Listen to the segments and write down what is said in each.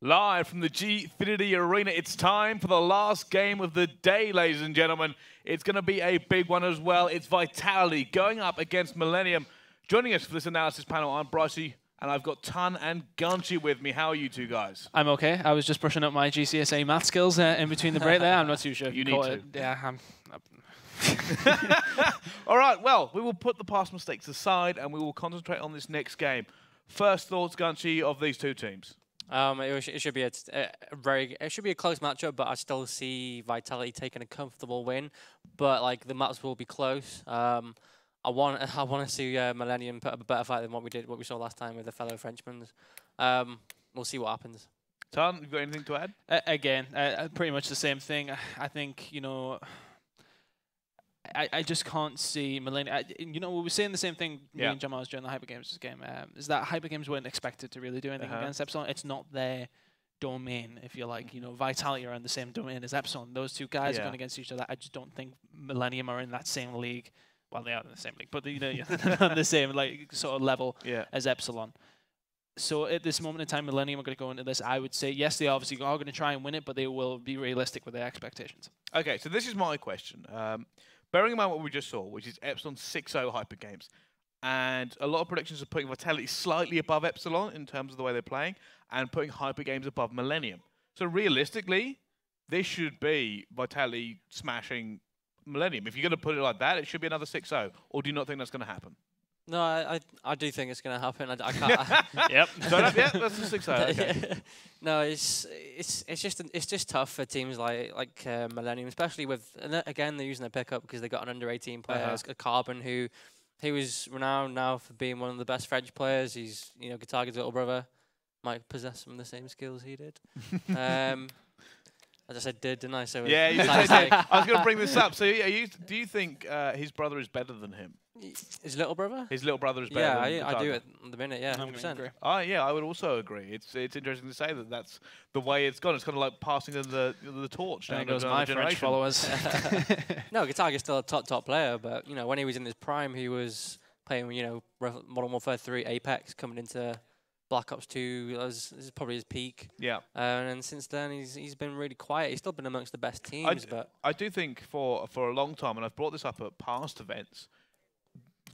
Live from the Gfinity Arena, it's time for the last game of the day, ladies and gentlemen. It's going to be a big one as well. It's Vitality going up against Millenium. Joining us for this analysis panel, I'm Brycey, and I've got Tun and Gunchi with me. How are you two guys? I'm okay. I was just brushing up my GCSA math skills in between the break there. I'm not too sure if you need to. it. Yeah, I'm All right, well, we will put the past mistakes aside and we will concentrate on this next game. First thoughts, Gunchi, of these two teams? It should be a close matchup, but I still see Vitality taking a comfortable win. But like the maps will be close. I want to see Millenium put up a better fight than what we saw last time with the fellow Frenchmen. We'll see what happens. Tun, you got anything to add? Again, pretty much the same thing. I think, you know, I just can't see Millenium. You know, we were saying the same thing, me and Jamal, during the Hyper Games game, is that Hyper Games weren't expected to really do anything against Epsilon. It's not their domain, if you like. You know, Vitality are in the same domain as Epsilon. Those two guys are going against each other. I just don't think Millenium are in that same league. Well, they are in the same league, but you know, on the same like sort of level as Epsilon. So at this moment in time, Millenium are going to go into this. I would say, yes, they obviously are going to try and win it, but they will be realistic with their expectations. Okay, so this is my question. Bearing in mind what we just saw, which is Epsilon 6-0 Hyper Games, and a lot of predictions are putting Vitality slightly above Epsilon in terms of the way they're playing, and putting Hyper Games above Millenium. So realistically, this should be Vitality smashing Millenium. If you're going to put it like that, it should be another 6-0. Or do you not think that's going to happen? No, I do think it's going to happen. I can't. Yep. So that's the 6-0. Okay. No, it's just tough for teams like Millenium, especially with, and again, they're using their pickup because they got an under 18 player, a Carbon, who he was renowned now for being one of the best French players. He's, you know, Guitarga's little brother, might possess some of the same skills he did. As I said, didn't I? So yeah, you did say, I was going to bring this up. So do you think his brother is better than him? His little brother? His little brother is better than I do at the minute, yeah, 100%. Yeah, I would also agree. It's interesting to say that that's the way it's gone. It's kind of like passing the torch down to my French followers. No, Guitarga's still a top player, but you know, when he was in his prime, he was playing, you know, Modern Warfare 3, Apex, coming into Black Ops 2. This is probably his peak. Yeah. And since then, he's been really quiet. He's still been amongst the best teams, but I do think for a long time, and I've brought this up at past events,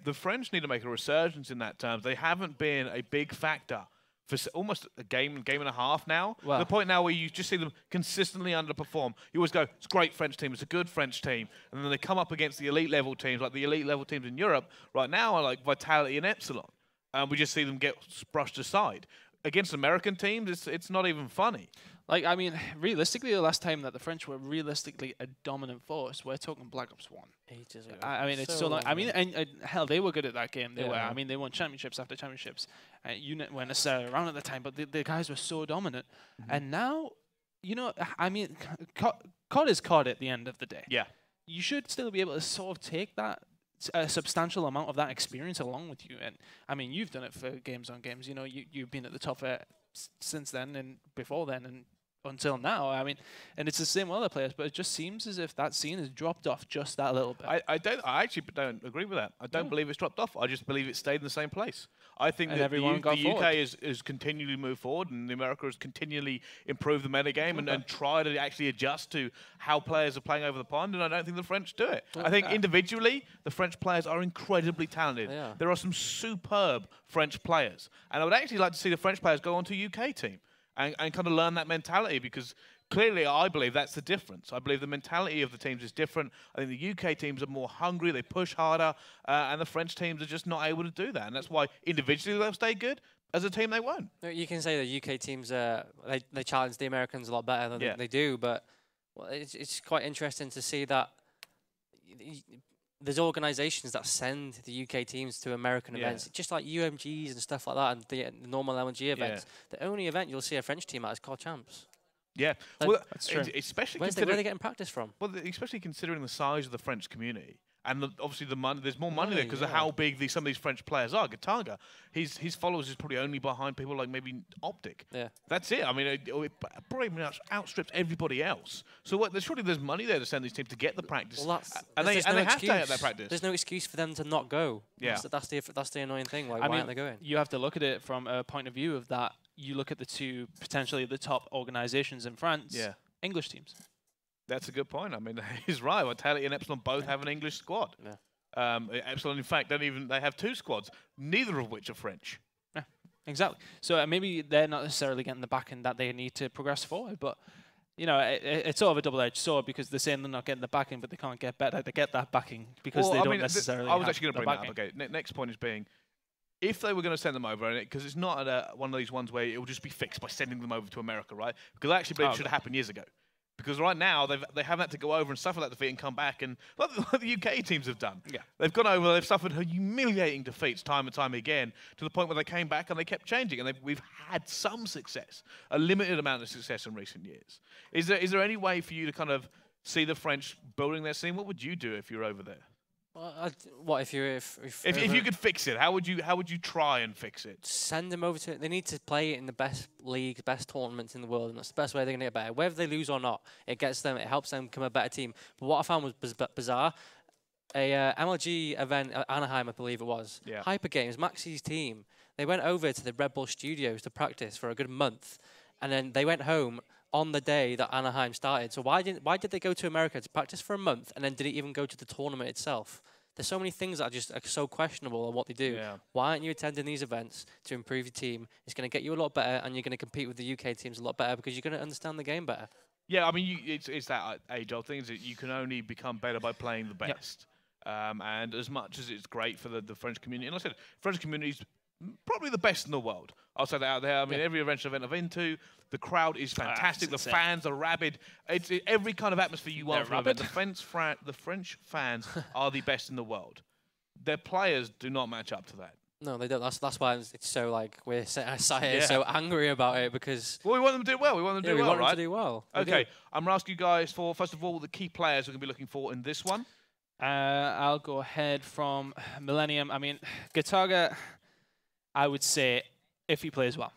the French need to make a resurgence in that terms. They haven't been a big factor for almost a game and a half now. Well, to the point now where you just see them consistently underperform. You always go, it's a great French team, it's a good French team. And then they come up against the elite level teams, like the elite level teams in Europe right now are like Vitality and Epsilon. And we just see them get brushed aside. Against American teams, it's not even funny. Like, I mean, realistically, the last time that the French were realistically a dominant force, we're talking Black Ops 1. Ages ago. I mean, it's so long. I mean, and hell, they were good at that game. They were. I mean, they won championships after championships. Unit weren't necessarily around at the time, but the guys were so dominant. And now, you know, I mean, COD is COD at the end of the day. Yeah. You should still be able to sort of take that a substantial amount of that experience along with you. And I mean, you've done it for games on games. You know, you've been at the top since then and before then and until now. I mean, and it's the same with other players, but it just seems as if that scene has dropped off just that little bit. I actually don't agree with that. I don't believe it's dropped off. I just believe it stayed in the same place. I think that the UK is continually moved forward, and America has continually improved the metagame and try to actually adjust to how players are playing over the pond, and I don't think the French do it. I think individually, the French players are incredibly talented. There are some superb French players, and I would actually like to see the French players go on to UK team. And kind of learn that mentality, because clearly I believe that's the difference. I believe the mentality of the teams is different. I think the UK teams are more hungry, they push harder, and the French teams are just not able to do that. And that's why individually they'll stay good. As a team, they won't. You can say the UK teams, they challenge the Americans a lot better than they do, but well, it's quite interesting to see that there's organisations that send the UK teams to American events, just like UMGs and stuff like that, and the normal LNG events. The only event you'll see a French team at is COD Champs. Yeah, well, that's true. Especially where are they getting practice from? Well, especially considering the size of the French community. And obviously the money, there's more money there because of how big some of these French players are. Guitarga, his followers is probably only behind people like maybe Optic. Yeah, that's it. I mean, it pretty much outstrips everybody else. So surely there's money there to send these teams to get the practice. Well, and they have to get that practice. There's no excuse for them to not go. Yeah, that's the annoying thing. Like, why aren't they going? You have to look at it from a point of view of that you look at the two potentially the top organizations in France, English teams. That's a good point. I mean, he's right. Vitality and Epsilon both have an English squad. Yeah. Epsilon, in fact, they have 2 squads, neither of which are French. Yeah, exactly. So maybe they're not necessarily getting the backing that they need to progress forward, but you know, it's sort of a double-edged sword because they're saying they're not getting the backing, but they can't get better to get that backing because they don't necessarily. I was actually going to bring that up. Okay, next point is being, if they were going to send them over, because it's not one of these ones where it will just be fixed by sending them over to America, right? Because I actually believe it should have happened years ago. Because right now they haven't had to go over and suffer that defeat and come back, and like the UK teams have done. Yeah. They've gone over, they've suffered humiliating defeats time and time again, to the point where they came back and they kept changing, and we've had some success, a limited amount of success in recent years. Is there any way for you to kind of see the French building their scene? What would you do if you're over there? Well, what if you could fix it? How would you try and fix it? Send them over to it. They need to play it in the best leagues, best tournaments in the world, and that's the best way they're gonna get better. Whether they lose or not, it helps them become a better team. But what I found was bizarre. A MLG event at Anaheim, I believe it was. Yeah. Hyper Games, Maxi's team. They went over to the Red Bull studios to practice for a good month, and then they went home on the day that Anaheim started. So why did they go to America to practice for a month and then did it even go to the tournament itself? There's so many things that are so questionable on what they do. Yeah. Why aren't you attending these events to improve your team? It's going to get you a lot better, and you're going to compete with the UK teams a lot better because you're going to understand the game better. Yeah, I mean, it's that age-old thing, is that you can only become better by playing the best. Yep. And as much as it's great for the French community, and like I said, French community's probably the best in the world. I'll say that out there. I mean, every event I've been to, the crowd is fantastic. The fans are rabid. It's every kind of atmosphere you want from an event. The French fans are the best in the world. Their players do not match up to that. No, they don't. That's why it's so like we're sat here so angry about it because. Well, we want them to do well. We want them to do well, right? We want them to do well. Okay, I'm going to ask you guys for first of all the key players we're going to be looking for in this one. I'll go ahead from Millenium. I mean, Gataga, I would say if he plays well.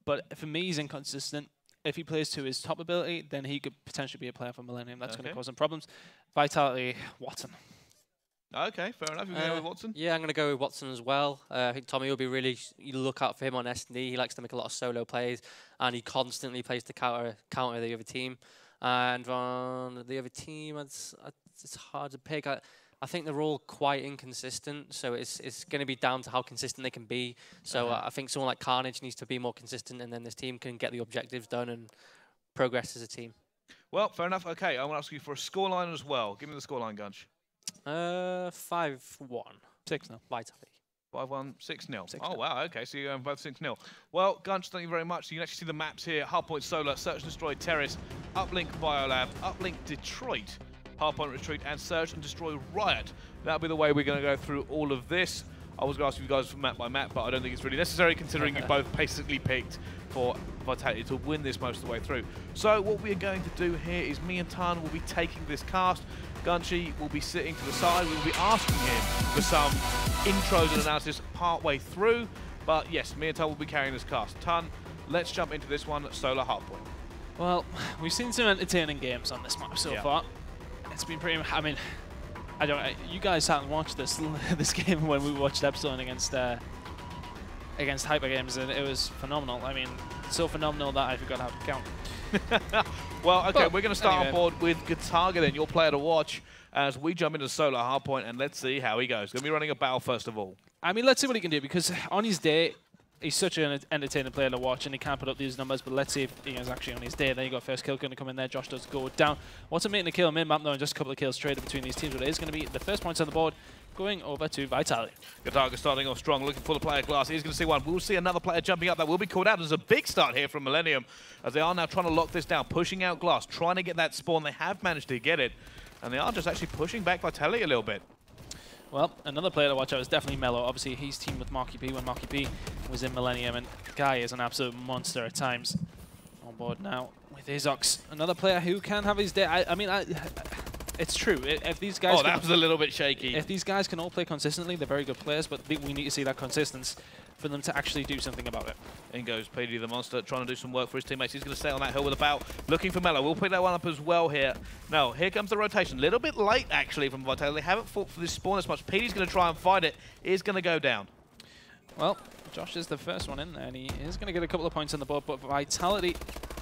But for me, he's inconsistent. If he plays to his top ability, then he could potentially be a player for Millenium. That's going to cause some problems. Vitality, Watson. Okay, fair enough. You're going to go with Watson? Yeah, I'm going to go with Watson as well. I think Tommy will be really, you look out for him on S&D. He likes to make a lot of solo plays, and he constantly plays to counter the other team. And on the other team, it's hard to pick. I think they're all quite inconsistent, so it's going to be down to how consistent they can be. So I think someone like Carnage needs to be more consistent, and then this team can get the objectives done and progress as a team. Well, fair enough. Okay, I'm going to ask you for a scoreline as well. Give me the scoreline, Gunch. 5-1. 6-0. Vitality. 5-1, 6-0. Oh, wow. Okay, so you're going both 6-0. Well, Gunch, thank you very much. So you can actually see the maps here. Hardpoint Solar, Search and Destroy Terrace, Uplink Biolab, Uplink Detroit, Hardpoint Retreat, and Search and Destroy Riot. That'll be the way we're going to go through all of this. I was going to ask you guys map by map, but I don't think it's really necessary considering you both basically picked for Vitality to win this most of the way through. So what we're going to do here is me and Tan will be taking this cast. Gunchy will be sitting to the side. We will be asking him for some intros and analysis part way through. But yes, me and Tan will be carrying this cast. Tan, let's jump into this one, Solar Hardpoint. Well, we've seen some entertaining games on this map so far. It's been pretty. I mean, you guys haven't watched this game when we watched Epsilon against Hyper Games, and it was phenomenal. I mean, so phenomenal that I forgot how to count. Well, okay, we're going to start on board with Gataga then, your player to watch, as we jump into Solar Hardpoint, and let's see how he goes. Going to be running a battle first of all. I mean, let's see what he can do, because on his day, he's such an entertaining player to watch, and he can't put up these numbers, but let's see if he is actually on his day. There you go, first kill going to come in there. Josh does go down. Watson making a kill mid-map, though, and just a couple of kills traded between these teams, but it is going to be the first points on the board going over to Vitality. Gataga starting off strong, looking for the player glass. He's going to see one. We'll see another player jumping up. That will be called out. There's a big start here from Millenium, as they are now trying to lock this down, pushing out glass, trying to get that spawn. They have managed to get it, and they are just actually pushing back Vitality a little bit. Well, another player to watch out is definitely Mello. Obviously, he's teamed with Marky B when Marky B was in Millenium, and the guy is an absolute monster at times. On board now with Azox, another player who can have his day. I mean, it's true. If these guys, that was a little bit shaky. If these guys can all play consistently, they're very good players. But we need to see that consistency for them to actually do something about it. In goes PD the Monster, trying to do some work for his teammates. He's going to stay on that hill with a bow, looking for Mello. We'll pick that one up as well here. No, here comes the rotation. A little bit late, actually, from Vitality. They haven't fought for this spawn as much. PD's going to try and fight it. Is going to go down. Well, Josh is the first one in there, and he is going to get a couple of points on the board, but Vitality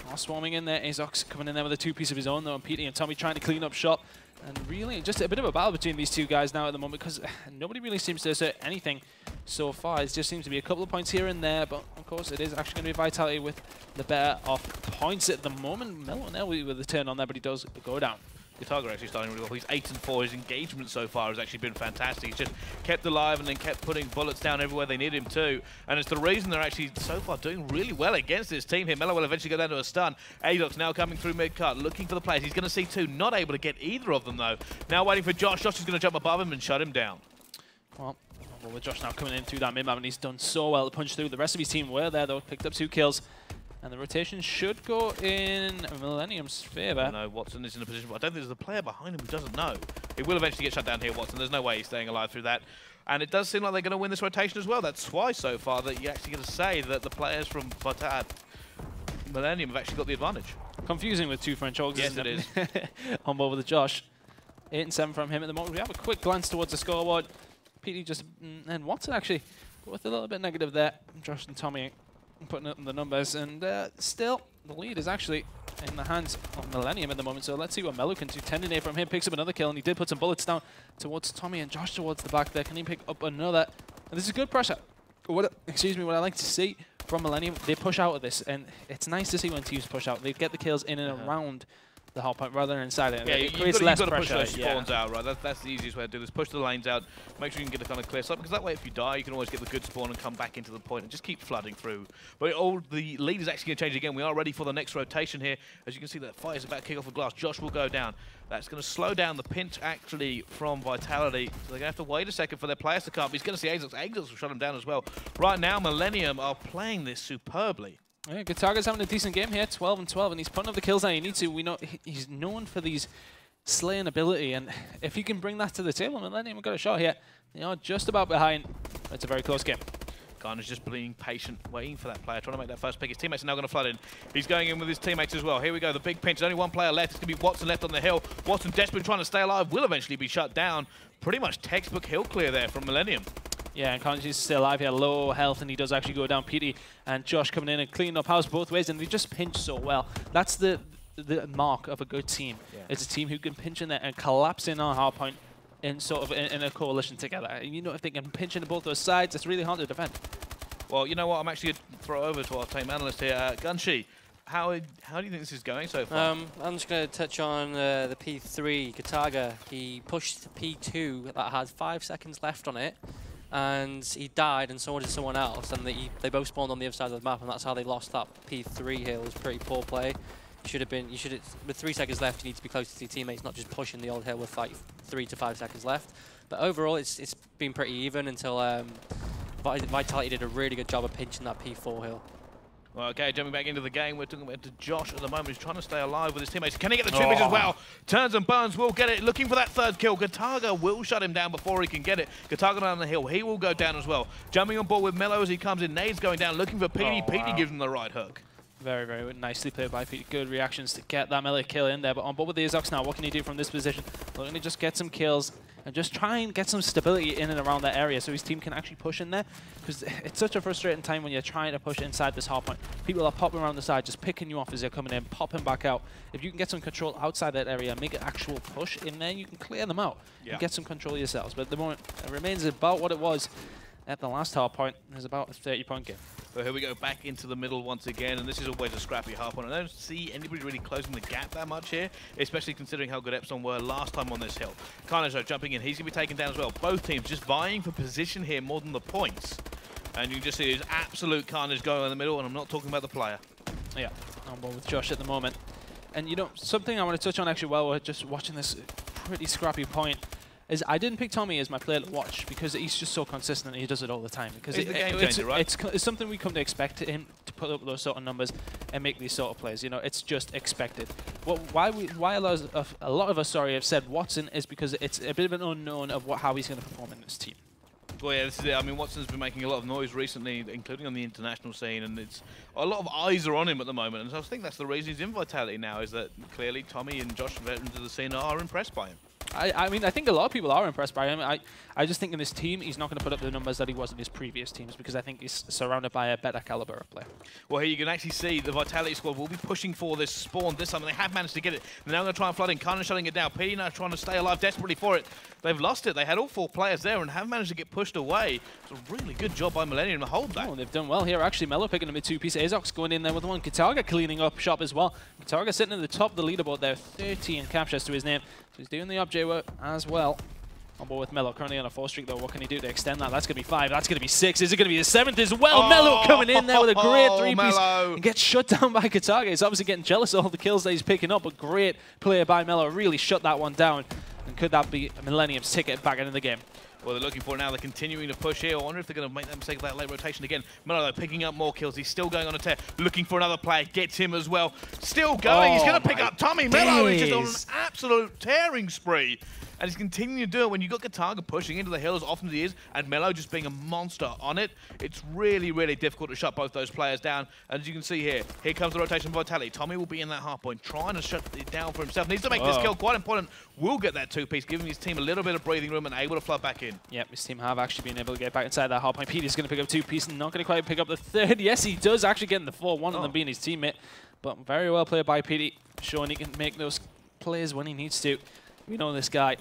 are swarming in there. Azox coming in there with a two-piece of his own, though, and Petey and Tommy trying to clean up shop. And really, just a bit of a battle between these two guys now at the moment, because nobody really seems to assert anything so far. It just seems to be a couple of points here and there, but of course it is actually going to be Vitality with the better of points at the moment. Mellow now with the turn on there, but he does go down. Gitaga actually starting really well. He's 8-4. His engagement so far has actually been fantastic. He's just kept alive and then kept putting bullets down everywhere they need him to. And it's the reason they're actually so far doing really well against this team here. Mello will eventually go down to a stun. Azox now coming through mid-cut, looking for the players. He's going to see two. Not able to get either of them, though. Now waiting for Josh. Josh is going to jump above him and shut him down. Well, with Josh now coming in through that mid-map, and he's done so well to punch through. The rest of his team were there, though. Picked up 2 kills. And the rotation should go in Millennium's favour. No, Watson is in a position, but I don't think there's a player behind him who doesn't know. He will eventually get shut down here, Watson. There's no way he's staying alive through that. And it does seem like they're going to win this rotation as well. That's why so far that you're actually going to say that the players from Millennium have actually got the advantage. Confusing with 2 French Orgs. Yes, it is. On board with Josh. 8 and 7 from him at the moment. We have a quick glance towards the scoreboard. Petey just, and Watson actually with a little bit negative there. Josh and Tommy putting up the numbers, and still the lead is actually in the hands of Millennium at the moment. So let's see what Mello can do. 10-8 from him, picks up another kill, and he did put some bullets down towards Tommy and Josh towards the back there. Can he pick up another? And this is good pressure. What I like to see from Millennium, they push out of this, and it's nice to see when teams push out. They get the kills in and around the hardpoint rather than inside it. Yeah, it creates less pressure. You've got to push those spawns out, right? That's the easiest way to do this. Push the lanes out, make sure you can get a kind of clear side, because that way if you die, you can always get the good spawn and come back into the point and just keep flooding through. But the lead is actually going to change again. We are ready for the next rotation here. As you can see, that fight is about to kick off with Glass. Josh will go down. That's going to slow down the pinch, actually, from Vitality. So they're going to have to wait a second for their players to come. He's going to see Azox. Azox will shut him down as well. Right now, Millennium are playing this superbly. Yeah, Gitaga's having a decent game here, 12 and 12, and he's putting up the kills that he needs to. We know he's known for these slaying ability, and if he can bring that to the table, Millennium have got a shot here. They are just about behind. It's a very close game. Garner's just being patient, waiting for that player, trying to make that first pick. His teammates are now going to flood in. He's going in with his teammates as well. Here we go, the big pinch. There's only one player left. It's going to be Watson left on the hill. Watson desperately trying to stay alive, will eventually be shut down. Pretty much textbook hill clear there from Millennium. Yeah, and Carnage is still alive. He had low health, and he does actually go down. Petey and Josh coming in and cleaning up house both ways, and they just pinch so well. That's the mark of a good team. Yeah. It's a team who can pinch in there and collapse in on hardpoint in sort of in a coalition together. And you know, if they can pinch into both those sides, it's really hard to defend. Well, you know what? I'm actually going to throw over to our team analyst here, Gunshi. How do you think this is going so far? I'm just going to touch on the P3, Gitaga. He pushed P2 that had 5 seconds left on it, and he died, and so did someone else, and they both spawned on the other side of the map, and that's how they lost that P3 hill. It was pretty poor play. With 3 seconds left, you need to be close to your teammates, not just pushing the old hill with like 3 to 5 seconds left. But overall, it's been pretty even until Vitality did a really good job of pinching that P4 hill. Well, okay, jumping back into the game, we're talking about Josh at the moment. He's trying to stay alive with his teammates. Can he get the 2 pitch as well? Turns and burns, will get it. Looking for that 3rd kill. Gitaga will shut him down before he can get it. Gitaga down the hill. He will go down as well. Jumping on board with Mello as he comes in. Nades going down, looking for Petey. Petey gives him the right hook. Very, very nicely played by Petey. Good reactions to get that melee kill in there. But on board with the Azox now, what can he do from this position? Looking to just get some kills and just try and get some stability in and around that area so his team can actually push in there. Because it's such a frustrating time when you're trying to push inside this hardpoint. People are popping around the side, just picking you off as they're coming in, popping back out. If you can get some control outside that area and make an actual push in there, you can clear them out and get some control yourselves. But at the moment, it remains about what it was at the last hardpoint. It was about a 30-point game. So here we go, back into the middle once again, and this is always a scrappy hardpoint. I don't see anybody really closing the gap that much here, especially considering how good Epsilon were last time on this hill. Carnage jumping in, he's going to be taken down as well. Both teams just vying for position here more than the points. And you can just see there's absolute carnage going in the middle, and I'm not talking about the player. Yeah, on board with Josh at the moment. And you know, something I want to touch on actually while we're just watching this pretty scrappy point is I didn't pick Tommy as my player to watch because he's just so consistent and he does it all the time. Because he's the game changer, right? It's something we come to expect him to put up those sort of numbers and make these sort of plays. You know, it's just expected. Why a lot of us have said Watson is because it's a bit of an unknown of how he's going to perform in this team. Well, yeah, this is it. I mean, Watson's been making a lot of noise recently, including on the international scene, and it's a lot of eyes are on him at the moment. And so I think that's the reason he's in Vitality now, is that clearly Tommy and Josh, veterans of the scene, are impressed by him. I mean, I think a lot of people are impressed by him. I just think in this team, he's not going to put up the numbers that he was in his previous teams because I think he's surrounded by a better caliber of player. Well, here you can actually see the Vitality squad will be pushing for this spawn this time, and they have managed to get it. They're now going to try and flood in, kind of shutting it down. P now trying to stay alive desperately for it. They've lost it. They had all 4 players there and have managed to get pushed away. It's a really good job by Millenium to hold that. Oh, they've done well here. Actually, Mello picking up a 2-piece. Azox going in there with one. Kataga cleaning up shop as well. Kataga sitting at the top of the leaderboard there, 13 captures to his name. So he's doing the object work as well. On board with Mello, currently on a 4 streak though. What can he do to extend that? That's going to be 5. That's going to be 6. Is it going to be the 7th as well? Oh, Mello coming in there with a great 3-piece and gets shut down by Kataga. He's obviously getting jealous of all the kills that he's picking up, but great play by Mello. Really shut that one down. And could that be Millennium's ticket back into the game? Well, they're looking for it now. They're continuing to push here. I wonder if they're going to make that mistake of that late rotation again. Mello, though, picking up more kills. He's still going on a tear. Looking for another player. Gets him as well. Still going. He's going to pick up Tommy. Mello is just on an absolute tearing spree. And he's continuing to do it when you've got Kataga pushing into the hill as often as he is, and Mello just being a monster on it. It's really, really difficult to shut both those players down. And as you can see here comes the rotation of Vitality. Tommy will be in that hard point, trying to shut it down for himself. Needs to make this kill quite important. Will get that 2-piece, giving his team a little bit of breathing room and able to flood back in. Yep, his team have actually been able to get back inside that hard point. Petey's going to pick up 2-piece and not going to quite pick up the 3rd. Yes, he does actually get in the 4, one of them being his teammate. But very well played by Petey, showing he can make those plays when he needs to. We know this guy.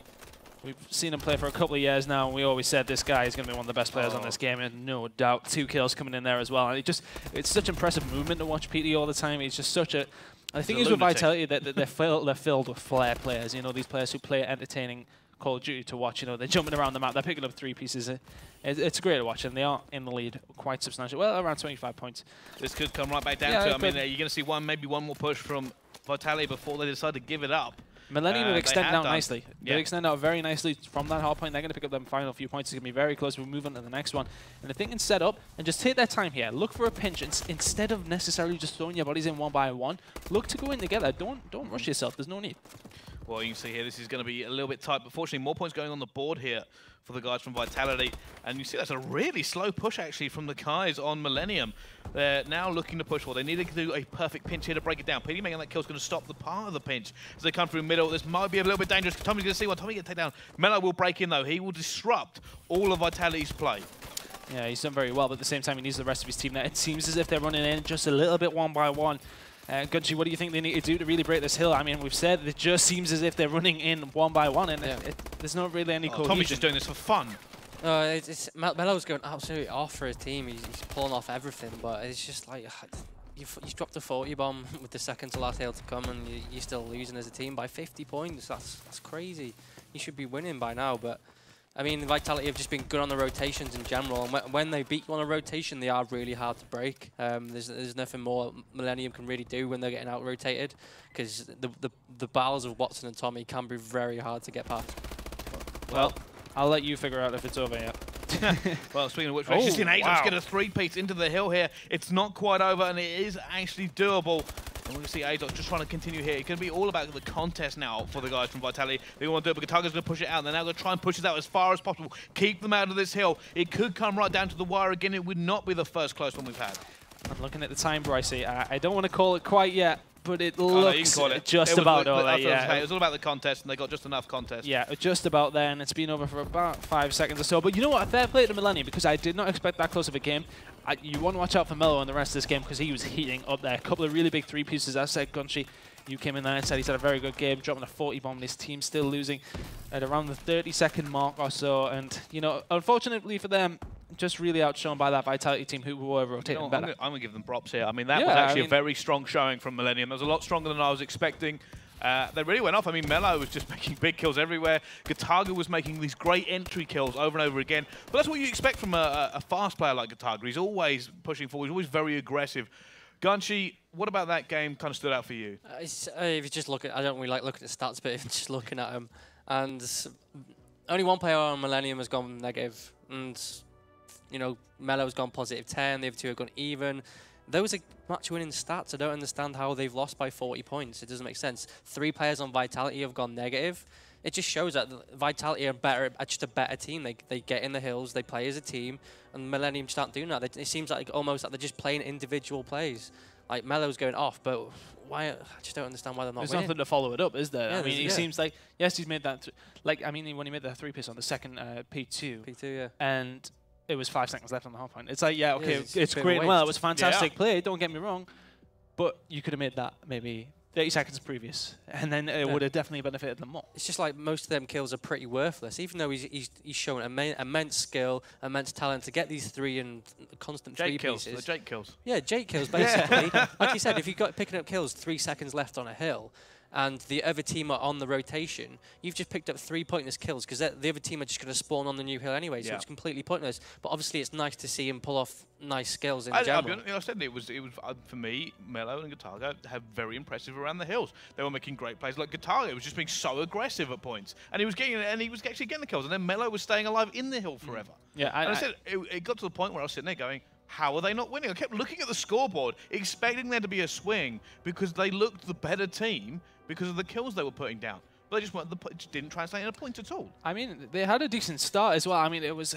We've seen him play for a couple of years now, and we always said this guy is going to be one of the best players on this game, and no doubt 2 kills coming in there as well. And it's such impressive movement to watch PT all the time. He's just such a... I think it's with Vitality that they're filled with flair players. You know, these players who play entertaining Call of Duty to watch. You know, they're jumping around the map, they're picking up 3 pieces. It's great to watch, and they are in the lead quite substantial. Well, around 25 points. This could come right back down to. I mean, you're going to see maybe one more push from Vitality before they decide to give it up. Millennium would extend out nicely. They extend out very nicely from that hard point. They're going to pick up them final few points. It's going to be very close. We'll move on to the next one. And if they can set up and just take their time here, look for a pinch. Instead of necessarily just throwing your bodies in one by one, look to go in together. Don't rush yourself. There's no need. Well, you can see here, this is going to be a little bit tight. But fortunately, more points going on the board here for the guys from Vitality. And you see that's a really slow push, actually, from the guys on Millennium. They're now looking to push for. They need to do a perfect pinch here to break it down. PD making that kill is going to stop the part of the pinch as they come through middle. This might be a little bit dangerous. Tommy's going to see what Tommy gets taken down. Mello will break in, though. He will disrupt all of Vitality's play. Yeah, he's done very well, but at the same time, he needs the rest of his team there. It seems as if they're running in just a little bit one by one. Gunchi, what do you think they need to do to really break this hill? I mean, we've said it just seems as if they're running in one by one, and there's not really any cohesion. Tommy's just doing this for fun. Mello's going absolutely off for his team. He's pulling off everything, but it's just like you've dropped a 40 bomb with the second to last hill to come, and you're still losing as a team by 50 points. That's crazy. You should be winning by now, but I mean, Vitality have just been good on the rotations in general, and when they beat you on a rotation, they are really hard to break. There's nothing more Millennium can really do when they're getting out-rotated, because the battles of Watson and Tommy can be very hard to get past. Well, I'll let you figure out if it's over yet. Well, speaking of which, we're just in Azox get a 3-piece into the hill here. It's not quite over, and it is actually doable. And we're going to see Azox just trying to continue here. It's going to be all about the contest now for the guys from Vitality. They want to do it, but Kataga's going to push it out. And they're now going to try and push it out as far as possible. Keep them out of this hill. It could come right down to the wire again. It would not be the first close one we've had. I'm looking at the time, Brycey. I don't want to call it quite yet, but it looks just about all right. It was all about the contest, and they got just enough contest. Yeah, just about there, and it's been over for about 5 seconds or so. But you know what? Fair play to Millennium, because I did not expect that close of a game. You want to watch out for Mello in the rest of this game, because he was heating up there. A couple of really big 3-pieces. As I said, Gunchi, you came in there and said he's had a very good game, dropping a 40 bomb, and his team's still losing at around the 30-second mark or so. And, you know, unfortunately for them, just really outshone by that Vitality team who were rotating better. I'm going to give them props here. I mean, that was actually a very strong showing from Millennium. That was a lot stronger than I was expecting. They really went off. I mean, Mello was just making big kills everywhere. Kataga was making these great entry kills over and over again. But that's what you expect from a fast player like Kataga. He's always pushing forward. He's always very aggressive. Gunchi, what about that game kind of stood out for you? If you just look at, I don't really like looking at stats, but if you're just looking at them, and only one player on Millennium has gone negative, and you know, Mello's gone +10, the other two have gone even. Those are match-winning stats. I don't understand how they've lost by 40 points. It doesn't make sense. 3 players on Vitality have gone negative. It just shows that Vitality are just a better team. They get in the hills, they play as a team, and Millennium just aren't doing that. It seems like almost like they're just playing individual plays. like Melo's going off, but why? I just don't understand why they're not There's winning. nothing to follow it up, is there? Yeah, I mean, he seems like, yes, he's made that, like, I mean, when he made that 3-piece on the second P2. P2, yeah. And it was 5 seconds left on the hardpoint. It's like, yeah, okay, yeah, it's great and well. It was a fantastic play, don't get me wrong. But you could have made that maybe 30 seconds previous, and then it would have definitely benefited them more. It's just like most of them kills are pretty worthless, even though he's shown immense skill, immense talent to get these 3 and constant Jake 3 kills, pieces. the Jake kills. Yeah, Jake kills, basically. Like you said, if you've got picking up kills 3 seconds left on a hill, and the other team are on the rotation, you've just picked up 3 pointless kills, because the other team are just going to spawn on the new hill anyway, so it's completely pointless. But obviously it's nice to see him pull off nice skills in general. I said it was for me, Melo and Gataga have very impressive around the hills. They were making great plays. Like Gataga was just being so aggressive at points, and he was actually getting the kills, and then Melo was staying alive in the hill forever. Yeah, I said it got to the point where I was sitting there going, how are they not winning? I kept looking at the scoreboard, expecting there to be a swing because they looked the better team because of the kills they were putting down. But they just didn't translate in a point at all. I mean, they had a decent start as well. I mean, it was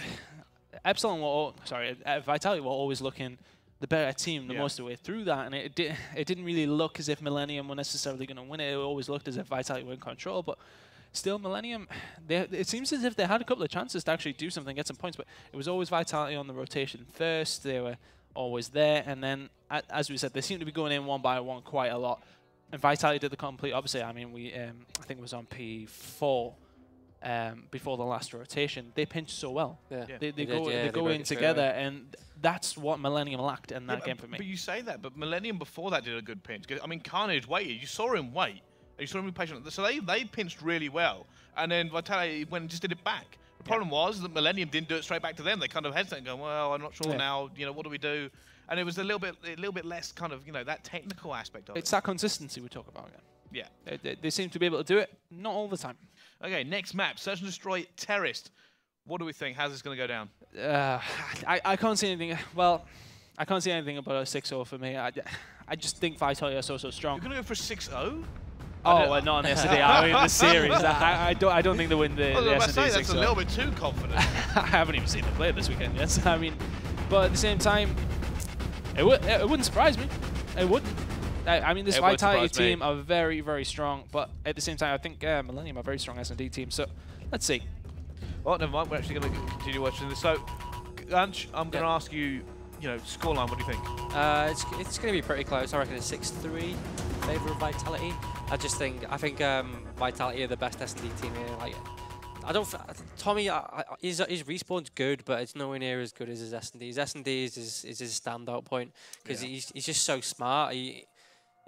Vitality were always looking the better team most of the way through that, and it didn't really look as if Millenium were necessarily going to win it. It always looked as if Vitality were in control, but still, Millenium, it seems as if they had a couple of chances to actually do something, get some points, but it was always Vitality on the rotation first. They were always there, and then, as we said, they seem to be going in one by one quite a lot. And Vitality did the complete opposite. I mean, I think it was on P4 before the last rotation. They pinched so well. Yeah. They go in together, and that's what Millenium lacked in that game for me. But you say that, but Millenium before that did a good pinch. I mean, Carnage waited. You saw him wait. You saw him be patient. So they pinched really well, and then Vitality went and just did it back. The problem was that Millenium didn't do it straight back to them. They kind of hesitated, going, "Well, I'm not sure now. You know, what do we do?" And it was a little bit less kind of, that technical aspect of it. It's that consistency we talk about again. Yeah. They seem to be able to do it, not all the time. Okay, next map, Search and Destroy Terrace. What do we think? How's this going to go down? I can't see anything. Well, I can't see anything about a 6-0 for me. I just think Vitality are so strong. You're going to go for a 6-0? Oh, not on the SD. I mean the series. I don't think they win the SD 6-0. That's a little bit too confident. I haven't even seen them play this weekend yet. So, I mean, but at the same time, it wouldn't surprise me. It wouldn't. I mean, this Vitality team are very, very strong, but at the same time, I think Millenium are a very strong S&D team. So let's see. Well, never mind. We're actually going to continue watching this. So, Lunch, I'm going to ask you, scoreline. What do you think? It's going to be pretty close. I reckon it's 6-3 favour of Vitality. I think Vitality are the best S&D team here. Like, Tommy, his respawn's good, but it's nowhere near as good as his S&D. His S&D is his standout point because he's just so smart. I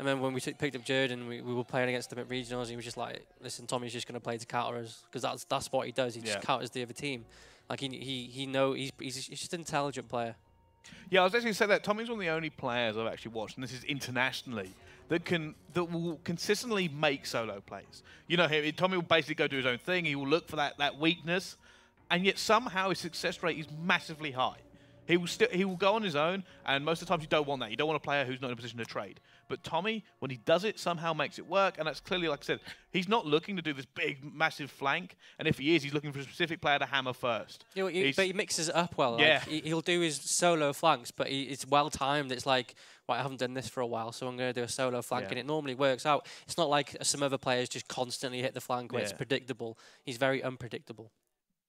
remember when we picked up Jordan, we were playing against him at regionals, and he was just like, "Listen, Tommy's just going to play to counter us because that's what he does. He just counters the other team. Like he's just an intelligent player." Yeah, I was actually going to say that Tommy's one of the only players I've actually watched, and this is internationally, that will consistently make solo plays. Tommy will basically go do his own thing. He will look for that weakness, and yet somehow his success rate is massively high. He will go on his own, and most of the times you don't want that. You don't want a player who's not in a position to trade. But Tommy, when he does it, somehow makes it work, and that's clearly, like I said, he's not looking to do this big, massive flank, and if he is, he's looking for a specific player to hammer first. But he mixes it up well. Like, he'll do his solo flanks, but it's well-timed. It's like, well, I haven't done this for a while, so I'm going to do a solo flank, and it normally works out. It's not like some other players just constantly hit the flank where it's predictable. He's very unpredictable.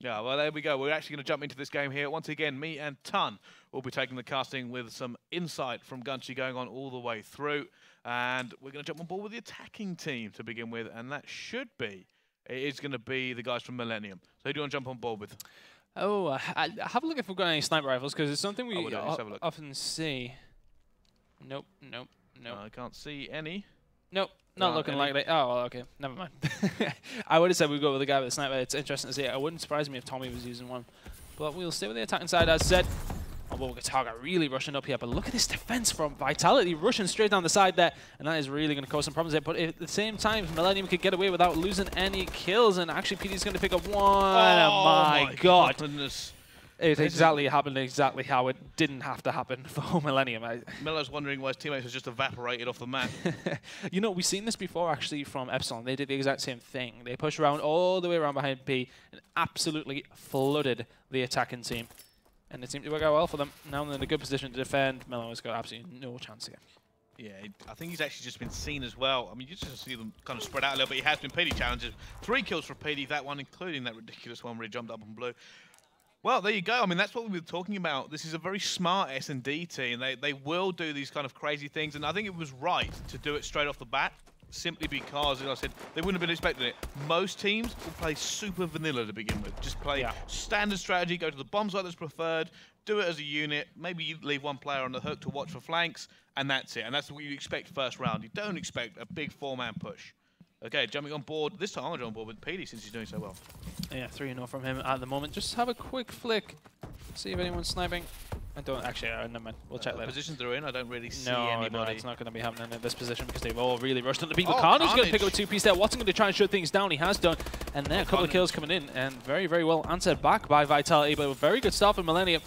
Yeah, well, there we go. We're actually going to jump into this game here. Once again, me and Tun will be taking the casting with some insight from Gunchi going on all the way through. And we're going to jump on board with the attacking team to begin with. And that it is going to be the guys from Millenium. So who do you want to jump on board with? Oh, have a look if we've got any sniper rifles, because it's something we often see. Nope. I can't see any. Nope. Not looking like they. Oh, well, okay. Never mind. I would have said we'd go with the guy with the sniper. It's interesting to see. It wouldn't surprise me if Tommy was using one. But we'll stay with the attacking side, as said. Although Gataga really rushing up here. But look at this defense from Vitality, rushing straight down the side there. And that is really going to cause some problems there. But at the same time, Millenium could get away without losing any kills. And actually, PD's going to pick up one. Oh, my God. Goodness. It happened exactly how it didn't have to happen for Millenium. Miller's wondering why his teammates has just evaporated off the map. We've seen this before, actually, from Epsilon. They did the exact same thing. They pushed around all the way around behind P and absolutely flooded the attacking team. And it seemed to work out well for them. Now they're in a good position to defend. Melo has got absolutely no chance here. Yeah, I think he's actually just been seen as well. I mean, you just see them kind of spread out a little bit. He has been PD challenges. 3 kills for PD, that one, including that ridiculous one where he jumped up on blue. Well, there you go. I mean, that's what we were talking about. This is a very smart S&D team. They will do these kind of crazy things, and I think it was right to do it straight off the bat, simply because, as I said, they wouldn't have been expecting it. Most teams will play super vanilla to begin with. Just play standard strategy, go to the bomb site that's preferred, do it as a unit, maybe you leave one player on the hook to watch for flanks, and that's it. And that's what you expect first round. You don't expect a big 4-man push. Okay, jumping on board. This time I'm going to on board with PD since he's doing so well. Yeah, 3-0 from him at the moment. Just have a quick flick. See if anyone's sniping. I don't actually, never mind. We'll check later. Positions they're in, I don't really see anybody. No, it's not going to be happening in this position because they've all really rushed on the people. Carnage's going to pick up a 2-piece there. Watson going to try and shut things down. He has done. And there, a couple of kills coming in. And very, very well answered back by Vitality. But a very good start from Millenium.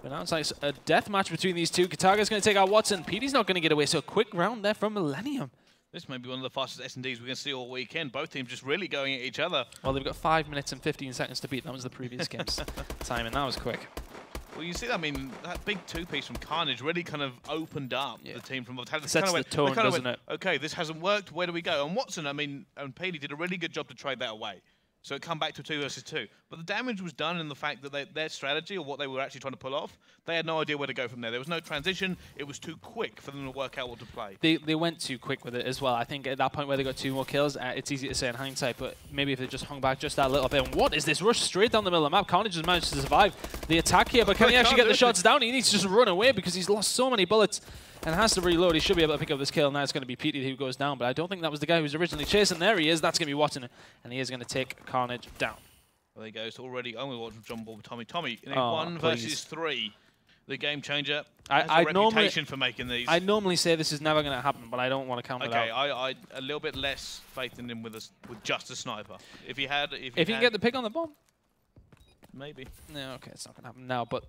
But now it's like a death match between these two. Kataga's going to take out Watson. PD's not going to get away. So a quick round there from Millenium. This may be one of the fastest S&Ds we're going to see all weekend. Both teams just really going at each other. Well, they've got 5 minutes and 15 seconds to beat. That was the previous game's time, and that was quick. Well, you see that, I mean, that big 2-piece from Carnage really kind of opened up the team from Vitality. Sets the tone, doesn't it? Okay, this hasn't worked. Where do we go? And Watson, I mean, and PD did a really good job to trade that away. So it come back to 2 versus 2. But the damage was done in the fact that their strategy, or what they were actually trying to pull off, they had no idea where to go from there. There was no transition. It was too quick for them to work out what to play. They went too quick with it as well. I think at that point where they got 2 more kills, it's easy to say in hindsight, but maybe if they just hung back just that little bit. And what is this rush straight down the middle of the map? Carnage has managed to survive the attack here, but can he actually get the shots down? He needs to just run away because he's lost so many bullets and has to reload. He should be able to pick up this kill. Now it's going to be Petey who goes down, but I don't think that was the guy who was originally chasing. There he is. That's going to be Watson, and he is going to take Carnage down. Well, there he goes. Already only watching John Ball with Tommy. Tommy, in a 1 versus 3, the game changer. Has a reputation for making these. I normally say this is never going to happen, but I don't want to count it out. Okay, I a little bit less faith in him with just a sniper. If he can get the pick on the bomb, maybe. No, okay, it's not going to happen now, but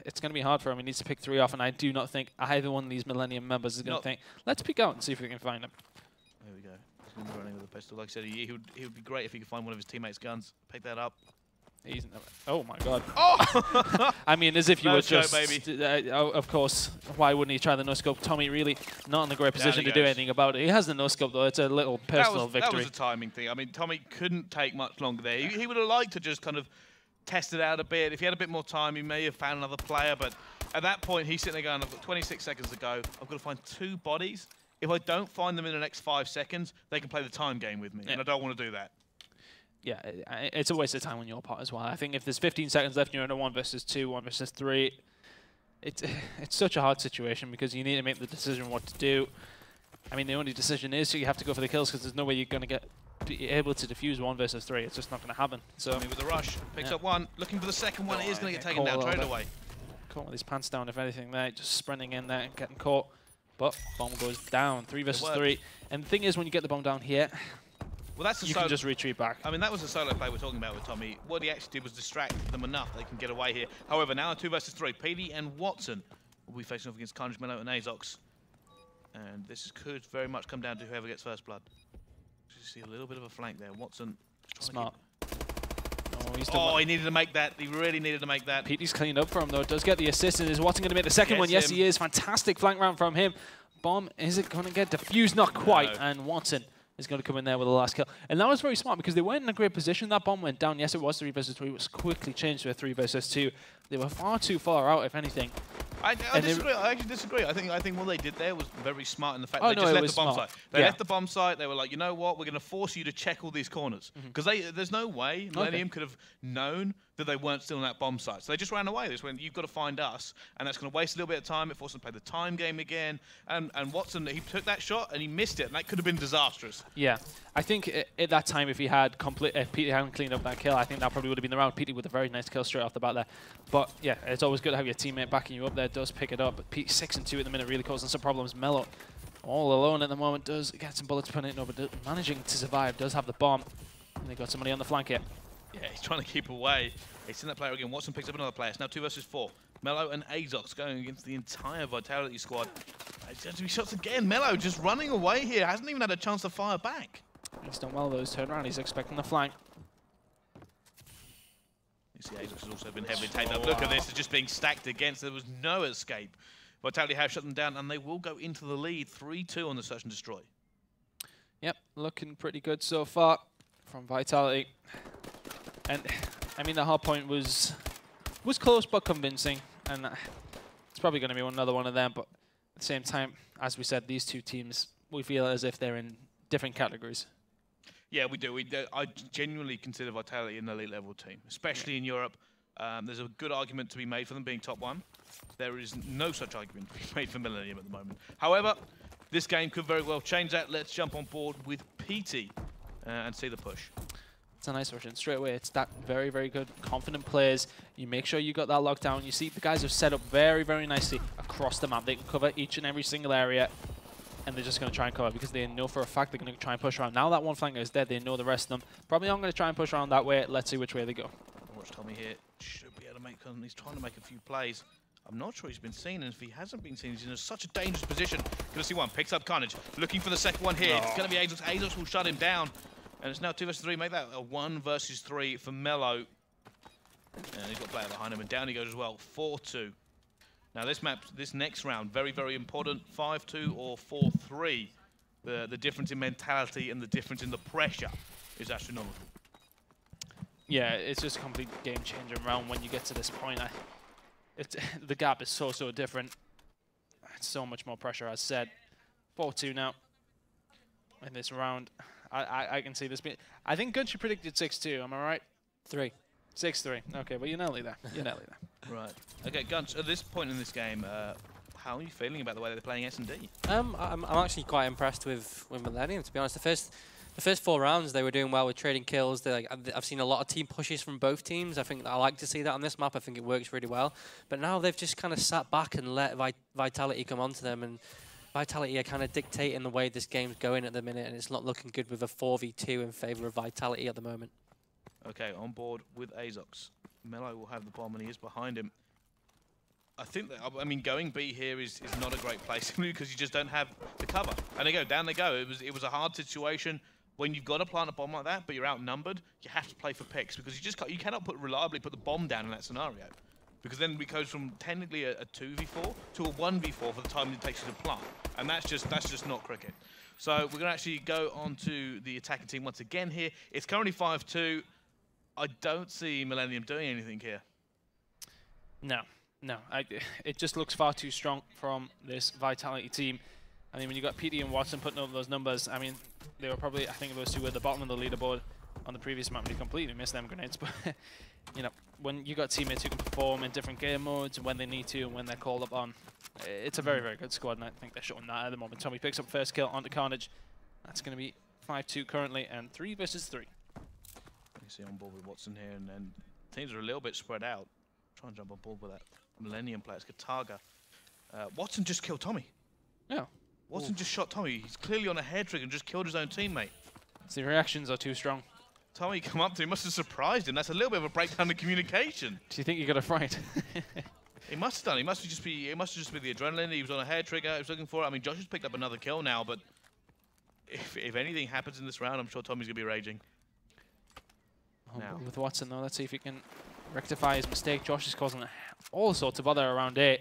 it's going to be hard for him. He needs to pick 3 off, and I do not think either one of these Millenium members is going to think, let's pick out and see if we can find him. There we go. He's going to be running with a pistol. Like I said, he would be great if he could find one of his teammates' guns. Pick that up. He's never. Oh my God! Oh! I mean, as if you no were show, just. Of course, why wouldn't he try the no scope? Tommy really not in a great position to do anything about it. He has the no scope though. It's a little personal victory. That was a timing thing. I mean, Tommy couldn't take much longer there. He would have liked to just kind of test it out a bit. If he had a bit more time, he may have found another player. But at that point, he's sitting there going, "I've got 26 seconds to go. I've got to find 2 bodies. If I don't find them in the next 5 seconds, they can play the time game with me, and I don't want to do that." Yeah, it's a waste of time on your part as well. I think if there's 15 seconds left and you're in a 1 versus 2, 1 versus 3, it's such a hard situation because you need to make the decision what to do. I mean, the only decision is you have to go for the kills because there's no way you're going to be able to defuse 1 versus 3. It's just not going to happen. So I mean, with the rush, picks up 1, looking for the second one. It is going to get taken down, trade away. Caught with his pants down, if anything there, just sprinting in there and getting caught. But bomb goes down, 3 versus 3. And the thing is, when you get the bomb down here, well, that's you can just retreat back. I mean, that was a solo play we're talking about with Tommy. What he actually did was distract them enough they can get away here. However, now 2 versus 3, PD and Watson will be facing off against Carnage, Mello, and Azox. And this could very much come down to whoever gets first blood. You see a little bit of a flank there. Watson. Smart. Oh, he needed to make that. He really needed to make that. Petey's cleaned up for him, though. Does get the assist. And is Watson going to make the second one? Yes, he is. Fantastic flank round from him. Bomb, is it going to get defused? Not quite. No. And Watson is going to come in there with the last kill. And that was very smart because they weren't in a great position. That bomb went down. Yes, it was 3 versus 3. It was quickly changed to a 3 versus 2. They were far too far out, if anything. I disagree. I actually disagree. I think what they did there was very smart in the fact they just left the bomb site. They left the bomb site. They were like, you know what? We're going to force you to check all these corners. Because there's no way Millenium could have known that they weren't still in that bomb site. So they just ran away. They just went, you've got to find us. And that's going to waste a little bit of time. It forced them to play the time game again. And Watson, he took that shot and he missed it. And that could have been disastrous. Yeah. I think at that time, if Petey hadn't cleaned up that kill, I think that probably would have been the round. Petey with a very nice kill straight off the bat there. But yeah, it's always good to have your teammate backing you up there. Does pick it up. But Petey 6 and 2 at the minute, really causing some problems. Mello all alone at the moment. Does get some bullets put in, but managing to survive. Does have the bomb. And they got somebody on the flank here. Yeah, he's trying to keep away. He's seen that player again. Watson picks up another player. It's now 2 versus 4. Mello and Azox going against the entire Vitality squad. It's going to be shots again. Mello just running away here. Hasn't even had a chance to fire back. He's done well though. He's turned around. He's expecting the flank. You see Azox has also been heavily taken up. Look at this. It's just being stacked against. There was no escape Vitality have shut them down, and they will go into the lead 3-2 on the Search and Destroy. Yep, looking pretty good so far from Vitality. And I mean, the hardpoint was close but convincing, and it's probably going to be another one of them. But at the same time, as we said, these two teams, we feel as if they're in different categories. Yeah, we do. I genuinely consider Vitality an elite level team, especially in Europe. There's a good argument to be made for them being top 1. There is no such argument to be made for Millenium at the moment. However, this game could very well change that. Let's jump on board with PT and see the push. It's a nice version. Straight away, it's that very, very good, confident players. You make sure you got that lockdown. You see the guys have set up very, very nicely across the map. They can cover each and every single area, and they're just going to try and cover because they know for a fact they're going to try and push around. Now that one flanker is dead, they know the rest of them probably aren't going to try and push around that way. Let's see which way they go. Watch Tommy here. Should be able to make. He's trying to make a few plays. I'm not sure he's been seen, and if he hasn't been seen, he's in such a dangerous position. Gonna see one, picks up Carnage, looking for the second one here. It's gonna be Azox. Azox will shut him down, and it's now 2 versus 3. Make that a 1 versus 3 for Mello. And he's got a player behind him, and down he goes as well. 4-2. Now this map, this next round, very, very important. 5-2 or 4-3. The difference in mentality and the difference in the pressure is astronomical. Yeah, it's just a complete game-changing round when you get to this point. The gap is so different. It's so much more pressure, as said. 4-2 now in this round. I can see this being... I think Gunch predicted 6-2, am I right? 3. 6-3. Okay, well, you're nearly there. You're nearly there. Right. Okay, Gunch, at this point in this game, how are you feeling about the way they're playing S&D? I'm actually quite impressed with Millenium, to be honest. The first 4 rounds, they were doing well with trading kills. I've seen a lot of team pushes from both teams. I think I like to see that on this map. I think it works really well. But now they've just kind of sat back and let Vitality come onto them. And Vitality are kind of dictating the way this game's going at the minute. And it's not looking good with a 4v2 in favor of Vitality at the moment. Okay, on board with Azox. Mello will have the bomb, and he is behind him. I think that, I mean, going B here is not a great place because you just don't have the cover. And they go, down they go. It was a hard situation. When you've got to plant a bomb like that, but you're outnumbered, you have to play for picks because you cannot reliably put the bomb down in that scenario. Because then we go from technically a 2v4 to a 1v4 for the time it takes you to plant. And that's just not cricket. So we're going to actually go on to the attacking team once again here. It's currently 5-2. I don't see Millenium doing anything here. No. It just looks far too strong from this Vitality team. I mean, when you got PD and Watson putting up those numbers, I mean, they were probably, I think those two were at the bottom of the leaderboard on the previous map. They completely missed them grenades. But, you know, when you got teammates who can perform in different game modes and when they need to and when they're called upon, it's a very, very good squad. And I think they're showing that at the moment. Tommy picks up first kill onto Carnage. That's going to be 5-2 currently and 3 versus 3. You see on board with Watson here, and then teams are a little bit spread out. Try and jump on board with that Millenium player. It's Kataga. Watson just killed Tommy. Yeah. Watson just shot Tommy. He's clearly on a hair trigger and just killed his own teammate. So the reactions are too strong. Tommy come up to him, must have surprised him. That's a little bit of a breakdown in communication. Do you think you got a fright? He must have done. It must just be the adrenaline. He was on a hair trigger. He was looking for it. I mean, Josh has picked up another kill now, but if anything happens in this round, I'm sure Tommy's gonna be raging. Now. With Watson though, let's see if he can rectify his mistake. Josh is causing all sorts of bother around A.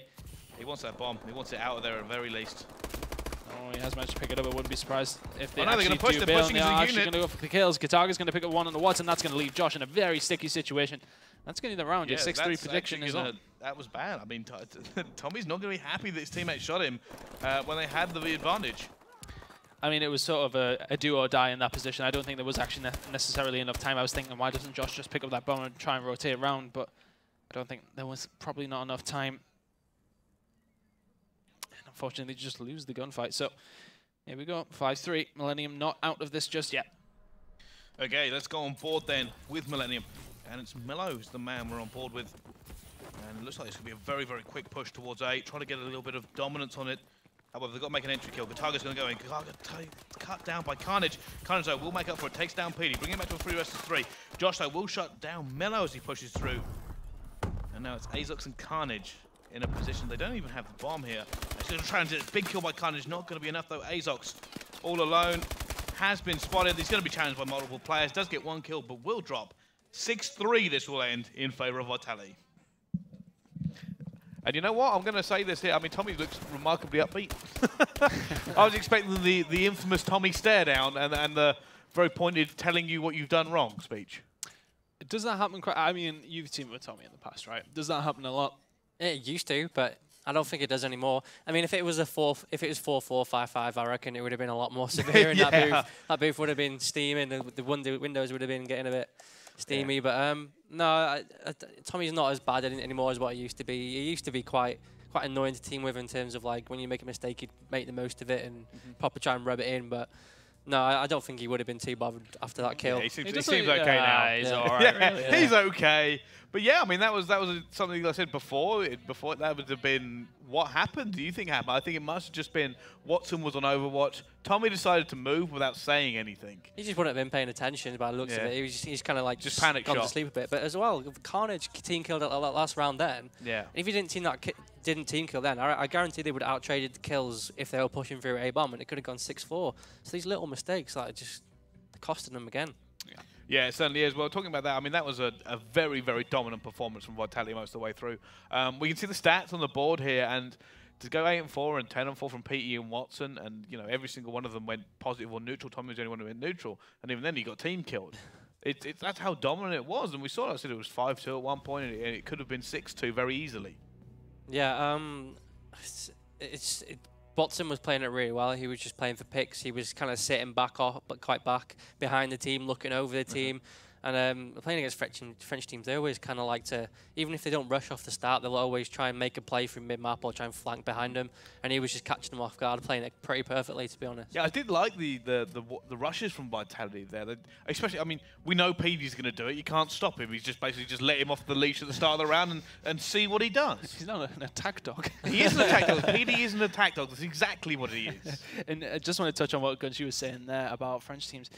He wants that bomb. He wants it out of there at the very least. Oh, he has managed to pick it up. I wouldn't be surprised if they they're going to push. They're pushing as a unit. Actually going to go for the kills. Kataga's going to pick up one on the Watson. That's going to leave Josh in a very sticky situation. That's going to be the round. Your 6-3 prediction is on. That was bad. I mean, Tommy's not going to be happy that his teammate shot him when they had the advantage. I mean, it was sort of a do or die in that position. I don't think there was actually necessarily enough time. I was thinking, why doesn't Josh just pick up that bomb and try and rotate around? But I don't think there was probably not enough time. And unfortunately, they just lose the gunfight. So here we go, 5-3. Millenium not out of this just yet. Okay, let's go on board then with Millenium. And it's Mello who's the man we're on board with. And it looks like it's going to be a very, very quick push towards A, trying to get a little bit of dominance on it. However, they've got to make an entry kill. Kataga's going to go in. Kataga cut down by Carnage. Carnage, though, will make up for it. Takes down PD. Bring it back to a 3 versus 3. Josh, though, will shut down Mello as he pushes through. And now it's Azox and Carnage in a position. They don't even have the bomb here. Actually, trying to big kill by Carnage. Not going to be enough, though. Azox, all alone, has been spotted. He's going to be challenged by multiple players. Does get 1 kill, but will drop. 6-3 this will end in favor of Vitality. And you know what? I'm going to say this here. I mean, Tommy looks remarkably upbeat. I was expecting the infamous Tommy stare down and the very pointed telling you what you've done wrong speech. Does that happen quite... I mean, you've teamed with Tommy in the past, right? Does that happen a lot? It used to, but I don't think it does anymore. I mean, if it was 4-4-5-5, I reckon it would have been a lot more severe in that booth. That booth would have been steaming. The windows would have been getting a bit steamy. But no, Tommy's not as bad anymore as what he used to be. He used to be quite annoying to team with in terms of like when you make a mistake, he'd make the most of it and proper try and rub it in. But no, I don't think he would have been too bothered after that kill. Yeah, he seems okay now. He's all right. Really, he's okay. But yeah, I mean that was something I said before. Before that would have been what happened. Do you think happened? I think it must have just been Watson was on Overwatch. Tommy decided to move without saying anything. He just wouldn't have been paying attention by the looks of it. He's kind of like just panic gone to sleep a bit. But as well, Carnage team killed that last round then. Yeah. If he didn't team kill then, I guarantee they would have out-traded the kills if they were pushing through A-bomb, and it could have gone 6-4. So these little mistakes that just costing them again. Yeah, it certainly is. Well, talking about that, I mean, that was a very, very dominant performance from Vitality most of the way through. We can see the stats on the board here, and to go 8-4 and 10-4 from Petey and Watson, and you know every single one of them went positive or neutral. Tommy was the only one who went neutral, and even then he got team killed. That's how dominant it was, and we saw. I said it was 5-2 at one point, and it could have been 6-2 very easily. Yeah, Watson was playing it really well. He was just playing for picks. He was kind of sitting back off, but quite back behind the team, looking over the team. And playing against French teams, they always kind of like to, even if they don't rush off the start, they'll always try and make a play from mid-map or try and flank behind them. And he was just catching them off guard, playing it pretty perfectly, to be honest. Yeah, I did like the rushes from Vitality there. Especially, I mean, we know Petey's going to do it. You can't stop him. He's just basically just let him off the leash at the start of the round and see what he does. He's not an attack dog. He is an attack dog. Petey is an attack dog. That's exactly what he is. And I just want to touch on what Gunshy was saying there about French teams.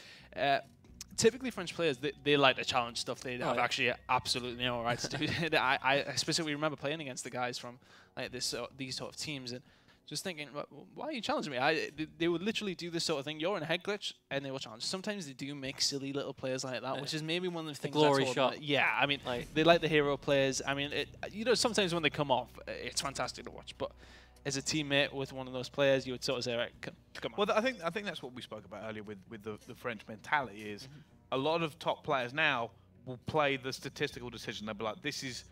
Typically, French players, they like to challenge stuff. They have actually absolutely no right to do. I specifically remember playing against the guys from like these sort of teams and just thinking, why are you challenging me? They would literally do this sort of thing. You're in a head glitch, and they will challenge. Sometimes they do make silly little players like that, which is maybe one of the things. Glory shot. Yeah, I mean, they like the hero players. I mean, you know, sometimes when they come off, it's fantastic to watch, but as a teammate with one of those players, you would sort of say, right, come on. Well, I think that's what we spoke about earlier with the French mentality is a lot of top players now will play the statistical decision. They'll be like, this is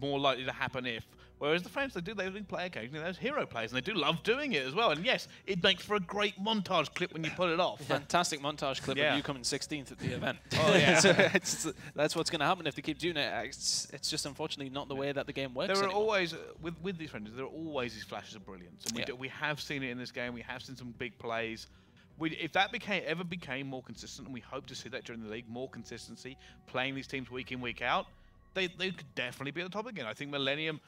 more likely to happen if. Whereas the French, they do play occasionally those hero players, and they do love doing it as well. And yes, it makes for a great montage clip when you put it off. Fantastic montage clip of you coming 16th at the event. Oh yeah, so that's what's going to happen if they keep doing it. It's just unfortunately not the way that the game works. There are anymore. always with these French, there are always these flashes of brilliance, and we have seen it in this game. We have seen some big plays. If that ever became more consistent, and we hope to see that during the league, more consistency, playing these teams week in, week out, they could definitely be at the top again. I think Millenium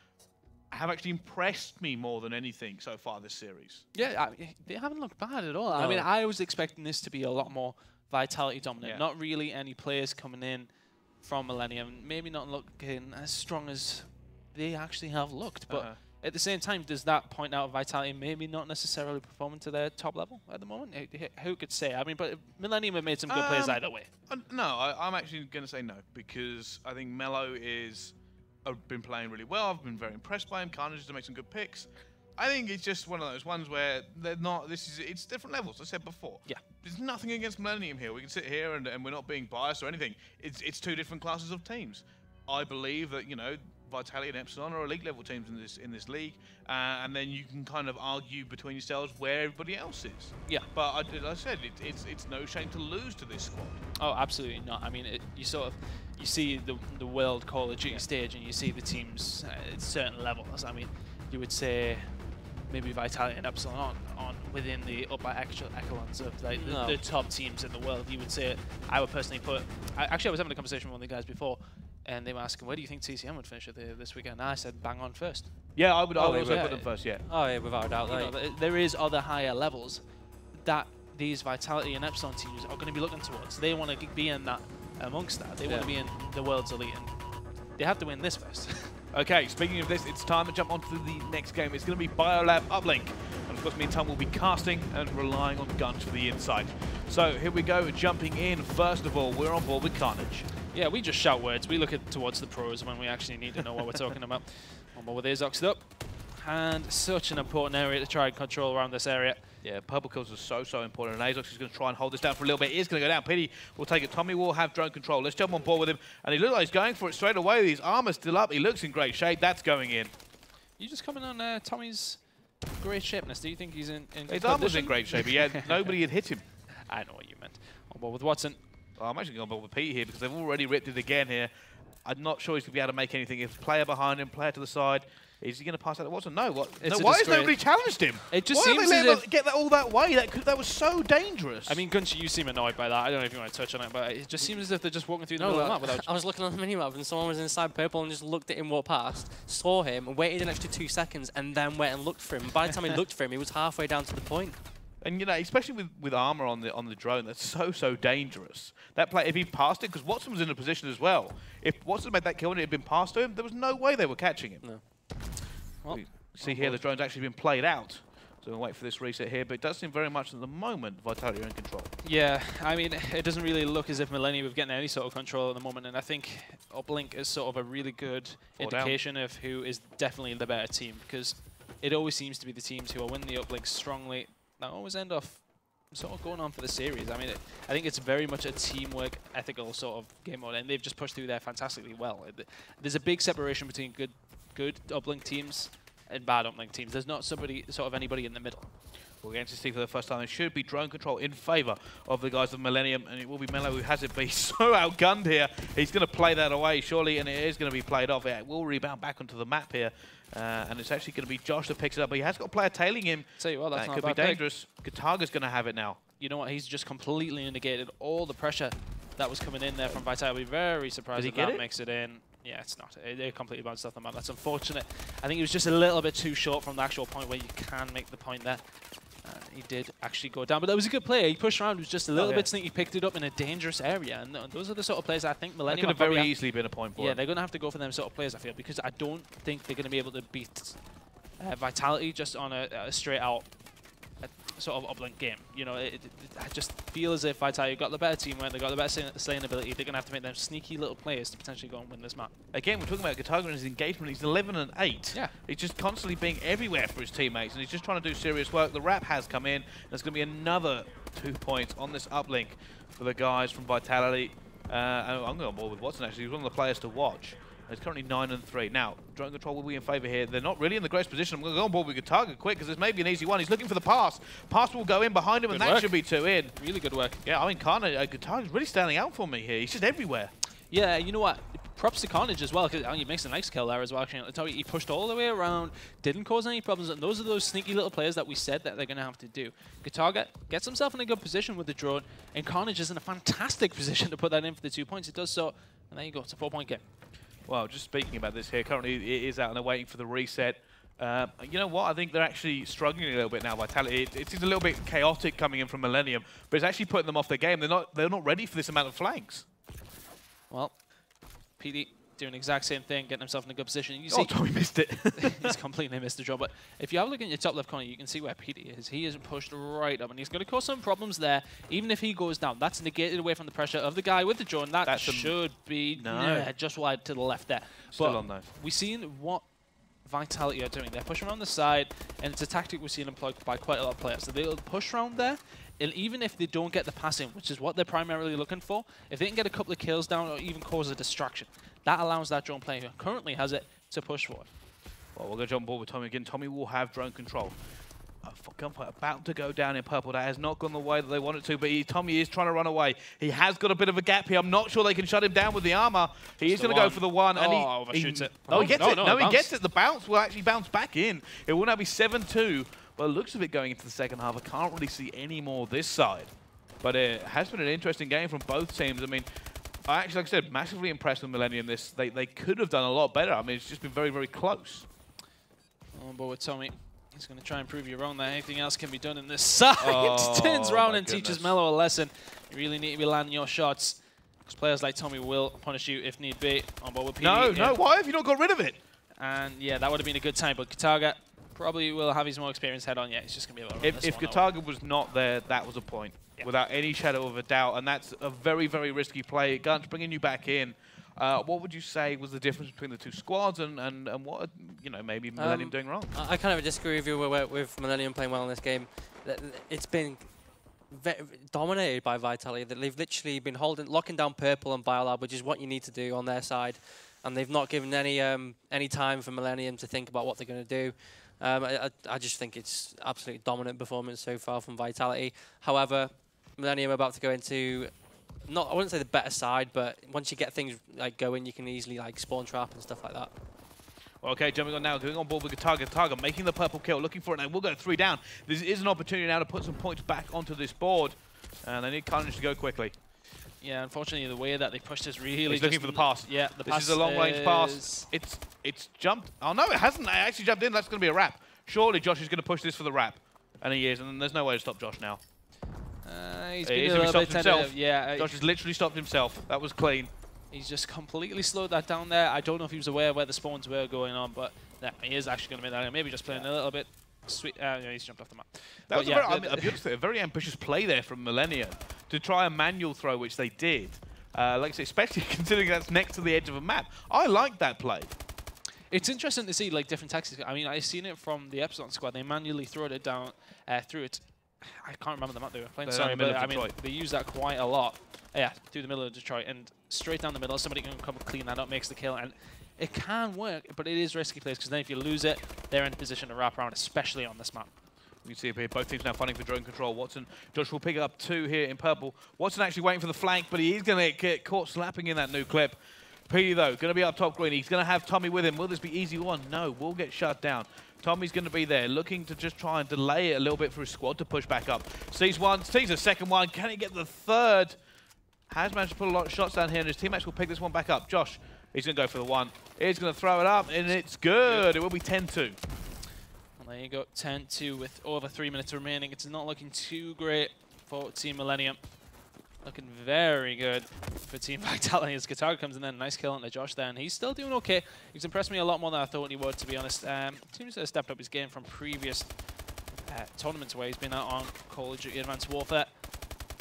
have actually impressed me more than anything so far this series. Yeah, they haven't looked bad at all. No. I mean, I was expecting this to be a lot more Vitality dominant. Yeah. Not really any players coming in from Millenium, maybe not looking as strong as they actually have looked. But at the same time, does that point out Vitality maybe not necessarily performing to their top level at the moment? Who could say? I mean, but Millenium have made some good players either way. No, I'm actually going to say no, because I think Mello I've been playing really well. I've been very impressed by him. Carnage has made some good picks. I think it's just one of those ones where they're not. It's different levels. I said before. Yeah. There's nothing against Millenium here. We can sit here and we're not being biased or anything. It's two different classes of teams. I believe that Vitality and Epsilon are elite level teams in this league, and then you can kind of argue between yourselves where everybody else is. Yeah. But as I said, it's no shame to lose to this squad. Oh, absolutely not. I mean, you see the World Call of Duty stage, and you see the teams at certain levels. I mean, you would say maybe Vitality and Epsilon on within the upper echelons of the top teams in the world. You would say, I would personally put. Actually, I was having a conversation with one of the guys before, and they were asking, where do you think TCM would finish this weekend? And I said, bang on first. Yeah, I would also put them first. Yeah. Oh yeah, without a doubt. There is other higher levels that these Vitality and Epsilon teams are going to be looking towards. They want to be in that. Amongst that, they want to be in the world's elite, and they have to win this first. Okay, speaking of this, it's time to jump on to the next game. It's going to be Biolab Uplink, and of course me and Tom will be casting and relying on Guns for the insight. So here we go, jumping in. First of all, we're on board with Carnage. Yeah, we just shout words. We look towards the pros when we actually need to know what we're talking about. Well, with Azoxed up. And such an important area to try and control around this area. Yeah, purple kills are so important, and Azox is going to try and hold this down for a little bit. He is going to go down. Pity will take it. Tommy will have drone control. Let's jump on board with him. And he looks like he's going for it straight away. His armor's still up. He looks in great shape. That's going in. You just coming on Tommy's great shapeness. Do you think he's in his armor's in great shape. Yeah, nobody had hit him. I know what you meant. On board with Watson. Oh, I'm actually going on board with Pete here because they've already ripped it again here. I'm not sure he's going to be able to make anything. If player behind him, player to the side. Is he going to pass that to Watson? No. What? No, why has nobody challenged him? It just why seems they let him get that all that way? That was so dangerous. I mean, Gunch, you seem annoyed by that. I don't know if you want to touch on it, but it just seems as if they're just walking through the middle of the map without... I was looking on the minimap and someone was inside purple and just looked at him walk past, saw him, and waited an extra 2 seconds, and then went and looked for him. By the time he looked for him, he was halfway down to the point. And you know, especially with armor on the drone, that's so dangerous. That play, if he passed it, because Watson was in a position as well. If Watson made that kill and it had been passed to him, there was no way they were catching him. No. Well, see here, the drone's actually been played out. So we'll wait for this reset here, but it does seem very much at the moment Vitality are in control. Yeah, I mean, it doesn't really look as if Millenium are getting any sort of control at the moment, and I think uplink is sort of a really good indication of who is definitely the better team, because it always seems to be the teams who are winning the uplink strongly that always end off sort of going on for the series. I mean, I think it's very much a teamwork, ethical sort of game mode, and they've just pushed through there fantastically well. There's a big separation between good uplink teams and bad uplink teams. There's not anybody in the middle. We're going to see for the first time, it should be drone control in favour of the guys of Millenium, and it will be Mello who has it, but he's so outgunned here. He's going to play that away, surely, and it is going to be played off. It will rebound back onto the map here, and it's actually going to be Josh that picks it up, but he has got a player tailing him. Tell you what, that's that could be dangerous. Kataga's going to have it now. You know what? He's just completely negated all the pressure that was coming in there from Vital. I'll be very surprised if that makes it in. Yeah, it's not. They completely bounced off the map. That's unfortunate. I think he was just a little bit too short from the actual point where you can make the point there. He did actually go down, but that was a good play. He pushed around. It was just a little bit sneaky. He picked it up in a dangerous area, and those are the sort of players I think Millenium could have very easily been a point for. Yeah, they're going to have to go for them sort of players, I feel, because I don't think they're going to be able to beat Vitality just on a straight out sort of uplink game. You know, I just feel as if Vitality got the better teamwork, they got the better slaying ability. They're going to have to make them sneaky little players to potentially go and win this map. Again, we're talking about Gataga and his engagement. He's 11 and 8. Yeah. He's just constantly being everywhere for his teammates, and he's just trying to do serious work. The wrap has come in. There's going to be another 2 points on this uplink for the guys from Vitality. And I'm going on board with Watson, actually. He's one of the players to watch. He's currently 9 and 3. Now, drone control will be in favour here. They're not really in the greatest position. I'm going to go on board with Gataga quick because this may be an easy one. He's looking for the pass. Pass will go in behind him, and that should be 2 in. Really good work. Yeah, I mean, Gataga's really standing out for me here. He's just everywhere. Yeah, you know what? Props to Carnage as well, because he makes a nice kill there as well. Actually, he pushed all the way around, didn't cause any problems, and those are those sneaky little players that we said that they're going to have to do. Gataga gets himself in a good position with the drone, and Carnage is in a fantastic position to put that in for the 2 points. It does so, and there you go. It's a 4-point game. Well, just speaking about this here, currently it is out and they're waiting for the reset. You know what? I think they're actually struggling a little bit now. Vitality. It is a little bit chaotic coming in from Millenium, but it's actually putting them off their game. They're not ready for this amount of flanks. Well, PD doing the exact same thing, getting himself in a good position. You see, Tommy missed it. He's completely missed the job. But if you have a look in your top left corner, you can see where PD is. He is pushed right up, and he's going to cause some problems there. Even if he goes down, that's negated away from the pressure of the guy with the drone. That should be just wide to the left there. Still on though. We've seen what Vitality are doing. They're pushing around the side, and it's a tactic we've seen employed by quite a lot of players. So they'll push around there, and even if they don't get the pass in, which is what they're primarily looking for, if they can get a couple of kills down or even cause a distraction, that allows that drone player who currently has it to push forward. Well, we're going to jump on board with Tommy again. Tommy will have drone control. Gunfight about to go down in purple. That has not gone the way that they want it to, but Tommy is trying to run away. He has got a bit of a gap here. I'm not sure they can shut him down with the armor. He is going to go for the one. And he overshoots it. Oh, he gets it. No, he gets it. The bounce will actually bounce back in. It will now be 7-2. Well, it looks of it going into the second half. I can't really see any more this side. But it has been an interesting game from both teams. I mean, I actually, like I said, massively impressed with Millenium. They could have done a lot better. I mean, it's just been very, very close. On board with Tommy. He's going to try and prove you wrong that anything else can be done in this side. Turns around and teaches Mello a lesson. You really need to be landing your shots, because players like Tommy will punish you if need be. On board with PD. No, why have you not got rid of it? And yeah, that would have been a good time, but Gataga probably will have his more experienced head on. Yeah, he's just going to be able to run If Gataga was not there, that was a point. Yeah. Without any shadow of a doubt, and that's a very, very risky play. Gunch bringing you back in. What would you say was the difference between the two squads, and what maybe Millenium doing wrong? I kind of disagree with you with Millenium playing well in this game. It's been dominated by Vitality. They've literally been locking down Purple and Biolab, which is what you need to do on their side, and they've not given any time for Millenium to think about what they're going to do. I just think it's absolutely dominant performance so far from Vitality. However, Millenium are about to go into, I wouldn't say the better side, but once you get things like going, you can easily like spawn trap and stuff like that. Okay, jumping on now, going on board with Gataga, making the purple kill, looking for it, and we'll go 3 down. This is an opportunity now to put some points back onto this board, and they need Carnage to go quickly. Yeah, unfortunately, the way that they pushed is really. He's looking for the pass. Yeah, the pass. This is a long-range pass. It's jumped. Oh no, it hasn't. It actually jumped in. That's going to be a wrap. Surely Josh is going to push this for the wrap, and he is. And there's no way to stop Josh now. He's been a little bit tentative. Yeah, Josh has literally stopped himself. That was clean. He's just completely slowed that down there. I don't know if he was aware where the spawns were going on, but yeah, he is actually going to make that. Maybe just playing a little bit sweet. Yeah, he's jumped off the map. That was a very ambitious play there from Millenium to try a manual throw, which they did. Like I say, especially considering that's next to the edge of a map. I like that play. It's interesting to see like different tactics. I mean, I've seen it from the Epsilon squad. They manually throw it down through it. I can't remember the map they were playing. Sorry, but I mean, they use that quite a lot. Yeah, through the middle of Detroit and straight down the middle. Somebody can come clean that up, makes the kill, and it can work. But it is risky plays because then if you lose it, they're in a position to wrap around, especially on this map. You can see it here, both teams now fighting for drone control. Watson, Josh will pick up 2 here in purple. Watson actually waiting for the flank, but he is going to get caught slapping in that new clip. Petey, though, going to be up top green. He's going to have Tommy with him. Will this be easy one? No, we'll get shut down. Tommy's going to be there, looking to just try and delay it a little bit for his squad to push back up. Sees one, sees a second one. Can he get the third? Has managed to put a lot of shots down here, and his teammates will pick this one back up. Josh, he's going to go for the one. He's going to throw it up, and it's good. It will be 10-2. There you go, 10-2 with over 3 minutes remaining. It's not looking too great for Team Millenium. Looking very good for Team Vitality as Gataga comes in there. Nice kill onto Josh there, and he's still doing okay. He's impressed me a lot more than I thought he would, to be honest. Seems to have stepped up his game from previous tournaments where he's been out on Call of Duty Advanced Warfare.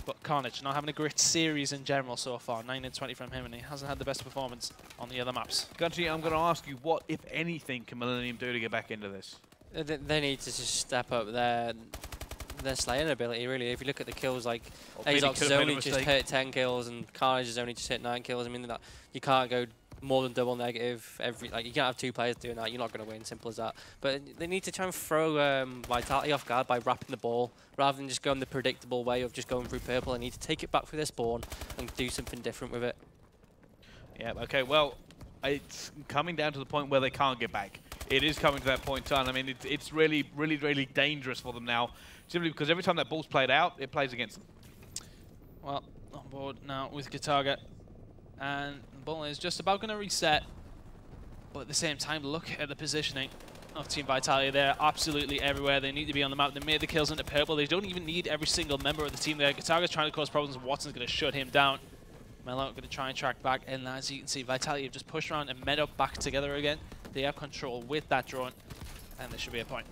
But Carnage not having a great series in general so far. 9-20 from him, and he hasn't had the best performance on the other maps. Gunty, I'm going to ask you, what, if anything, can Millenium do to get back into this? They need to just step up their slaying ability, really. If you look at the kills, like Azox has only just hit 10 kills and Carnage has only just hit 9 kills. I mean, that you can't go more than double negative. You can't have 2 players doing that. You're not going to win. Simple as that. But they need to try and throw Vitality off guard by wrapping the ball rather than just going the predictable way of just going through purple. They need to take it back through their spawn and do something different with it. Yeah. Okay. Well, it's coming down to the point where they can't get back. It is coming to that point in time. I mean, it's really, really, really dangerous for them now, simply because every time that ball's played out, it plays against them. Well, on board now with Gataga, and the ball is just about going to reset. But at the same time, look at the positioning of Team Vitality. They're absolutely everywhere. They need to be on the map. They made the kills into purple. They don't even need every single member of the team there. Gataga's trying to cause problems, and Watson's going to shut him down. Mello going to try and track back, and as you can see, Vitality have just pushed around and met up back together again. They have control with that drone, and there should be a point.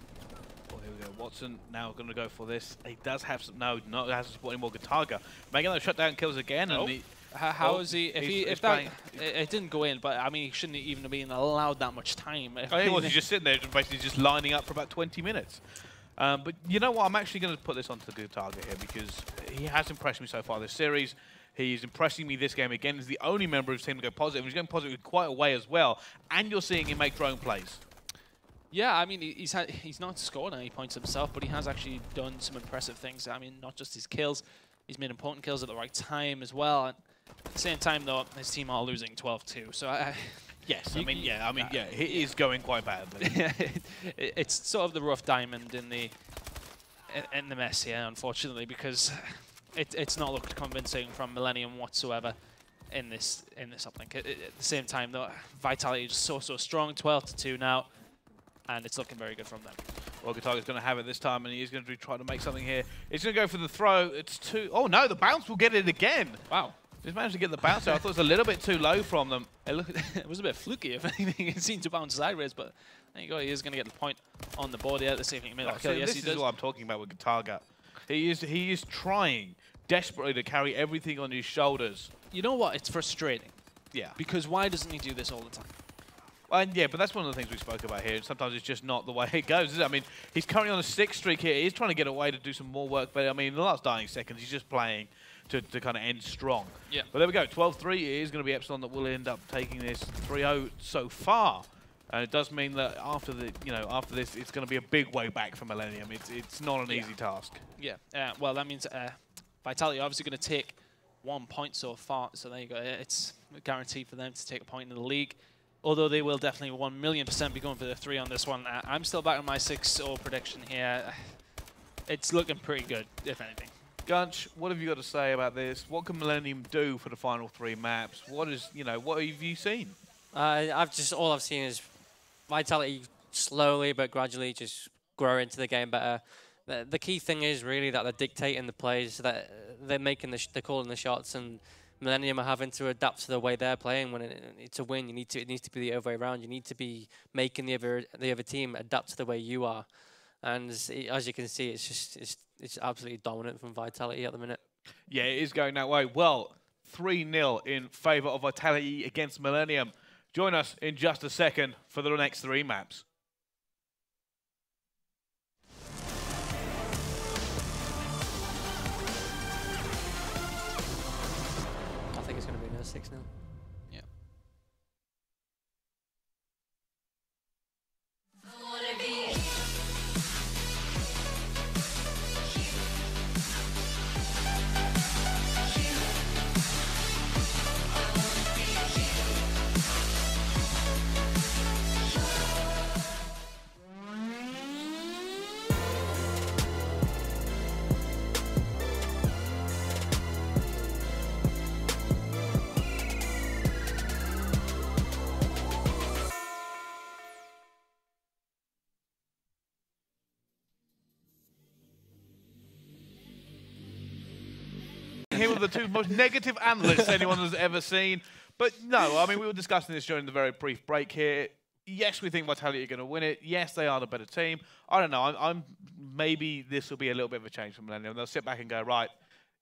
Well, here we go. Watson now going to go for this. He does have some. No, not has to support anymore. Gataga making those shutdown kills again. Oh. And how is he? If that it didn't go in, but I mean, he shouldn't even have been allowed that much time. He was just sitting there, basically just lining up for about 20 minutes. But you know what? I'm actually going to put this onto Gataga here because he has impressed me so far this series. He's impressing me this game again. He's the only member of his team to go positive. He's going positive quite a way as well. And you're seeing him make drone plays. Yeah, I mean, he's not scored any points himself, but he has actually done some impressive things. I mean, not just his kills. He's made important kills at the right time as well. And at the same time, though, his team are losing 12-2. So yes, I mean, he is going quite badly. It's sort of the rough diamond in the mess here, unfortunately, because it's not looked convincing from Millenium whatsoever in this uplink. At the same time, though, Vitality is so strong, 12-2 now, and it's looking very good from them. Well, Gataga's going to have it this time, and he's going to try to make something here. He's going to go for the throw. It's too. Oh no, the bounce will get it again. Wow. Just managed to get the bounce out. I thought it was a little bit too low from them. Hey, look, it was a bit fluky, if anything. It seemed to bounce sideways, but there you go. He is going to get the point on the board here. Let's see if he can make that kill. Yes, this is what I'm talking about with Gataga. He is trying desperately to carry everything on his shoulders. You know what? It's frustrating Yeah. Because why doesn't he do this all the time? And yeah, but that's one of the things we spoke about here. Sometimes it's just not the way it goes, is it? I mean, he's currently on a 6 streak here. He's trying to get away to do some more work, but I mean, in the last dying seconds, he's just playing to kind of end strong. Yeah. But there we go. 12-3 is going to be Epsilon that will end up taking this 3-0 so far. And it does mean that after this, it's going to be a big way back for Millenium. It's not an easy task. Yeah. Well, that means Vitality are obviously going to take 1 point so far. So there you go. It's a guarantee for them to take a point in the league. Although they will definitely 1,000,000% be going for the 3 on this one. I'm still back on my 6-0 prediction here. It's looking pretty good, if anything. Gunch, what have you got to say about this? What can Millenium do for the final 3 maps? What have you seen? All I've seen is Vitality slowly but gradually just grow into the game better. The key thing is really that they're dictating the plays, that they're they're calling the shots, and Millenium are having to adapt to the way they're playing. When it's a win, it needs to be the other way around. You need to be making the other team adapt to the way you are. And as you can see, it's absolutely dominant from Vitality at the minute. Yeah, it is going that way. Well, 3-0 in favour of Vitality against Millenium. Join us in just a second for the next 3 maps. I think it's going to be another 6-0. Yeah. Here were the 2 most negative analysts anyone has ever seen. But no, I mean, we were discussing this during the very brief break here. Yes, we think Vitality are going to win it. Yes, they are the better team. I don't know. Maybe this will be a little bit of a change for Millenium. They'll sit back and go, right,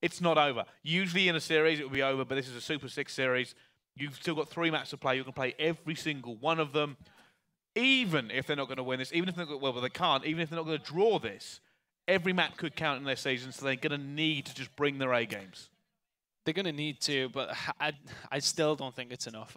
it's not over. Usually in a series, it will be over, but this is a Super 6 series. You've still got 3 maps to play. You can play every single one of them. Even if they're not going to win this, even if they're well, they can't, even if they're not going to draw this, every map could count in their season, so they're going to need to just bring their A games. They're going to need to, but I still don't think it's enough.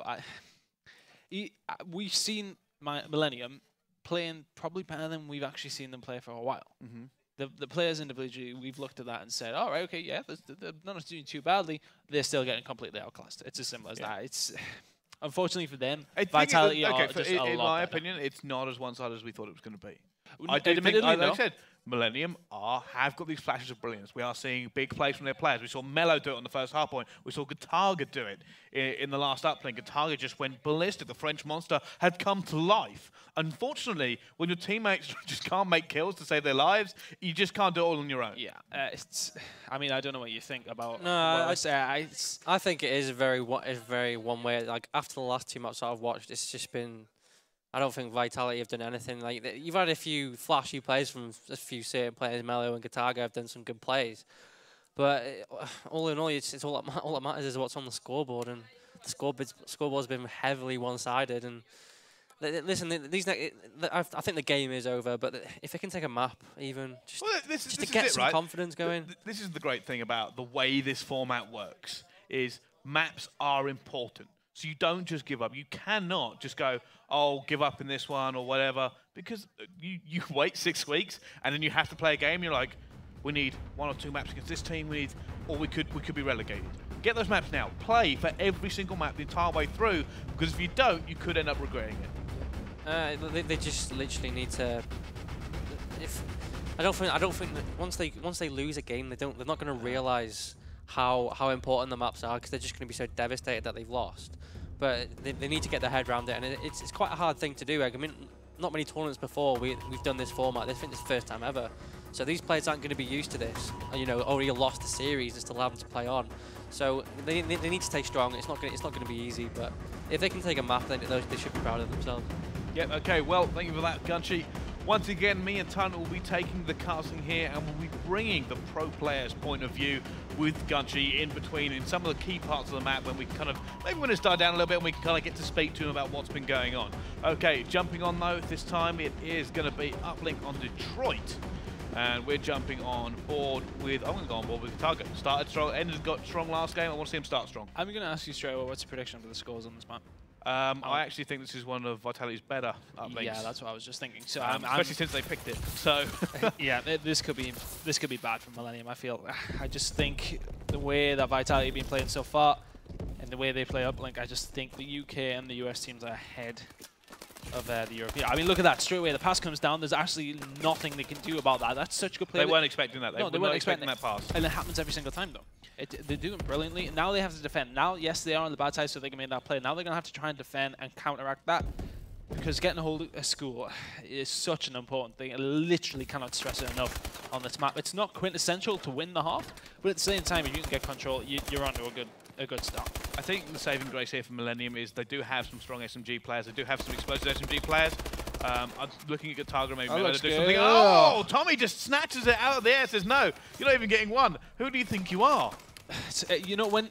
We've seen Millenium playing probably better than we've actually seen them play for a while. Mm-hmm. The players individually, we've looked at that and said, all right, okay, yeah, they're not doing too badly. They're still getting completely outclassed. It's as simple as that. It's unfortunately for them, Vitality are just a lot in my better. opinion, it's not as one-sided as we thought it was going to be. I do think, like I said, Millenium have got these flashes of brilliance. We are seeing big plays from their players. We saw Mello do it on the first hardpoint. We saw Gataga do it in the last uplink. Gataga just went ballistic. The French monster had come to life. Unfortunately, when your teammates just can't make kills to save their lives, you just can't do it all on your own. Yeah, I mean, I don't know what you think about. No, I think it is very one way. Like after the last 2 matches I've watched, it's just been. I don't think Vitality have done anything. Like you've had a few flashy plays from a few certain players. Mello and Gataga have done some good plays, but all in all, it's all that matters is what's on the scoreboard, and the scoreboard's been heavily one-sided. And listen, I think the game is over, but if they can take a map, even just to get some confidence going. This is the great thing about the way this format works: is maps are important. So you don't just give up. You cannot just go, oh, give up in this one or whatever, because you wait 6 weeks and then you have to play a game. You're like, we need 1 or 2 maps against this team. Or we could be relegated. Get those maps now. Play for every single map the entire way through, because if you don't, you could end up regretting it. They just literally need to. I don't think that once they lose a game, they're not going to realize how important the maps are, because they're just going to be so devastated that they've lost. But they need to get their head around it, and it's quite a hard thing to do. I mean, not many tournaments before we've done this format. I think this is the first time ever. So these players aren't going to be used to this. Already lost the series, and still having to play on. So they need to stay strong. It's not going to be easy, but if they can take a map, then they should be proud of themselves. Yeah. Okay. Well, thank you for that, Gunchy. Once again, me and Tun will be taking the casting here, and we'll be bringing the pro players' point of view with Gunchi in between in some of the key parts of the map when we kind of, maybe when it's died down a little bit and we can kind of get to speak to him about what's been going on. Okay, jumping on though, this time it is going to be uplink on Detroit. And we're jumping on board with, I'm going to go on board with Target. Started strong, ended got strong last game. I want to see him start strong. I'm going to ask you straight away, what's your prediction for the scores on this map? I actually think this is one of Vitality's better uplinks. Yeah, that's what I was just thinking. So especially since they picked it. So yeah, this could be bad for Millenium. I feel. I just think the way that Vitality have been playing so far, and the way they play uplink, I just think the UK and the US teams are ahead of the European. I mean, look at that. Straight away, the pass comes down. There's actually nothing they can do about that. That's such good play. They weren't expecting that. They weren't expecting that pass. And it happens every single time, though. They do it brilliantly. Now they have to defend. Now, yes, they are on the bad side, so they can make that play. Now they're going to have to try and defend and counteract that. Because getting a hold of a school is such an important thing. I literally cannot stress it enough on this map. It's not quintessential to win the half, but at the same time, if you can get control, you're onto a good start. I think the saving grace here for Millenium is they do have some strong SMG players. They do have some explosive SMG players. I'm looking at Gataga maybe to do something. Oh, Tommy just snatches it out of the air, says, no, you're not even getting one. Who do you think you are? You know, when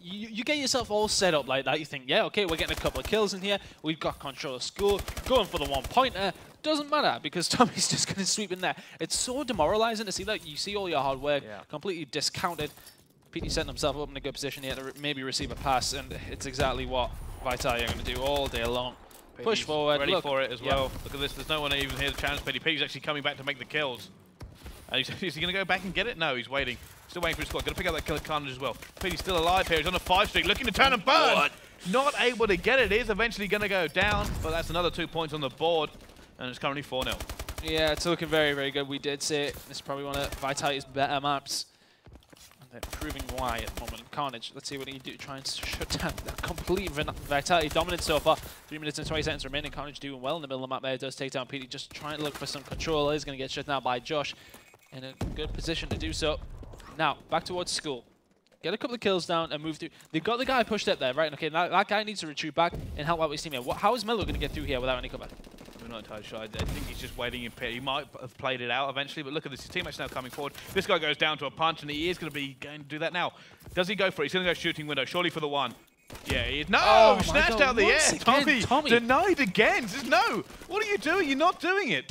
you get yourself all set up like that, you think, yeah, okay, we're getting a couple of kills in here. We've got control of school. Going for the one-pointer. Doesn't matter because Tommy's just going to sweep in there. It's so demoralizing to see that. You see all your hard work completely discounted. PT setting himself up in a good position here to maybe receive a pass, and it's exactly what Vitality are going to do all day long. Push forward. Ready for it as well. Look at this. There's no one even here to challenge Petty. Petty's actually coming back to make the kills. And is he going to go back and get it? No, he's waiting. Still waiting for his squad. Going to pick up that kill at Carnage as well. Petty's still alive here. He's on a 5 streak, looking to turn and burn. What? Not able to get it. It is eventually going to go down, but that's another 2 points on the board, and it's currently 4-0. Yeah, it's looking very, very good. We did say it. This is probably one of Vitality's better maps. And they're proving why at the moment. Carnage, let's see what he do. Try and shut down that complete Vitality dominance so far. 3 minutes and 20 seconds remaining. Carnage doing well in the middle of the map there. Does take down Petey. Just trying to look for some control. He's going to get shut down by Josh. In a good position to do so. Now, back towards school. Get a couple of kills down and move through. They've got the guy pushed up there, right? Okay, now that guy needs to retreat back and help out his team here. How is Melo going to get through here without any cover? We're not entirely sure. I think he's just waiting in pit. He might have played it out eventually, but look at this. His teammate's now coming forward. This guy goes down to a punch, and he is going to do that now. Does he go for it? He's going to go shooting window, surely for the one. Yeah, he is. No! Snatched out the air! Tommy denied again! Says, no! What are you doing? You're not doing it!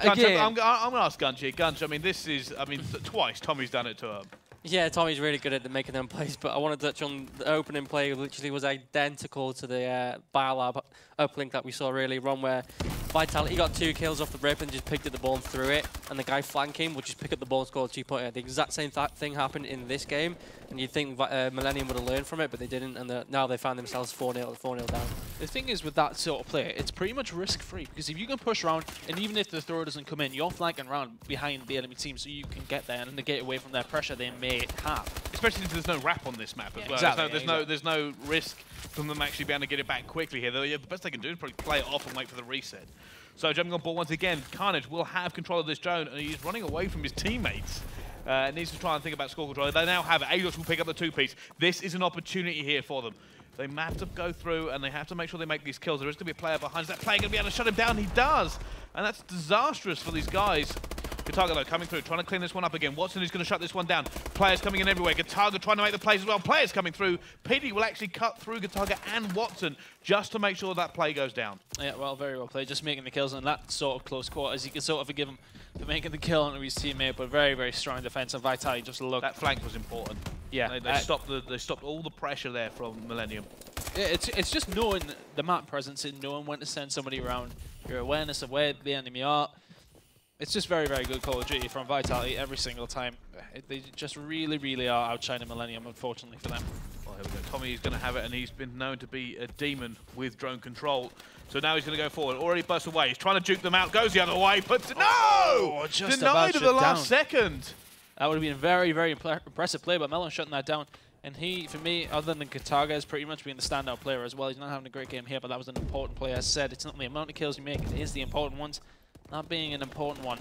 Gunch, I'm going to ask Gunch. Gunch, I mean, twice Tommy's done it to him. Yeah, Tommy's really good at making them plays, but I want to touch on the opening play, literally was identical to the Biolab uplink that we saw earlier on, where Vitality got 2 kills off the rip and just picked up the ball and threw it, and the guy flanking would just pick up the ball and score a 2-pointer. The exact same thing happened in this game, and you'd think Millenium would have learned from it, but they didn't, and now they found themselves 4-0 down. The thing is with that sort of play, it's pretty much risk-free, because if you can push around, and even if the throw doesn't come in, you're flanking around behind the enemy team so you can get there and negate away from their pressure they may have. Especially since there's no wrap on this map as well. Exactly, there's no risk from them actually being able to get it back quickly here. The best they can do is probably play it off and wait for the reset. So jumping on board once again, Carnage will have control of this drone, and he's running away from his teammates. Needs to try and think about score control. They now have it. Ados will pick up the 2-piece. This is an opportunity here for them. They have to go through, and they have to make sure they make these kills. There is going to be a player behind. Is that player going to be able to shut him down? He does. And that's disastrous for these guys. Gataga, though, coming through, trying to clean this one up again. Watson is going to shut this one down. Players coming in everywhere. Gataga trying to make the plays as well. Players coming through. PD will actually cut through Gataga and Watson just to make sure that play goes down. Yeah, well, very well played. Just making the kills in that sort of close quarters. You can sort of forgive him for making the kill on his teammate, but very, very strong defense. And Vitality just looked. That flank was important. Yeah. They stopped all the pressure there from Millenium. Yeah, it's just knowing the map presence and knowing when to send somebody around. Your awareness of where the enemy are. It's just very, very good Call of Duty from Vitality every single time. They just really, really are outshining Millenium, unfortunately for them. Well, here we go. Tommy's going to have it, and he's been known to be a demon with drone control. So now he's going to go forward. Already bursts away. He's trying to juke them out. Goes the other way. Puts it. No! Just denied at the last second. That would have been a very, very impressive play by Melon shutting that down. And he, for me, other than Gataga, has pretty much been the standout player as well. He's not having a great game here, but that was an important play. As I said, it's not the amount of kills you make, it is the important ones. Not being an important one.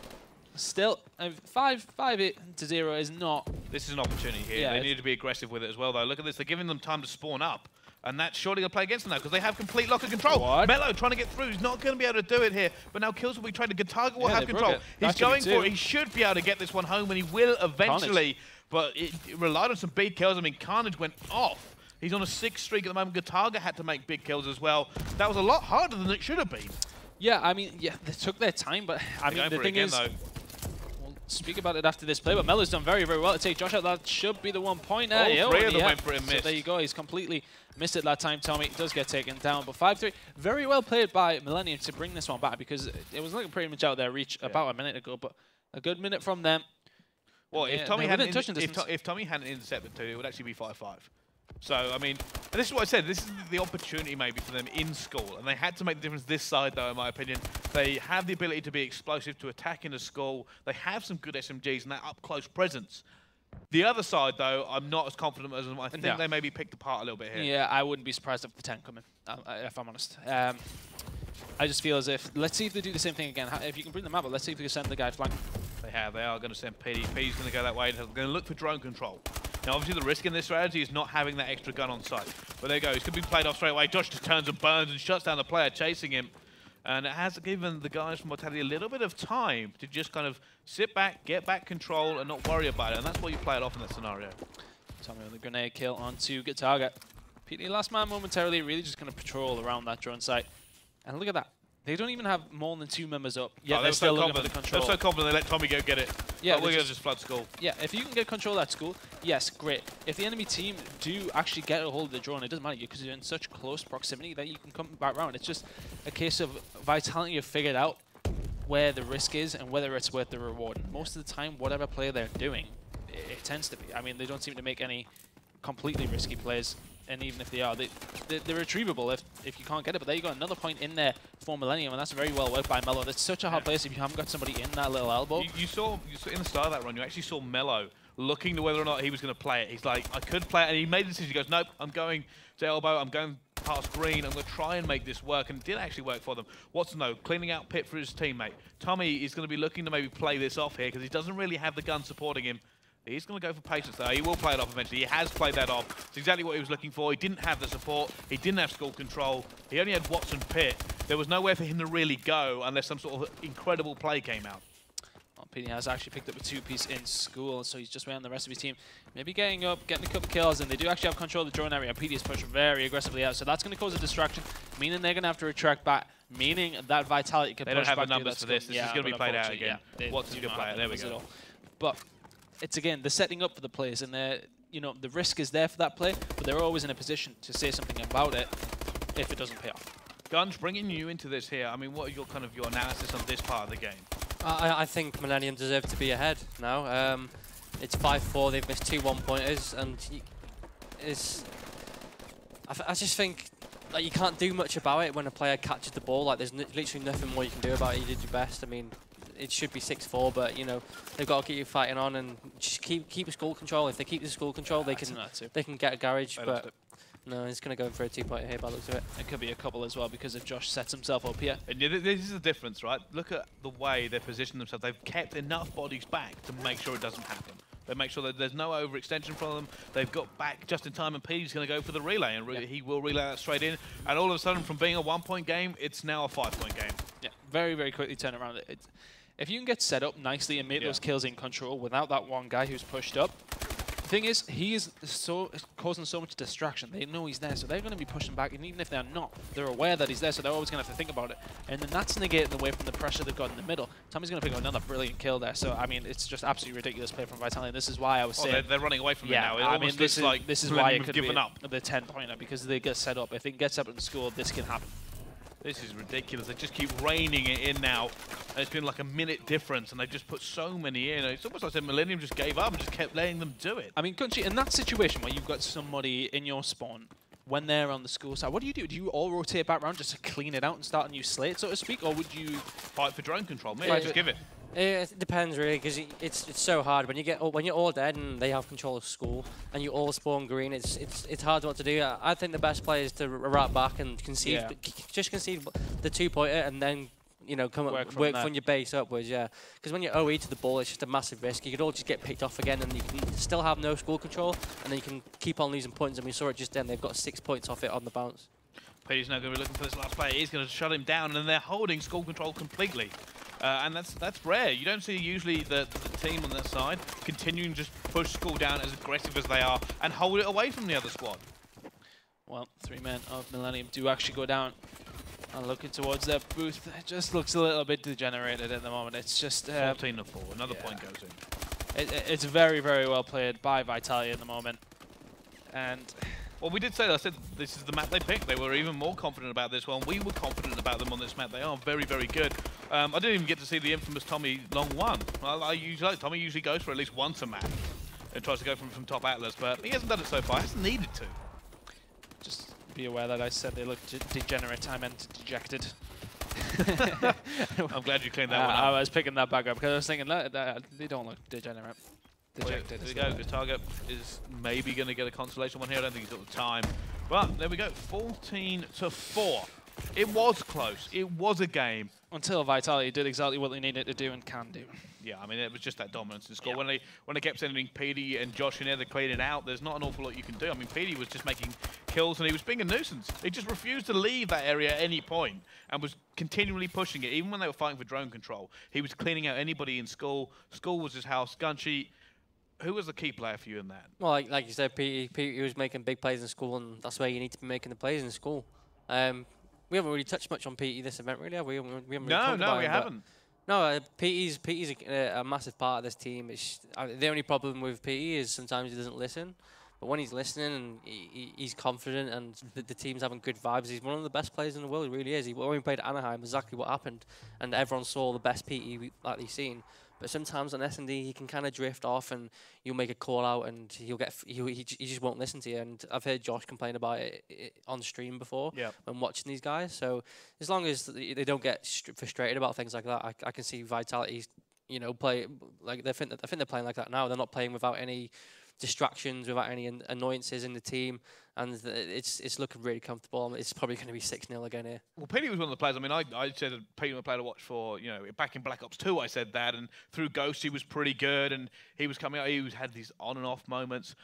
Still, 5-0 is not... This is an opportunity here. Yeah, they need to be aggressive with it as well, though. Look at this. They're giving them time to spawn up. And that's surely going to play against them now because they have complete lock of control. Mello trying to get through. He's not going to be able to do it here. But now Kills will be trying to get target. Will have control. He's going for it. He should be able to get this one home, and he will eventually. But it relied on some big kills. I mean, Carnage went off. He's on a 6th streak at the moment. Gataga had to make big kills as well. That was a lot harder than it should have been. Yeah, I mean, yeah, they took their time, but I mean, the thing is, we'll speak about it after this play, but Mello's done very, very well to take Josh out. That should be the 1-pointer. All 3 of them went for him, missed. So there you go. He's completely missed it that time. Tommy does get taken down, but 5-3. Very well played by Millenium to bring this one back because it was looking pretty much out their reach about a minute ago, but a good minute from them. Well, if Tommy hadn't intercepted 2, it would actually be 5-5. So, I mean, and this is what I said, this is the opportunity maybe for them in school, and they had to make the difference this side, though, in my opinion. They have the ability to be explosive, to attack in a school. They have some good SMGs and that up-close presence. The other side, though, I'm not as confident as them. I think they maybe picked apart a little bit here. Yeah, I wouldn't be surprised if the 10 come in, if I'm honest. I just feel as if, let's see if they do the same thing again. If you can bring them out, but let's see if they can send the guy flank. They are going to send PD. PD's going to go that way. They're going to look for drone control. Now, obviously, the risk in this strategy is not having that extra gun on site. But there you go. He's going to be played off straight away. Josh just turns and burns and shuts down the player chasing him. And it has given the guys from Mortality a little bit of time to just kind of sit back, get back control, and not worry about it. And that's why you play it off in that scenario. Tommy with the grenade kill onto Gataga. PD last man momentarily, really just going to patrol around that drone site. And look at that. They don't even have more than 2 members up. Yeah, they're still looking for the control. They're so confident they let Tommy go get it. Yeah, we're going to just flood school. Yeah, if you can get control of that school, yes, great. If the enemy team do actually get a hold of the drone, it doesn't matter because you're in such close proximity that you can come back around. It's just a case of Vitality have figured out where the risk is and whether it's worth the reward. And most of the time, whatever play they're doing, it tends to be. I mean, they don't seem to make any completely risky plays. And even if they are, they're retrievable if you can't get it. But there you go, another point in there for Millenium, and that's very well worked by Mello. That's such a hard place if you haven't got somebody in that little elbow. You saw in the start of that run, you actually saw Mello looking to whether or not he was going to play it. He's like, I could play it, and he made the decision. He goes, nope, I'm going to elbow, I'm going past green, I'm going to try and make this work, and it did actually work for them. Watson, though, cleaning out pit for his teammate. Tommy is going to be looking to maybe play this off here because he doesn't really have the gun supporting him. He's going to go for patience, though. He will play it off eventually. He has played that off. It's exactly what he was looking for. He didn't have the support. He didn't have school control. He only had Watson pit. There was nowhere for him to really go unless some sort of incredible play came out. Well, PD has actually picked up a 2-piece in school, so he's just waiting on the rest of his team. Maybe getting up, getting a couple kills, and they do actually have control of the drone area. PD is pushed very aggressively out, so that's going to cause a distraction, meaning they're going to have to retract back, meaning that Vitality can push back. They don't have the numbers for this. This is going to be played out again. Watson's a good player. There we go. But it's again, they're setting up for the plays, and the risk is there for that play, but they're always in a position to say something about it if it doesn't pay off. Guns, bringing you into this here, I mean, what are your your analysis on this part of the game? I think Millenium deserve to be ahead now. It's 5-4. They've missed 2 1-pointers, and I just think like you can't do much about it when a player catches the ball. Like there's literally nothing more you can do about it. You did your best. I mean, it should be 6-4, but they've got to keep you fighting on and just keep the school control. If they keep the school control, they can get a garage. But no, he's going to go in for a 2-pointer here by the looks of it. It could be a couple as well because if Josh sets himself up here. And this is the difference, right? Look at the way they position themselves. They've kept enough bodies back to make sure it doesn't happen. They make sure that there's no overextension from them. They've got back just in time, and P's going to go for the relay, and he will relay that straight in. And all of a sudden, from being a 1-point game, it's now a 5-point game. Yeah, very, very quickly turn around. If you can get set up nicely and make those kills in control without that one guy who's pushed up, the thing is, he is causing so much distraction. They know he's there, so they're going to be pushing back, and even if they're not, they're aware that he's there, so they're always going to have to think about it. And then that's negated away from the pressure they've got in the middle. Tommy's going to pick up another brilliant kill there, so I mean, it's just absolutely ridiculous play from Vitality. And this is why I was saying they're running away from it now. I mean, this is why it could be the 10-pointer because they get set up. If it gets up in school, this can happen. This is ridiculous. They just keep reining it in now. And it's been like a minute difference, and they've just put so many in. It's almost like Millenium just gave up and just kept letting them do it. I mean, Gunchy, in that situation where you've got somebody in your spawn, when they're on the school side, what do you do? Do you all rotate back around just to clean it out and start a new slate, so to speak? Or would you fight for drone control? Maybe just give it. It depends really, because it's so hard when you're all dead and they have control of school and you all spawn green. It's hard what to do. I think the best play is to wrap back and concede, just concede the 2-pointer and then you know, work from your base upwards, yeah. Because when you're OE to the ball, it's just a massive risk. You could all just get picked off again, and you can still have no score control, and then you can keep on losing points. And we saw it just then. They've got 6 points off it on the bounce. Petey's now going to be looking for this last player. He's going to shut him down, and they're holding score control completely. And that's rare. You don't see usually the team on that side continuing to just push Skull down as aggressive as they are and hold it away from the other squad. Well, 3 men of Millenium do actually go down and looking towards their booth. It just looks a little bit degenerated at the moment. It's just 14-4. Another point goes in. It's very, very well played by Vitality at the moment. And well, we did say, I said this is the map they picked. They were even more confident about this one. We were confident about them on this map. They are very, very good. I didn't even get to see the infamous Tommy long one. Tommy usually goes for at least once a map and tries to go from top Atlas, but he hasn't done it so far. He hasn't needed to. Just be aware that I said they look degenerate. I meant dejected. I'm glad you cleaned that one up. I was picking that back up because I was thinking that they don't look degenerate. Dejected. There we go. The target is maybe going to get a consolation one here. I don't think he's got the time. But there we go. 14-4. It was close. It was a game. Until Vitality did exactly what they needed to do and can do. Yeah, I mean, it was just that dominance in score. Yeah. When they kept sending Petey and Josh in there to clean it out, there's not an awful lot you can do. I mean, Petey was just making kills and he was being a nuisance. He just refused to leave that area at any point and was continually pushing it. Even when they were fighting for drone control, he was cleaning out anybody in Skull. Skull was his house. Gunsheet. Who was the key player for you in that? Well, like you said, Petey was making big plays in school, and that's where you need to be making the plays in school. We haven't really touched much on Petey this event, really, have we? We haven't really talked about we him, haven't. No, Petey's a massive part of this team. The only problem with Petey is sometimes he doesn't listen. But when he's listening and he's confident and the team's having good vibes, he's one of the best players in the world. He really is. When we played at Anaheim, exactly what happened, and everyone saw the best Petey that they've seen. But sometimes on S&D, he can kind of drift off, and you'll make a call out, and he just won't listen to you. And I've heard Josh complain about it on stream before when watching these guys. So as long as they don't get frustrated about things like that, I can see Vitality, you know, play like I think they're playing like that now. They're not playing without any distractions, without any annoyances in the team, and it's looking really comfortable. It's probably going to be 6-0 again here. Well, Petey was one of the players. I mean, I said Petey was a player to watch for, you know, back in Black Ops 2 I said that, and through Ghost he was pretty good, and he was coming out, he had these on and off moments.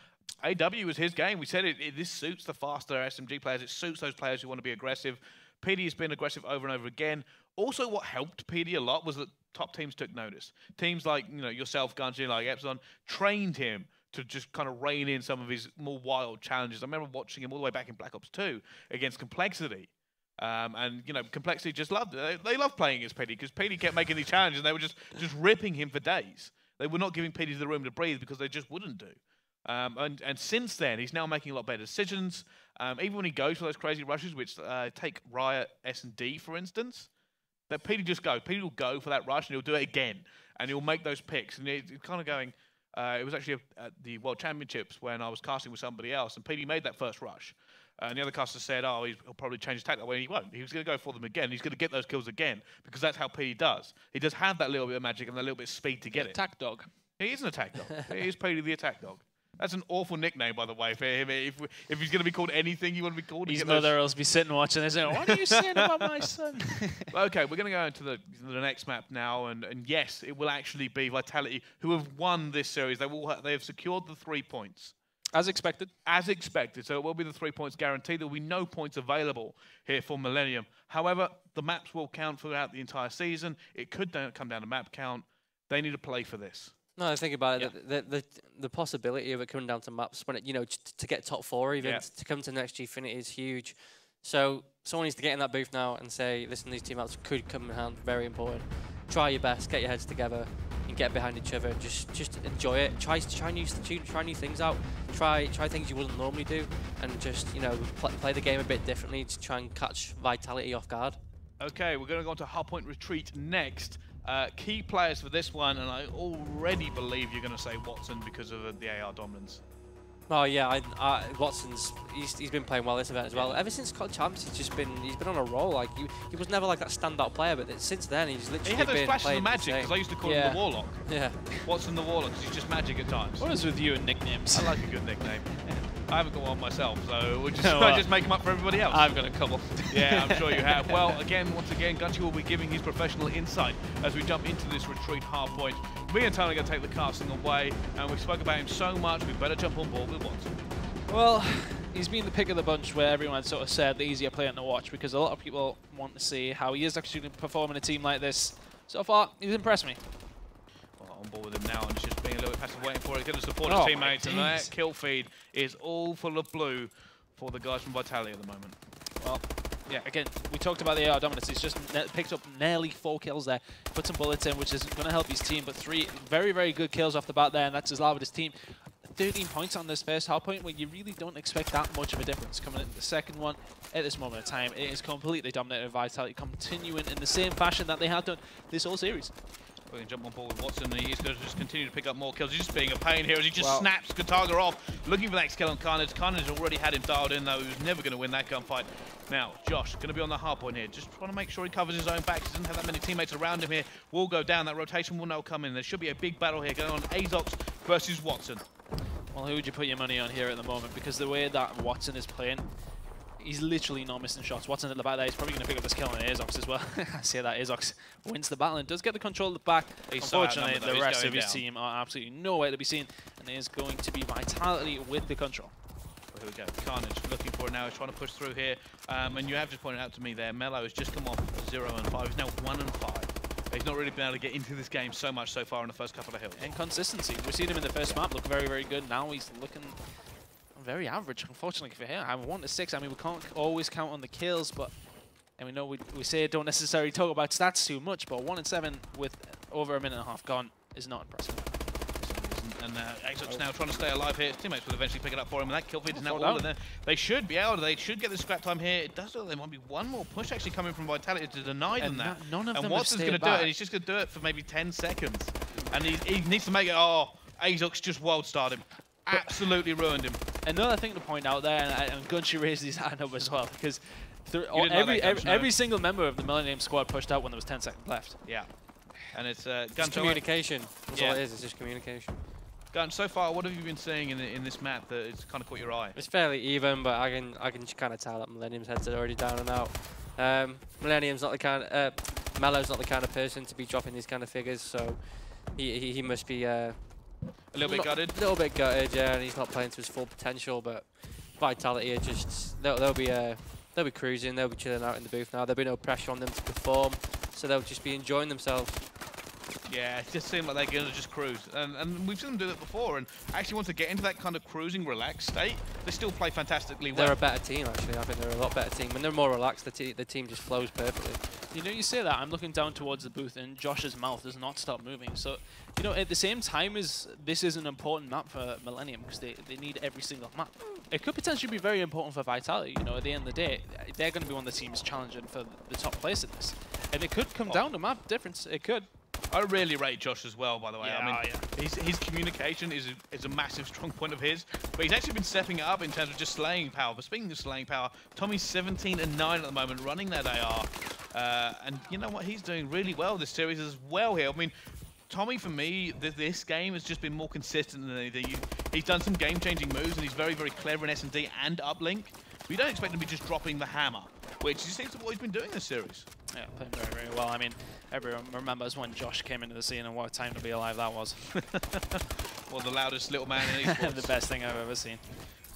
AW was his game. We said this suits the faster SMG players. It suits those players who want to be aggressive. Petey has been aggressive over and over again. Also, what helped Petey a lot was that top teams took notice. Teams like, you know, yourself, Gunji, like Epsilon, trained him to just kind of rein in some of his more wild challenges. I remember watching him all the way back in Black Ops 2 against Complexity. And, you know, Complexity just loved it. They loved playing against Petey because Petey kept making these challenges and they were just ripping him for days. They were not giving Petey the room to breathe because they just wouldn't do. And since then, he's now making a lot better decisions. Even when he goes for those crazy rushes, which take Riot S&D, for instance, that Petey just goes. Petey will go for that rush and he'll do it again. And he'll make those picks. And it's kind of going... it was actually at the World Championships when I was casting with somebody else, and Petey made that first rush. And the other caster said, oh, he'll probably change his tactic. Well, he won't. He was going to go for them again. He's going to get those kills again, because that's how Petey does. He does have that little bit of magic and a little bit of speed to get it. Attack dog. He is an attack dog. He is Petey the attack dog. That's an awful nickname, by the way, for him. If he's going to be called anything you want to be called. His mother will be sitting watching and saying, what are you saying about my son? Okay, we're going to go into the next map now. And yes, it will actually be Vitality who have won this series. They have secured the 3 points. As expected. As expected. So it will be the 3 points guaranteed. There will be no points available here for Millenium. However, the maps will count throughout the entire season. It could come down to map count. They need to play for this. No, think about it. The possibility of it coming down to maps when it, you know, to get top 4 even to come to the next Gfinity is huge. So someone needs to get in that booth now and say, listen, these team maps could come in hand. Very important. Try your best. Get your heads together and get behind each other and just enjoy it. Try new things out. Try things you wouldn't normally do, and just, you know, play the game a bit differently to try and catch Vitality off guard. Okay, we're going to go on to Hardpoint Retreat next. Key players for this one, and I already believe you're going to say Watson because of the AR dominance. Oh yeah, Watson's he's been playing well this event as well. Ever since COD Champs, he's been on a roll. Like he was never like that standout player, but since then he's literally he had those flashes of magic, because I used to call him the Warlock. Yeah, Watson the Warlock, because he's just magic at times. What is with you and nicknames? I like a good nickname. I haven't got one myself, so we'll just make them up for everybody else. I've got a couple. Yeah, I'm sure you have. Well, once again, Gunchi will be giving his professional insight as we jump into this retreat hardpoint. Me and Tony are going to take the casting away, and we spoke about him so much, we better jump on board with Watson. Well, he's been the pick of the bunch where everyone sort of said the easier player to watch, because a lot of people want to see how he is actually performing in a team like this. So far, he's impressed me. On board with him now, and it's just being a little bit passive, waiting for it, going to support his teammates, and that kill feed is all full of blue for the guys from Vitality at the moment. Well, yeah, again, we talked about the AR dominance. He's just picked up nearly 4 kills there, put some bullets in, which is going to help his team, but 3 very, very good kills off the bat there, and that's allowed his team 13 points on this first hardpoint, where you really don't expect that much of a difference. Coming into the second one, at this moment in time, it is completely dominated Vitality, continuing in the same fashion that they have done this whole series. We can jump on board with Watson, and he's going to just continue to pick up more kills. He's just being a pain here as he just snaps Kataga off, looking for that kill on Carnage. Carnage already had him dialed in, though. He was never going to win that gunfight. Now, Josh, going to be on the hard point here, just trying to make sure he covers his own back. He doesn't have that many teammates around him here. Will go down. That rotation will now come in. There should be a big battle here going on. Azox versus Watson. Well, who would you put your money on here at the moment? Because the way that Watson is playing, he's literally not missing shots. Watson at the back there, he's probably going to pick up this kill on Azox as well. I say that Azox wins the battle and does get the control at the back. Unfortunately, the rest of his team are absolutely nowhere to be seen, and it is going to be Vitality with the control. Well, here we go. Carnage looking for it now. He's trying to push through here. And you have just pointed out to me there, Mello has just come off 0 and 5. He's now 1 and 5. He's not really been able to get into this game so much so far in the first couple of hills. And consistency. We've seen him in the first map look very, very good. Now he's looking very average, unfortunately for him. I'm 1 to 6. I mean, we can't always count on the kills, but and we know we say don't necessarily talk about stats too much, but 1 and 7 with over a minute and a half gone is not impressive. And Azox now trying to stay alive here. His teammates will eventually pick it up for him, and that kill feed is now all in there. They should be able to. They should get the scrap time here. It does look like there might be one more push actually coming from Vitality to deny them that. None of them Watson's going to do it, and he's just going to do it for maybe 10 seconds. And he needs to make it. Oh, Azox just wild started him. Absolutely ruined him. Another thing to point out there, and Gunchi raised his hand up as well, because every single member of the Millenium squad pushed out when there was 10 seconds left. Yeah. And it's communication. That's all it is. It's just communication. Gun, so far, what have you been seeing in this map that it's kind of caught your eye? It's fairly even, but I can kind of tell that Millennium's heads are already down and out. Millennium's not the kind of Mello's not the kind of person to be dropping these kind of figures, so he must be a little bit gutted. A little bit gutted, yeah, and he's not playing to his full potential. But Vitality are just they'll be cruising, they'll be chilling out in the booth now. There'll be no pressure on them to perform, so they'll just be enjoying themselves. Yeah, it just seems like they're going to just cruise. And we've seen them do that before, and actually want to get into that kind of cruising, relaxed state. They still play fantastically well. They're a better team, actually. I think they're a lot better team. When they're more relaxed, the team just flows perfectly. You know, you say that, I'm looking down towards the booth, and Josh's mouth does not stop moving. So, you know, at the same time as this is an important map for Millennium, because they need every single map. It could potentially be very important for Vitality. You know, at the end of the day, they're going to be one of the teams challenging for the top place in this. And it could come down to map difference. It could. I really rate Josh as well, by the way. Yeah, I mean, his communication is a massive strong point of his, but he's actually been stepping it up in terms of just slaying power. But speaking of slaying power, Tommy's 17 and 9 at the moment, running that AR. And you know what? He's doing really well this series as well here. I mean, Tommy, for me, this game has just been more consistent than anything. He's done some game-changing moves, and he's very, very clever in S&D and uplink. We don't expect him to be just dropping the hammer, which seems to be what he's been doing this series. Yeah, playing very, very well. I mean, everyone remembers when Josh came into the scene and what a time to be alive that was. Well, the loudest little man in esports. The best thing I've ever seen.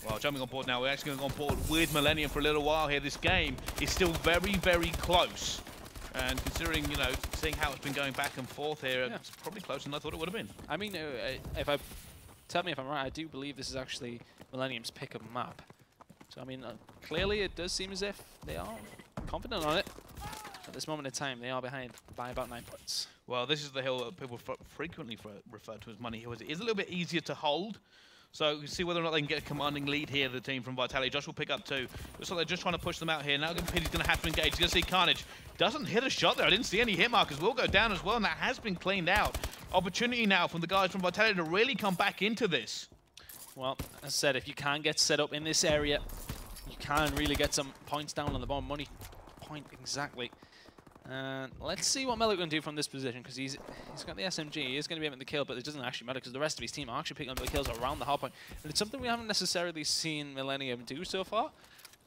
Well, jumping on board now, we're actually going to go on board with Millennium for a little while here. This game is still very, very close. And considering, you know, seeing how it's been going back and forth here, yeah, it's probably closer than I thought it would have been. I mean, tell me if I'm right, I do believe this is actually Millennium's pick-up map. So, I mean, clearly it does seem as if they are confident on it. At this moment in time, they are behind by about 9 points. Well, this is the hill that people frequently refer to as Money Hill. It is a little bit easier to hold. So you can see whether or not they can get a commanding lead here, the team from Vitality. Josh will pick up 2. Looks like they're just trying to push them out here. Now Gfinity is going to have to engage. He's going to see Carnage. Doesn't hit a shot there. I didn't see any hit markers. Will go down as well, and that has been cleaned out. Opportunity now from the guys from Vitality to really come back into this. Well, as I said, if you can get set up in this area, you can really get some points down on the bottom. Money point exactly. And let's see what Melo can do from this position, because he's got the SMG. He is going to be able to kill, but it doesn't actually matter because the rest of his team are actually picking up the kills around the hardpoint. And it's something we haven't necessarily seen Millenium do so far.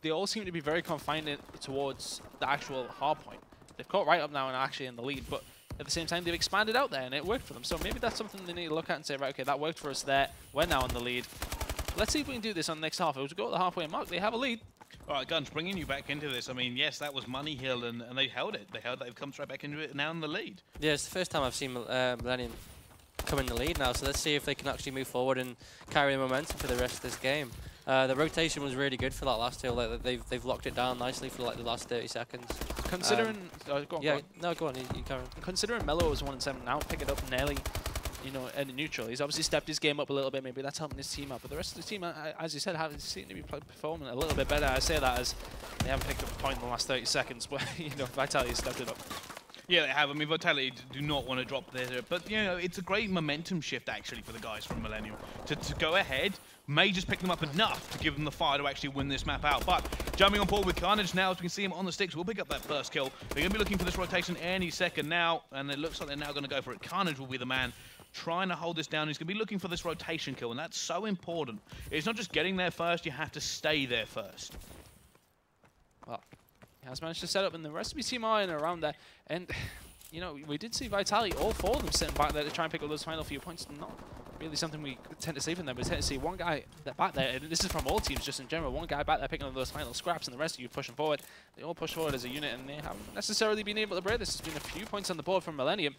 They all seem to be very confined towards the actual hardpoint. They've caught right up now and are actually in the lead, but at the same time they've expanded out there and it worked for them. So maybe that's something they need to look at and say, right, okay, that worked for us there. We're now in the lead. Let's see if we can do this on the next half. It was go at the halfway mark. They have a lead. All right, Guns, bringing you back into this. I mean, yes, that was Money Hill, and they held it. They've come straight back into it, now in the lead. Yeah, it's the first time I've seen Millenium come in the lead now, so let's see if they can actually move forward and carry the momentum for the rest of this game. The rotation was really good for that last hill. They've locked it down nicely for like the last 30 seconds. Considering, go on, yeah, no, go on, you carry on. Considering Melo was 1-7 now, pick it up nearly, you know, at neutral. He's obviously stepped his game up a little bit. Maybe that's helping his team out. But the rest of the team, as you said, seem to be performing a little bit better. I say that as they haven't picked up a point in the last 30 seconds, but you know, Vitality stepped it up. Yeah, they have. I mean, Vitality do not want to drop there, but you know, it's a great momentum shift actually for the guys from Millenium to go ahead. May just pick them up enough to give them the fire to actually win this map out. But jumping on board with Carnage now, as we can see him on the sticks, will pick up that first kill. They're going to be looking for this rotation any second now, and it looks like they're now going to go for it. Carnage will be the man trying to hold this down. He's going to be looking for this rotation kill, and that's so important. It's not just getting there first, you have to stay there first. Well, he has managed to set up, and the rest of his team are in and around there. And, you know, we did see Vitality, all four of them sitting back there to try and pick up those final few points. Not really something we tend to see from them. We tend to see one guy back there, and this is from all teams just in general, one guy back there picking up those final scraps, and the rest of you pushing forward. They all push forward as a unit, and they haven't necessarily been able to break this. There's been a few points on the board from Millenium,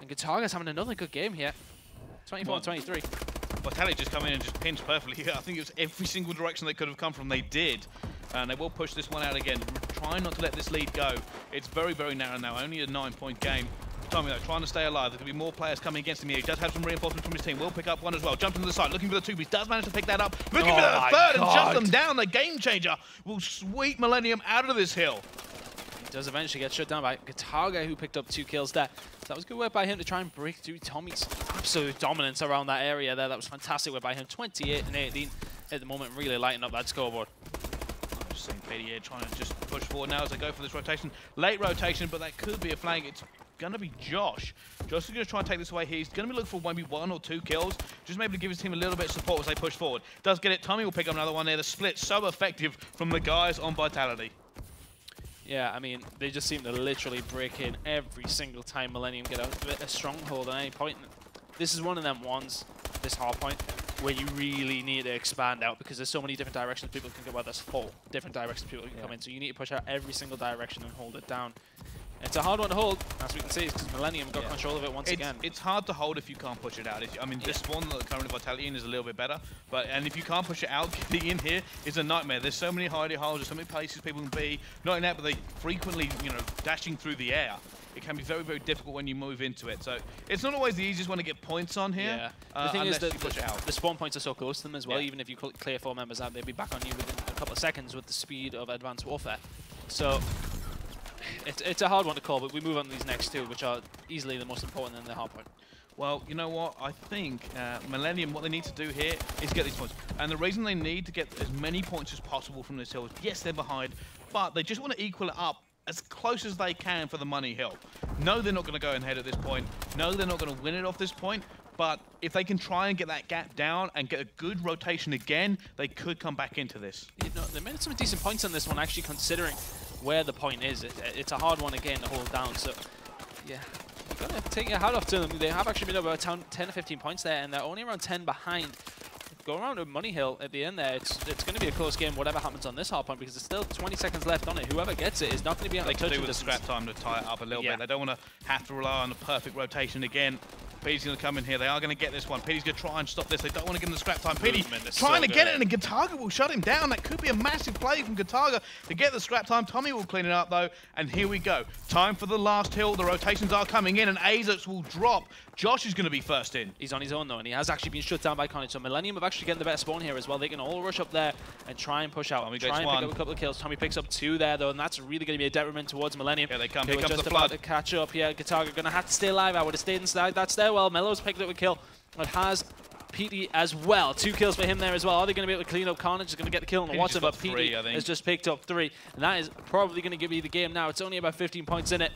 and Guitarga's having another good game here. 24-23. Vitality just come in and just pinch perfectly. I think it was every single direction they could have come from, they did. And they will push this one out again. Try not to let this lead go. It's very, very narrow now. Only a 9-point game. Tommy, though, trying to stay alive. There's going to be more players coming against him here. He does have some reinforcements from his team. Will pick up one as well. Jumping to the side, looking for the two-piece. Does manage to pick that up. Looking for the third and shut them down. The game changer will sweep Millenium out of this hill. He does eventually get shut down by Guitarga, who picked up 2 kills there. So that was good work by him to try and break through Tommy's absolute dominance around that area there. That was fantastic work by him. 28 and 18 at the moment, really lighting up that scoreboard. Seeing Petty here trying to just push forward now as they go for this rotation. Late rotation, but that could be a flank. It's going to be Josh. Josh is going to try and take this away here. He's going to be looking for maybe 1 or 2 kills, just maybe to give his team a little bit of support as they push forward. Does get it. Tommy will pick up another one there. The split so effective from the guys on Vitality. Yeah, I mean, they just seem to literally break in every single time Millenium get a stronghold at any point. This is one of them ones, this hard point, where you really need to expand out because there's so many different directions people can go. Well, there's 4 different directions people can come in, so you need to push out every single direction and hold it down. It's a hard one to hold, as we can see, because Millenium got control of it once again. It's hard to hold if you can't push it out. I mean, this one that currently Vitality in is a little bit better, and if you can't push it out, getting in here is a nightmare. There's so many hidey holes, there's so many places people can be. Not in that, but they frequently, you know, dashing through the air. It can be very, very difficult when you move into it. So it's not always the easiest one to get points on here. Yeah. The thing is that the spawn points are so close to them as well. Even if you clear 4 members out, they'll be back on you within a couple of seconds with the speed of Advanced Warfare. So it's a hard one to call, but we move on to these next 2, which are easily the most important in the hard point. Well, you know what? I think Millenium, what they need to do here is get these points. And the reason they need to get as many points as possible from this hill is, yes, they're behind, but they just want to equal it up as close as they can for the money hill. No, they're not going to go ahead at this point. No, they're not going to win it off this point. But if they can try and get that gap down and get a good rotation again, they could come back into this. You know, they made some decent points on this one, actually, considering where the point is. It's a hard one again to hold down. So, yeah, you've got to take your hat off to them. They have actually been over 10 or 15 points there, and they're only around 10 behind. Go around to Money Hill at the end there. It's going to be a close game, whatever happens on this hard point, because there's still 20 seconds left on it. Whoever gets it is not going to be able to touch it. They can do with the scrap time to tie it up a little bit. They don't want to have to rely on the perfect rotation again. Petey's going to come in here. They are going to get this one. Petey's going to try and stop this. They don't want to give him the scrap time. Petey trying to get it, and Guitarga will shut him down. That could be a massive play from Guitarga to get the scrap time. Tommy will clean it up, though, and here we go. Time for the last hill. The rotations are coming in, and Azox will drop. Josh is going to be first in. He's on his own, though, and he has actually been shut down by Carnage. So Millenium have actually getting the better spawn here as well. They can all rush up there and try and push out. Try and pick up a couple of kills. Tommy picks up 2 there, though, and that's really going to be a detriment towards Millenium. Here they come. Here comes the flood. About to catch up. Yeah, Guitarga going to have to stay alive. I would have stayed inside that stairwell. Melo's picked up a kill. It has Petey as well. 2 kills for him there as well. Are they going to be able to clean up? Carnage is going to get the kill on the water, but Petey has just picked up 3. And that is probably going to give you the game now. It's only about 15 points in it.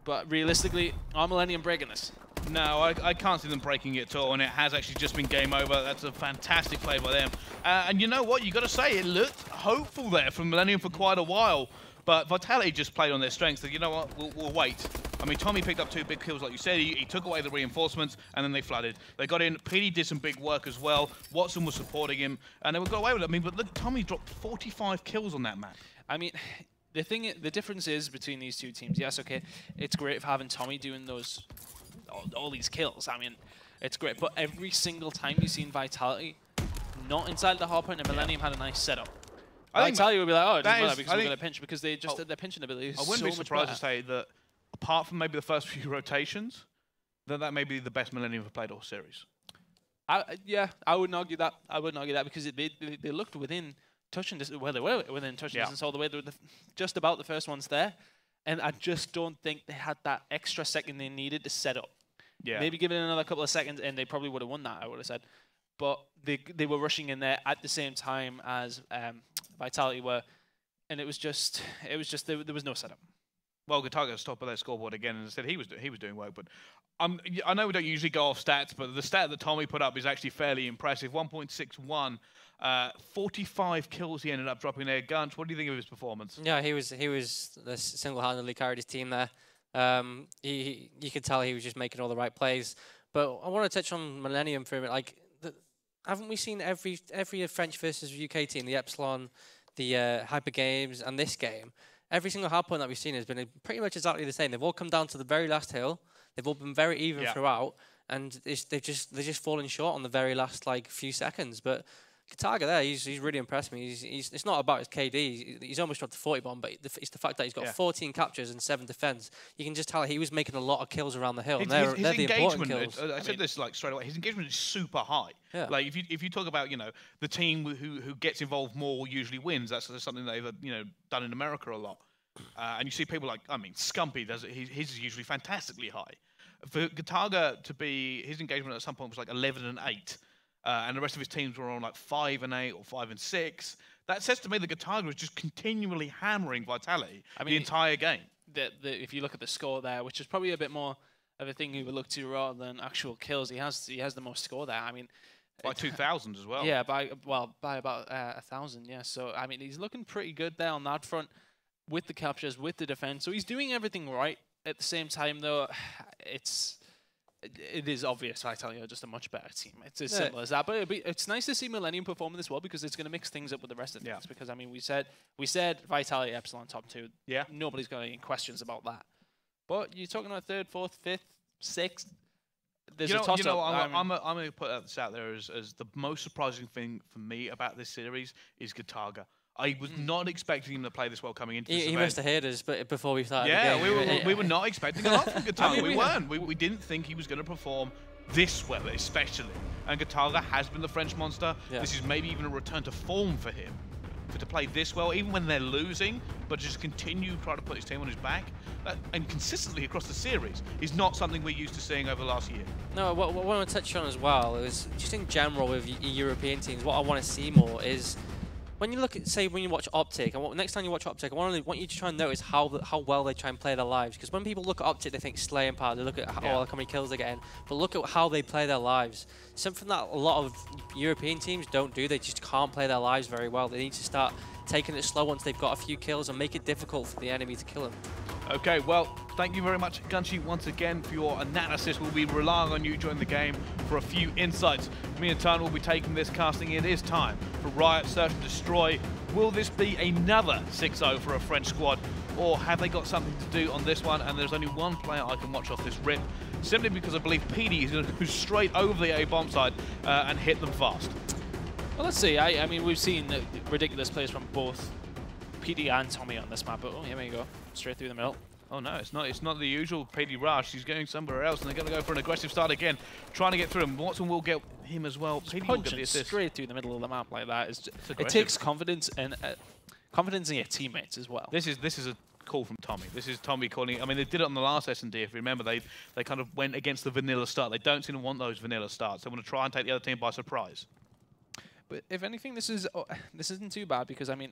But realistically, are Millenium breaking this? No, I can't see them breaking it at all, and it has actually just been game over. That's a fantastic play by them. And you know what? You got to say, it looked hopeful there from Millenium for quite a while. But Vitality just played on their strengths. You know what? We'll wait. I mean, Tommy picked up 2 big kills, like you said. He took away the reinforcements, and then they flooded. They got in. PD did some big work as well. Watson was supporting him, and they would go away with it. I mean, but look, Tommy dropped 45 kills on that map. I mean, the difference is between these two teams. Yes, okay, it's great for having Tommy doing those all these kills. I mean, it's great. But every single time you've seen Vitality, not inside the hardpoint, and Millenium had a nice setup. Vitality would be like, oh, it doesn't matter because we're going to pinch, because they just their pinching ability is so much better. I wouldn't be surprised to say that, apart from maybe the first few rotations, that may be the best Millenium have played all series. Yeah, I wouldn't argue that. I wouldn't argue that because they looked within touching distance. Well, they were within touching distance all the way. They were just about the first ones there, and I just don't think they had that extra second they needed to set up. Yeah. Maybe give it another couple of seconds, and they probably would have won that. I would have said, but they were rushing in there at the same time as Vitality were, and it was just there was no setup. Well, Gataga stopped at that scoreboard again, and said he was doing work. But I know we don't usually go off stats, but the stat that Tommy put up is actually fairly impressive. 1.61, 45 kills he ended up dropping there. Gunch, what do you think of his performance? Yeah, he was single-handedly carried his team there. You could tell he was just making all the right plays. But I want to touch on Millenium for a minute. Like, haven't we seen every French versus UK team, the Epsilon, the Hyper Games, and this game? Every single hardpoint that we've seen has been pretty much exactly the same. They've all come down to the very last hill. They've all been very even throughout, and they're just falling short on the very last few seconds. But Gataga there, he's really impressed me. It's not about his KD. He's almost dropped the 40 bomb, but it's the fact that he's got 14 captures and 7 defense. You can just tell he was making a lot of kills around the hill. His the important kills. I said this straight away. His engagement is super high. Yeah. Like if you talk about the team who gets involved more usually wins. That's something they've done in America a lot. And you see people like Scumpy does it. His is usually fantastically high. For Gataga to be, his engagement at some point was like 11 and 8. And the rest of his teams were on like 5 and 8 or 5 and 6. That says to me that Gataga is just continually hammering Vitality the entire game. If you look at the score there, which is probably a bit more of a thing you would look to rather than actual kills, he has the most score there. I mean, by 2,000 as well. Yeah, by about 1,000. Yeah, so I mean he's looking pretty good there on that front with the captures, with the defense. So he's doing everything right. At the same time, though, it is obvious Vitality are just a much better team. It's as simple as that. But it's nice to see Millenium performing this well because it's going to mix things up with the rest of things. Because I mean, we said Vitality Epsilon top 2. Yeah. Nobody's got any questions about that. But you're talking about 3rd, 4th, 5th, 6th. There's a toss-up. I'm going to put this out there as the most surprising thing for me about this series is Gataga. I was not expecting him to play this well coming into this event. He must have heard us before we started the game. Yeah, we were not expecting a lot from Gataga. We weren't. We didn't think he was going to perform this well, especially. And Gataga has been the French monster. Yeah. This is maybe even a return to form for him. To play this well, even when they're losing, but just continue trying to put his team on his back, and consistently across the series, is not something we're used to seeing over the last year. No, what I want to touch on as well is just in general with European teams, what I want to see more is when you look at, say, when you watch Optic, and next time you watch Optic, I want you to try and notice how well they try and play their lives. Because when people look at Optic, they think slaying power, they look at how many kills they're getting, but look at how they play their lives. Something that a lot of European teams don't do. They just can't play their lives very well. They need to start taking it slow once they've got a few kills and make it difficult for the enemy to kill them. Okay, well, thank you very much, Gunchi, once again for your analysis. We'll be relying on you during the game for a few insights. Me and Tan will be taking this casting. It is time for Riot Search and Destroy. Will this be another 6-0 for a French squad, or have they got something to do on this one? And there's only one player I can watch off this rip, simply because I believe PD is going to go straight over the A-bomb side and hit them fast. Well, let's see. I mean, we've seen ridiculous plays from both PD and Tommy on this map, but here we go. Straight through the middle. Oh no, it's not the usual PD rush. He's going somewhere else, and they're going to go for an aggressive start again, trying to get through him. Watson will get him as well. PD will get the assist. Straight through the middle of the map like that. It takes confidence and confidence in your teammates as well. This is a call from Tommy. This is Tommy calling. I mean, they did it on the last S&D. If you remember, they kind of went against the vanilla start. They don't seem to want those vanilla starts. They want to try and take the other team by surprise. But if anything, this isn't too bad because I mean,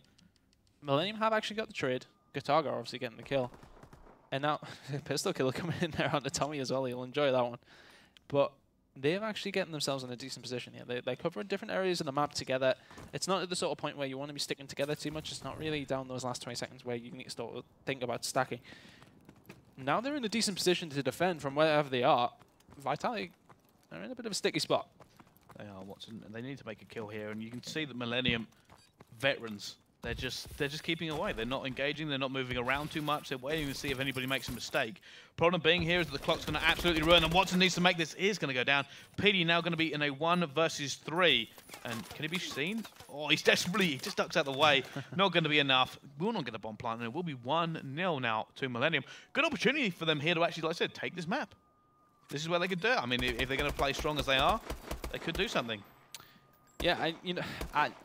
Millenium have actually got the trade. Gataga obviously getting the kill. And now pistol killer coming in there on the Tommy as well. He'll enjoy that one. But they're actually getting themselves in a decent position here. They're covering different areas of the map together. It's not at the sort of point where you want to be sticking together too much. It's not really down those last 20 seconds where you need to start to think about stacking. Now they're in a decent position to defend from wherever they are. Vitality are in a bit of a sticky spot. They are, Watson. They need to make a kill here, and you can see that Millenium veterans, they're just keeping away. They're not engaging. They're not moving around too much. They're waiting to see if anybody makes a mistake. Problem being here is that the clock's going to absolutely ruin, and Watson needs to make this. Is going to go down. PD now going to be in a 1 versus 3, and can he be seen? Oh, he's desperately. He just ducks out the way. Not going to be enough. We'll not get a bomb plant, and it will be 1-0 now to Millenium. Good opportunity for them here to actually, like I said, take this map. This is where they could do it. I mean, if they're going to play strong as they are, they could do something. Yeah,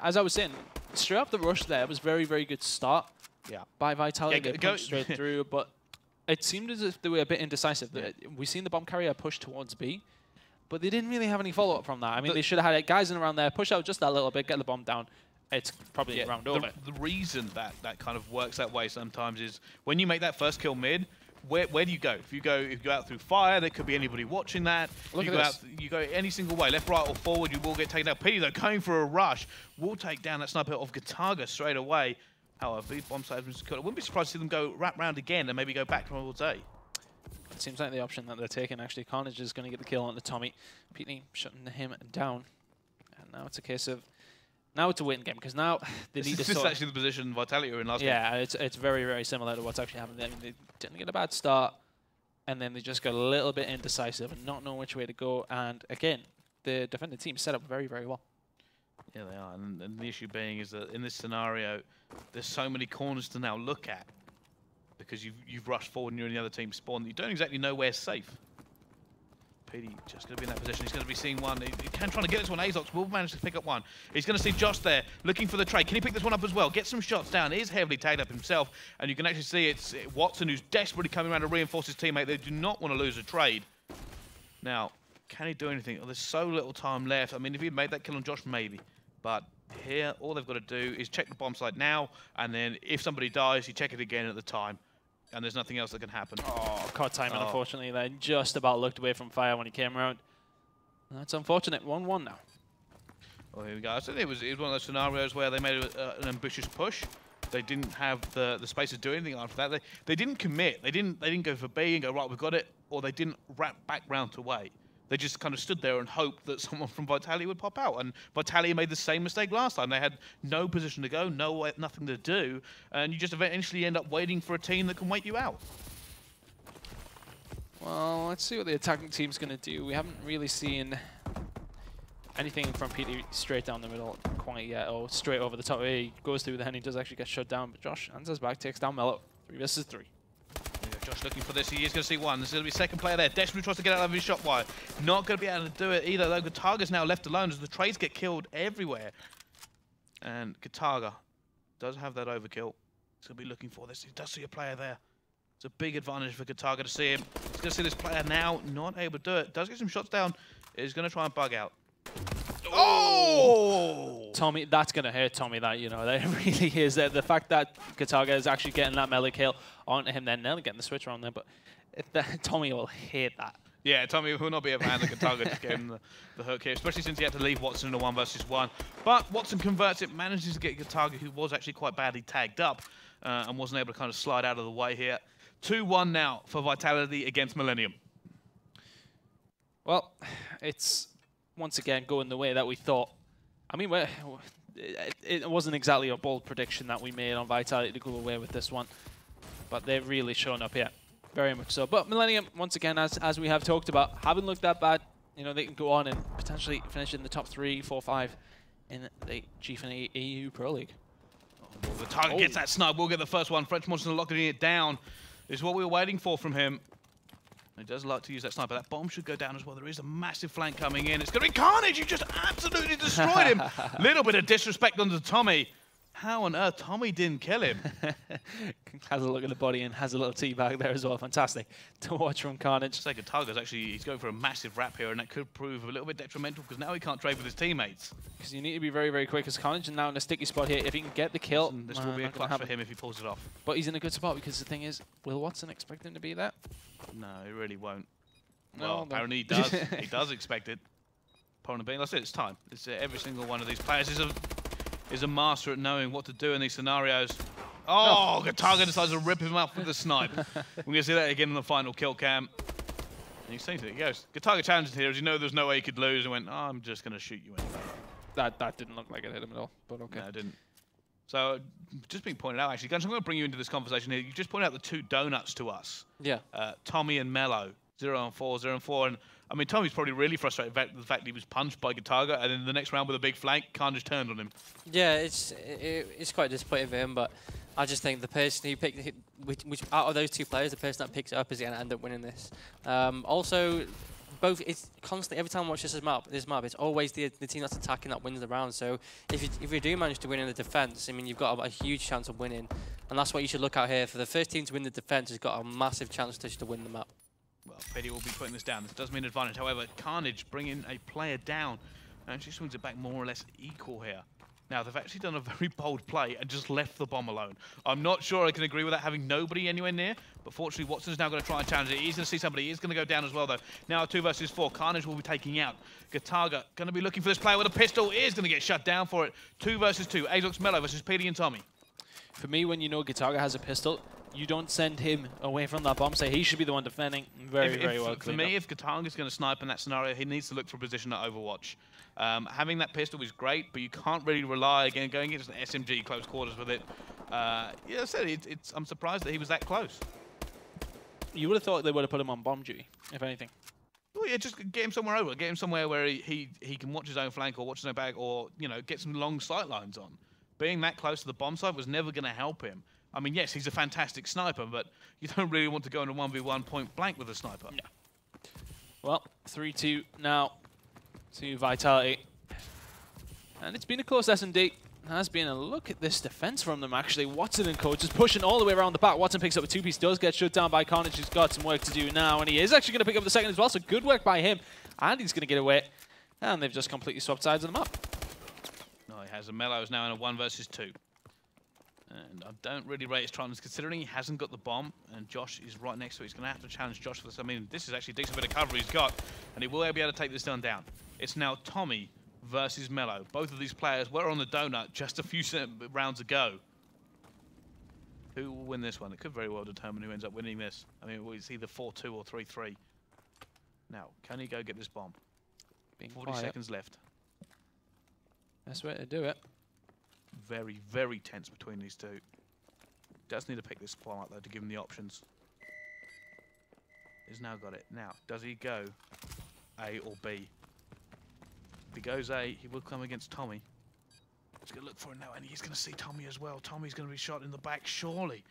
as I was saying, straight up the rush there was very, very good start. Yeah. By Vitality, they punched straight through, but it seemed as if they were a bit indecisive. Yeah. We seen the bomb carrier push towards B, but they didn't really have any follow up from that. I mean, they should have had guys in around there, push out just that little bit, get the bomb down. It's probably round over. The reason that kind of works that way sometimes is when you make that first kill mid. Where do you go? If you go out through fire, there could be anybody watching that. Look you at go this. out, you go any single way, left, right, or forward, you will get taken out. PD though going for a rush will take down that sniper of Gataga straight away. However, bomb site has been secured. I wouldn't be surprised to see them go wrap round again and maybe go back towards A. It seems like the option that they're taking actually. Carnage is going to get the kill on the Tommy. PD shutting him down, and now it's a case of. Now it's a waiting game, because now they need to This is actually the position Vitality are in last game. Yeah, it's very, very similar to what's actually happened. I mean, they didn't get a bad start, and then they just got a little bit indecisive and not know which way to go. And again, the defending team set up very, very well. Yeah, they are. And the issue being is that in this scenario, there's so many corners to now look at because you've rushed forward and you're in the other team's spawn. You don't exactly know where's safe. PD just going to be in that position. He's going to be seeing one. He can try to get this one. Azox will manage to pick up one. He's going to see Josh there looking for the trade. Can he pick this one up as well? Get some shots down. He is heavily tagged up himself. And you can actually see it's Watson who's desperately coming around to reinforce his teammate. They do not want to lose a trade. Now, can he do anything? Oh, there's so little time left. I mean, if he'd made that kill on Josh, maybe. But here, all they've got to do is check the bomb site now. And then if somebody dies, you check it again at the time. And there's nothing else that can happen. Oh, caught timing, unfortunately. They just about looked away from fire when he came around. And that's unfortunate. 1-1 now. Well, here we go. I said it was one of those scenarios where they made an ambitious push. They didn't have the space to do anything after that. They didn't commit. They didn't go for B and go, right, we've got it. Or they didn't wrap back round to A. They just kind of stood there and hoped that someone from Vitality would pop out. And Vitality made the same mistake last time. They had no position to go, nothing to do, and you just eventually end up waiting for a team that can wait you out. Well, let's see what the attacking team's going to do. We haven't really seen anything from PD straight down the middle quite yet, or straight over the top. He goes through the hand, he does actually get shut down, but Josh answers back, takes down Mello. 3 versus 3. Josh looking for this. He is going to see one. This is going to be second player there. Desperately tries to get out of his shot wide. Not going to be able to do it either, though. Gataga's now left alone as the trades get killed everywhere. And Gataga does have that overkill. He's going to be looking for this. He does see a player there. It's a big advantage for Gataga to see him. He's going to see this player now. Not able to do it. Does get some shots down. He's going to try and bug out. Oh! Tommy, that's going to hurt Tommy, that, you know, that really is. The fact that Gataga is actually getting that melee kill onto him, then nearly getting the switch around there, but Tommy will hate that. Yeah, Tommy will not be a fan of Gataga just getting the hook here, especially since he had to leave Watson in a 1 versus 1. But Watson converts it, manages to get Gataga, who was actually quite badly tagged up, and wasn't able to kind of slide out of the way here. 2-1 now for Vitality against Millenium. Well, it's once again going the way that we thought. I mean, it wasn't exactly a bold prediction that we made on Vitality to go away with this one, but they've really shown up here, very much so. But Millenium, once again, as we have talked about, haven't looked that bad. You know, they can go on and potentially finish in the top 3, 4, 5 in the Gfinity EU Pro League. Well, the target gets that snub. We'll get the first one. French Monster locking it down is what we were waiting for from him. He does like to use that sniper. That bomb should go down as well. There is a massive flank coming in. It's going to be Carnage. You just absolutely destroyed him. Little bit of disrespect onto Tommy. How on earth Tommy didn't kill him? Has a look at the body and has a little teabag there as well. Fantastic to watch from Carnage. It's like Gataaga's actually, he's going for a massive wrap here, and that could prove a little bit detrimental because now he can't trade with his teammates. Because you need to be very, very quick as Carnage is now in a sticky spot here. If he can get the kill, this will be a clutch for him if he pulls it off. But he's in a good spot because the thing is, will Watson expect him to be there? No, he really won't. No, well, apparently he does. He does expect it. Opponent being, that's it, it's time. It's, every single one of these players is a master at knowing what to do in these scenarios. Oh, Gataaga decides to rip him up with the snipe. We're going to see that again in the final kill cam. And he's saying to it, he goes, Gataaga challenged here as you know there's no way he could lose, and went, oh, I'm just going to shoot you anyway. That didn't look like it hit him at all, but okay. No, it didn't. So, just being pointed out, actually, Guns, I'm going to bring you into this conversation here. You just pointed out the two donuts to us. Yeah. Tommy and Mello, 0 and 4, 0 and 4. And I mean, Tommy's probably really frustrated with the fact that he was punched by Gataaga, and then the next round with a big flank, Khan just turned on him. Yeah, it's quite disappointing for him, but I just think the person who picked, which out of those two players, the person that picks it up is going to end up winning this. Also, it's constantly, every time I watch this map, it's always the team that's attacking that wins the round. So if you do manage to win in the defense, I mean, you've got a huge chance of winning, and that's what you should look out here. For the first team to win the defense, has got a massive chance to win the map. Well, Petty will be putting this down. This does mean advantage. However, Carnage bringing a player down and actually swings it back more or less equal here. Now, they've actually done a very bold play and just left the bomb alone. I'm not sure I can agree with that, having nobody anywhere near, but fortunately, Watson's now going to try and challenge it. He's going to see somebody. He's going to go down as well, though. Now, 2 versus 4. Carnage will be taking out. Gataaga going to be looking for this player with a pistol. He is going to get shut down for it. 2 versus 2. Azox Mello versus PD and Tommy. For me, when you know Gataaga has a pistol, you don't send him away from that bomb. Say he should be the one defending. Very well. For me, if Gataaga going to snipe in that scenario, he needs to look for a position at Overwatch. Having that pistol is great, but you can't really rely again going into an SMG close quarters with it. Yeah, I said I'm surprised that he was that close. You would have thought they would have put him on bomb duty, if anything. Well, yeah, just get him somewhere over. Get him somewhere where he can watch his own flank or watch his own bag, or get some long sight lines on. Being that close to the bomb site was never going to help him. I mean, yes, he's a fantastic sniper, but you don't really want to go into 1v1 point blank with a sniper. No. Well, 3-2 now to Vitality. And it's been a close S&D. Has been a look at this defense from them, actually. Watson and Co just pushing all the way around the back. Watson picks up a 2-piece, does get shut down by Carnage, who's got some work to do now, and he is actually going to pick up the second as well, so good work by him. And he's going to get away. And they've just completely swapped sides of the map. No, he has. Mello is now in a 1 versus 2. And I don't really rate his chances, considering he hasn't got the bomb, and Josh is right next to it. He's going to have to challenge Josh for this. I mean, this is actually a decent bit of cover he's got, and he will be able to take this down. It's now Tommy versus Mello. Both of these players were on the donut just a few rounds ago. Who will win this one? It could very well determine who ends up winning this. I mean, it's either 4-2 or 3-3. Now, can he go get this bomb? 40 seconds left. Best way to do it. Very, very tense between these two. Does need to pick this bomb up, though, to give him the options. He's now got it. Now, does he go A or B? If he goes A, he will come against Tommy. He's going to look for it now, and he's going to see Tommy as well. Tommy's going to be shot in the back, surely.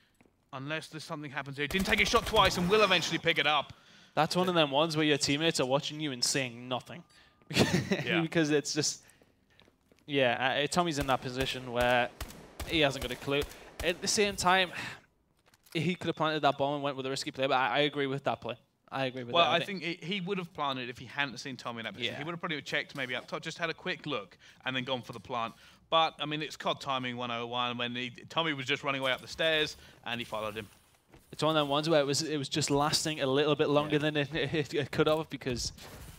Unless there's something happens here. He didn't take his shot twice and will eventually pick it up. That's one of them ones where your teammates are watching you and saying nothing. Yeah. Because it's just... Yeah, Tommy's in that position where he hasn't got a clue. At the same time, he could have planted that bomb and went with a risky play, but I agree with that play. I agree with that. Well, I think he would have planted if he hadn't seen Tommy in that position. Yeah. He would have probably checked maybe up top, just had a quick look, and then gone for the plant. But, I mean, it's COD timing 101 when Tommy was just running away up the stairs, and he followed him. It's one of them ones where it was just lasting a little bit longer than it could have, because...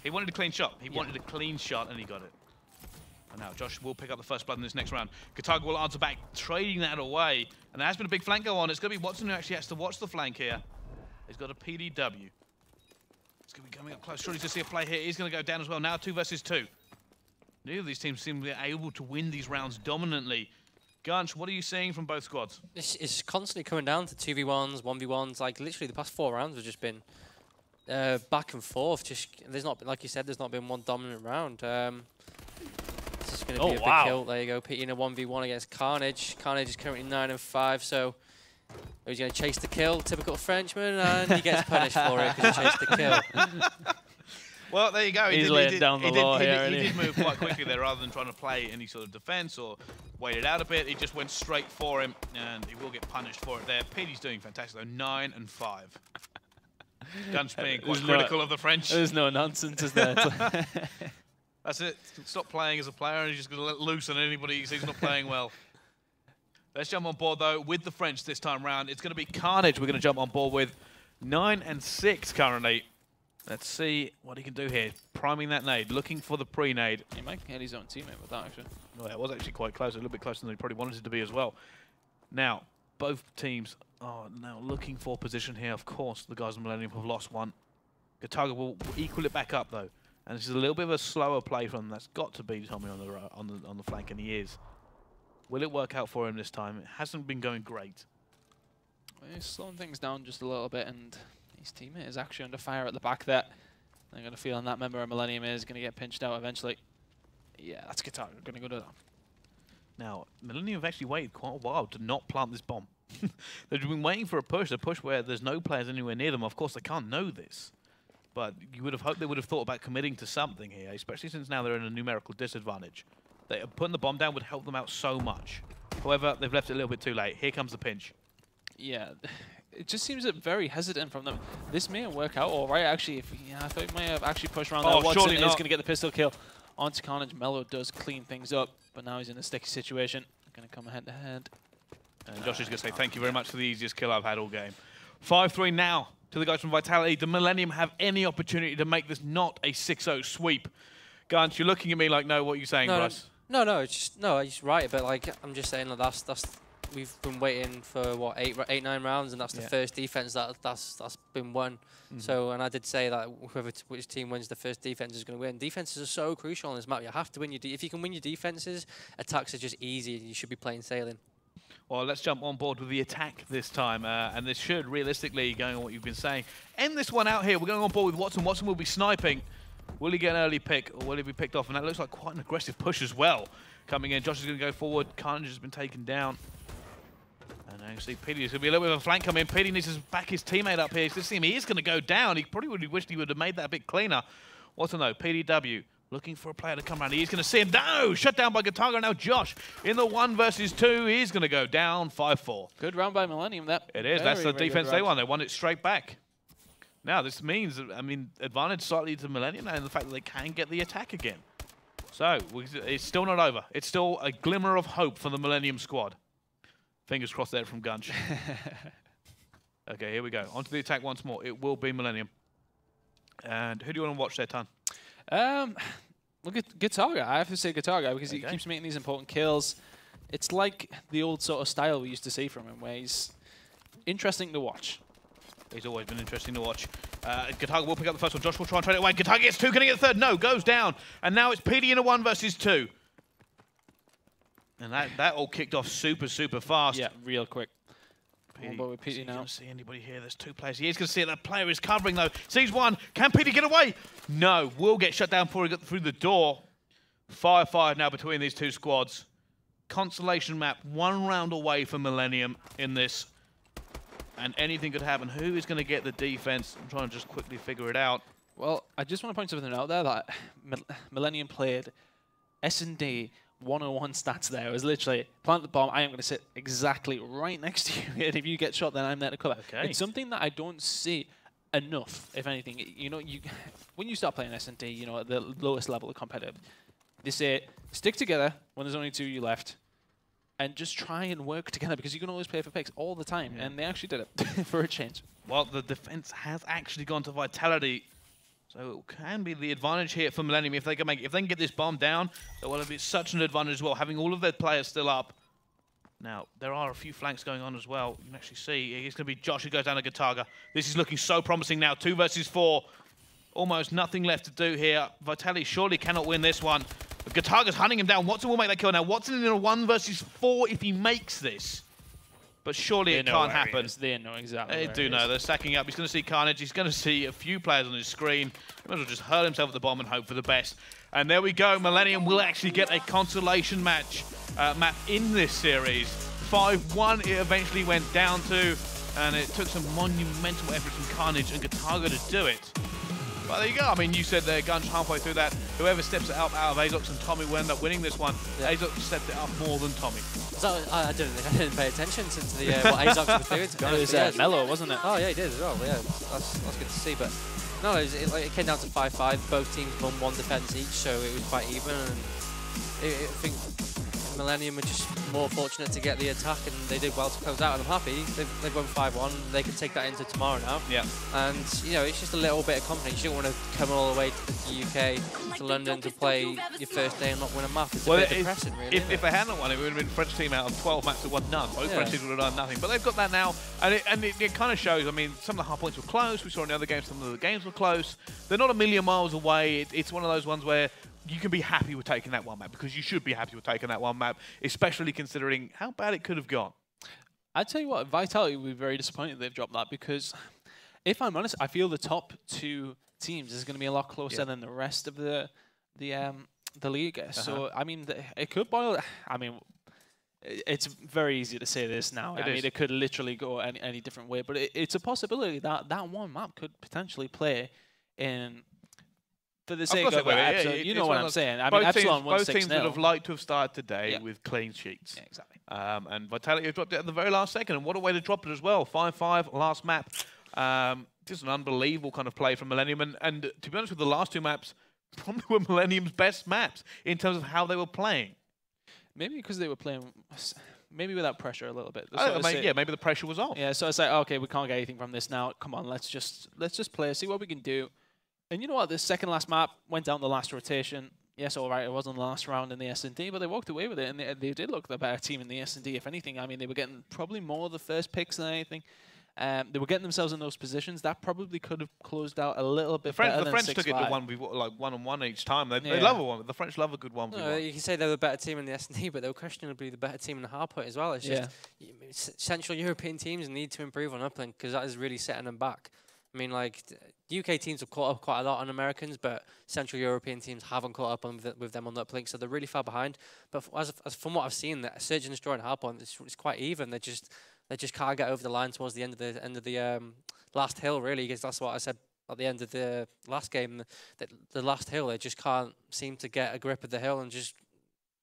He wanted a clean shot. He wanted a clean shot, and he got it. And now Josh will pick up the first blood in this next round. Gataaga will answer back, trading that away. And there has been a big flank go on. It's going to be Watson who actually has to watch the flank here. He's got a PDW. It's going to be coming up close. Surely to see a play here. He's going to go down as well. Now 2 versus 2. Neither of these teams seem to be able to win these rounds dominantly. Gunch, what are you seeing from both squads? It's constantly coming down to 2v1s, 1v1s. Like, literally, the past 4 rounds have just been back and forth. Just there's not, like you said, there's not been one dominant round. This is going to be a big kill. There you go. Pete in a 1v1 against Carnage. Carnage is currently 9 and 5, so he's going to chase the kill. Typical Frenchman, and he gets punished for it because he chased the kill. Well, there you go. He's laying down the law here. He did move quite quickly there, rather than trying to play any sort of defense or wait it out a bit. He just went straight for him, and he will get punished for it there. Petey's doing fantastic, though. 9 and 5. Gunch being quite critical of the French. There's no nonsense, is there? That's it. Stop playing as a player, and he's just going to let loose on anybody he sees not playing well. Let's jump on board, though, with the French this time round. It's going to be Carnage we're going to jump on board with. 9 and 6 currently. Let's see what he can do here. Priming that nade, looking for the pre-nade. He might get his own teammate with that, actually. Well, that was actually quite close, a little bit closer than he probably wanted it to be as well. Now, both teams are now looking for position here. Of course, the guys in Millennium have lost one. Gataga will equal it back up, though. And this is a little bit of a slower play from them. That's got to be Tommy on the flank, and he is. Will it work out for him this time? It hasn't been going great. Well, he's slowing things down just a little bit, and his teammate is actually under fire at the back there. I'm going to feel on that member of Millennium is going to get pinched out eventually. Yeah, that's Gataga going to go down. Now, Millennium have actually waited quite a while to not plant this bomb. They've been waiting for a push where there's no players anywhere near them. Of course, they can't know this. But you would have hoped they would have thought about committing to something here, especially since now they're in a numerical disadvantage. Putting the bomb down would help them out so much. However, they've left it a little bit too late. Here comes the pinch. Yeah, it just seems very hesitant from them. This may work out all right, actually. I thought he may have actually pushed around there. Watson is going to get the pistol kill onto Carnage. Mello does clean things up, but now he's in a sticky situation. Going to come head-to-head. And Josh is going to say, thank you very much for the easiest kill I've had all game. 5-3 now to the guys from Vitality. Do Millennium have any opportunity to make this not a 6-0 sweep? Gunch, you're looking at me like, no, what are you saying, Bryce? No, he's right, but like I'm just saying that we've been waiting for what 8-9 rounds, and that's the first defense that's been won. So, and I did say that which team wins the first defense is going to win. Defenses are so crucial on this map. You have to win your if you can win your defenses, attacks are just easy. You should be playing sailing. Well, let's jump on board with the attack this time, and this should realistically, going on what you've been saying, end this one out here. We're going on board with Watson. Watson will be sniping. Will he get an early pick, or will he be picked off? And that looks like quite an aggressive push as well coming in. Josh is going to go forward. Carnage has been taken down. And now you see Petey. There's going to be a little bit of a flank coming in. Petey needs to back his teammate up here. He's going to see him. He is going to go down. He probably would have wished he would have made that a bit cleaner. Watson, though, PDW looking for a player to come around. He's going to see him. No! Shut down by Gataga. Now Josh in the 1 versus 2. He's going to go down 5-4. Good round by Millennium. It is. That's the defense they won. They won it straight back. Now, this means, I mean, advantage slightly to Millennium and the fact that they can get the attack again. So, it's still not over. It's still a glimmer of hope for the Millennium squad. Fingers crossed there from Gunch. Okay, here we go. On to the attack once more. It will be Millennium. And who do you want to watch there, Tan? Look at Gataga. I have to say Gataga because he keeps making these important kills. It's like the old sort of style we used to see from him, where he's interesting to watch. He's always been interesting to watch. Gataga will pick up the first one. Josh will try and trade it away. Gataga gets 2. Can he get the third? No, goes down. And now it's PD in a 1 versus 2. And that all kicked off super, super fast. Yeah, real quick. With PD now. Don't see anybody here. There's 2 players. He is going to see it. That player is covering, though. Sees 1. Can PD get away? No. Will get shut down before he got through the door. 5-5 now between these 2 squads. Consolation map. 1 round away from Millennium in this. And anything could happen. Who is going to get the defense? I'm trying to just quickly figure it out. Well, I just want to point something out there that Millennium played S&D 101 stats there. It was literally, plant the bomb, I am going to sit exactly right next to you. And if you get shot, then I'm there to cover. Okay. It's something that I don't see enough, if anything. You know, when you start playing S&D, you know, at the lowest level of competitive, they say, stick together when there's only 2 of you left. And just try and work together, because you can always play for picks all the time. Yeah. And they actually did it for a change. Well, the defense has actually gone to Vitality. So it can be the advantage here for Millennium. If they can get this bomb down, that will be such an advantage as well, having all of their players still up. Now, there are a few flanks going on as well. You can actually see it's going to be Josh who goes down to Gataga. This is looking so promising now. 2 versus 4. Almost nothing left to do here. Vitality surely cannot win this one. Gataga's hunting him down. Watson will make that kill now. Watson in a 1 versus 4 if he makes this. But surely it can't happen. They know exactly. They do know. They're stacking up. He's going to see Carnage. He's going to see a few players on his screen. He might as well just hurl himself at the bomb and hope for the best. And there we go. Millennium will actually get a consolation map in this series. 5-1 it eventually went down to. And it took some monumental effort from Carnage and Gataga to do it. But there you go. I mean, you said they're guns halfway through that. Whoever steps it up out of Azox and Tommy will end up winning this one. Yeah. Azox stepped it up more than Tommy. So I didn't pay attention to the what Azox was doing. To be honest, it was Mello, wasn't it? Oh yeah, he did as well. Yeah, that's good to see. But no, it came down to 5-5. Both teams won one defense each, so it was quite even. And I think Millenium were just more fortunate to get the attack, and they did well to close out, and I'm happy. They've won 5-1. They can take that into tomorrow now. Yeah. And, you know, it's just a little bit of confidence. You don't want to come all the way to the UK, to London, to play your first day and not win a map. It's a bit depressing, really. If they hadn't won, it would have been French team out of 12 maps that won none. Both French teams would have done nothing. But they've got that now, and it kind of shows. I mean, some of the hard points were close. We saw in the other games some of the games were close. They're not a million miles away. It's one of those ones where you can be happy with taking that one map, because you should be happy with taking that one map, especially considering how bad it could have gone. I'd tell you what, Vitality will be very disappointed they've dropped that, because if I'm honest, I feel the top two teams is going to be a lot closer than the rest of the league. So I mean, it could boil. I mean, it's very easy to say this now. I mean, it could literally go any different way, but it's a possibility that that one map could potentially play in. For the sake of Epsilon, you know what I'm saying. I mean, Epsilon won 6-0. Both teams would have liked to have started today with clean sheets. Yeah, exactly. And Vitality have dropped it at the very last second. And what a way to drop it as well. 5-5, last map. Just an unbelievable kind of play from Millenium. And to be honest with the last two maps, probably were Millennium's best maps in terms of how they were playing. Maybe because they were playing... Maybe without pressure a little bit. Maybe the pressure was off. Yeah, so it's like, okay, we can't get anything from this now. Come on, let's just play, see what we can do. And you know what? The second last map went down the last rotation. Yes, all right, it wasn't the last round in the S&D, but they walked away with it, and they did look the better team in the S&D, if anything. I mean, they were getting probably more of the first picks than anything. They were getting themselves in those positions. That probably could have closed out a little bit better than 6-5. The French took it to one-on-one each time. They love a one. The French love a good 1v1. No, you can say they were the better team in the S&D, but they were questionably the better team in the hardpoint as well. It's just Central European teams need to improve on uplink, because that is really setting them back. I mean, like, UK teams have caught up quite a lot on Americans, but Central European teams haven't caught up with them on the uplink, so they're really far behind. But from what I've seen, the Surge and Destroy and hardpoint, it's quite even. They just can't get over the line towards the end of the last hill, really, because that's what I said at the end of the last game. The last hill, they just can't seem to get a grip of the hill and just.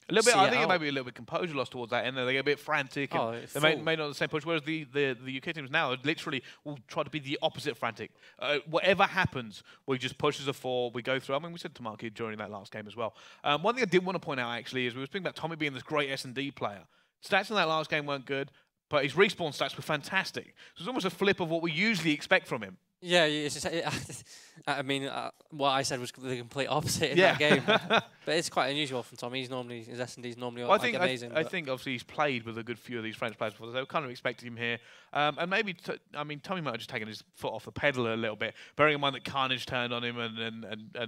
A little bit. I think it might be a little bit composure lost towards that end. They get a bit frantic. They may not the same push. Whereas the UK teams now literally will try to be the opposite frantic. Whatever happens, we just push as a 4. We go through. I mean, we said to Marky during that last game as well. One thing I did want to point out actually is we were speaking about Tommy being this great S&D player. Stats in that last game weren't good, but his respawn stats were fantastic. So it's almost a flip of what we usually expect from him. Yeah, it's just, I mean, what I said was the complete opposite in that game. But it's quite unusual from Tommy. His S&D's normally amazing. I think obviously he's played with a good few of these French players before, so they were kind of expecting him here. And maybe, Tommy might have just taken his foot off the pedal a little bit, bearing in mind that Carnage turned on him and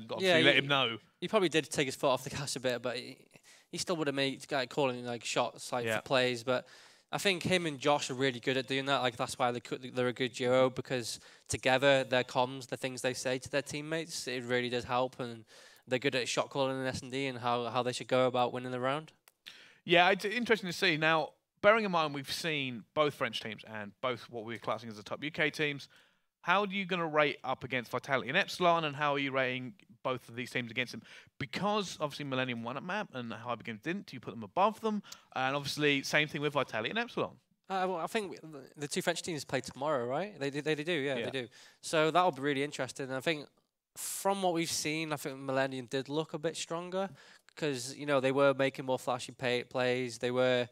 obviously let him know. He probably did take his foot off the gas a bit, but he still would have made calling like shots for plays, but. I think him and Josh are really good at doing that. Like, that's why they're a good duo, because together their comms, the things they say to their teammates, it really does help, and they're good at shot calling in S&D and how they should go about winning the round. Yeah, it's interesting to see. Now, bearing in mind we've seen both French teams and both what we're classing as the top UK teams, how are you going to rate up against Vitality and Epsilon, and how are you rating both of these teams against them? Because obviously Millenium won at map and Hyper Games didn't. Do you put them above them? And obviously same thing with Vitality and Epsilon. Well, I think the two French teams play tomorrow, right? They do, they do. So that'll be really interesting. And I think from what we've seen, I think Millenium did look a bit stronger, because they were making more flashy plays. They were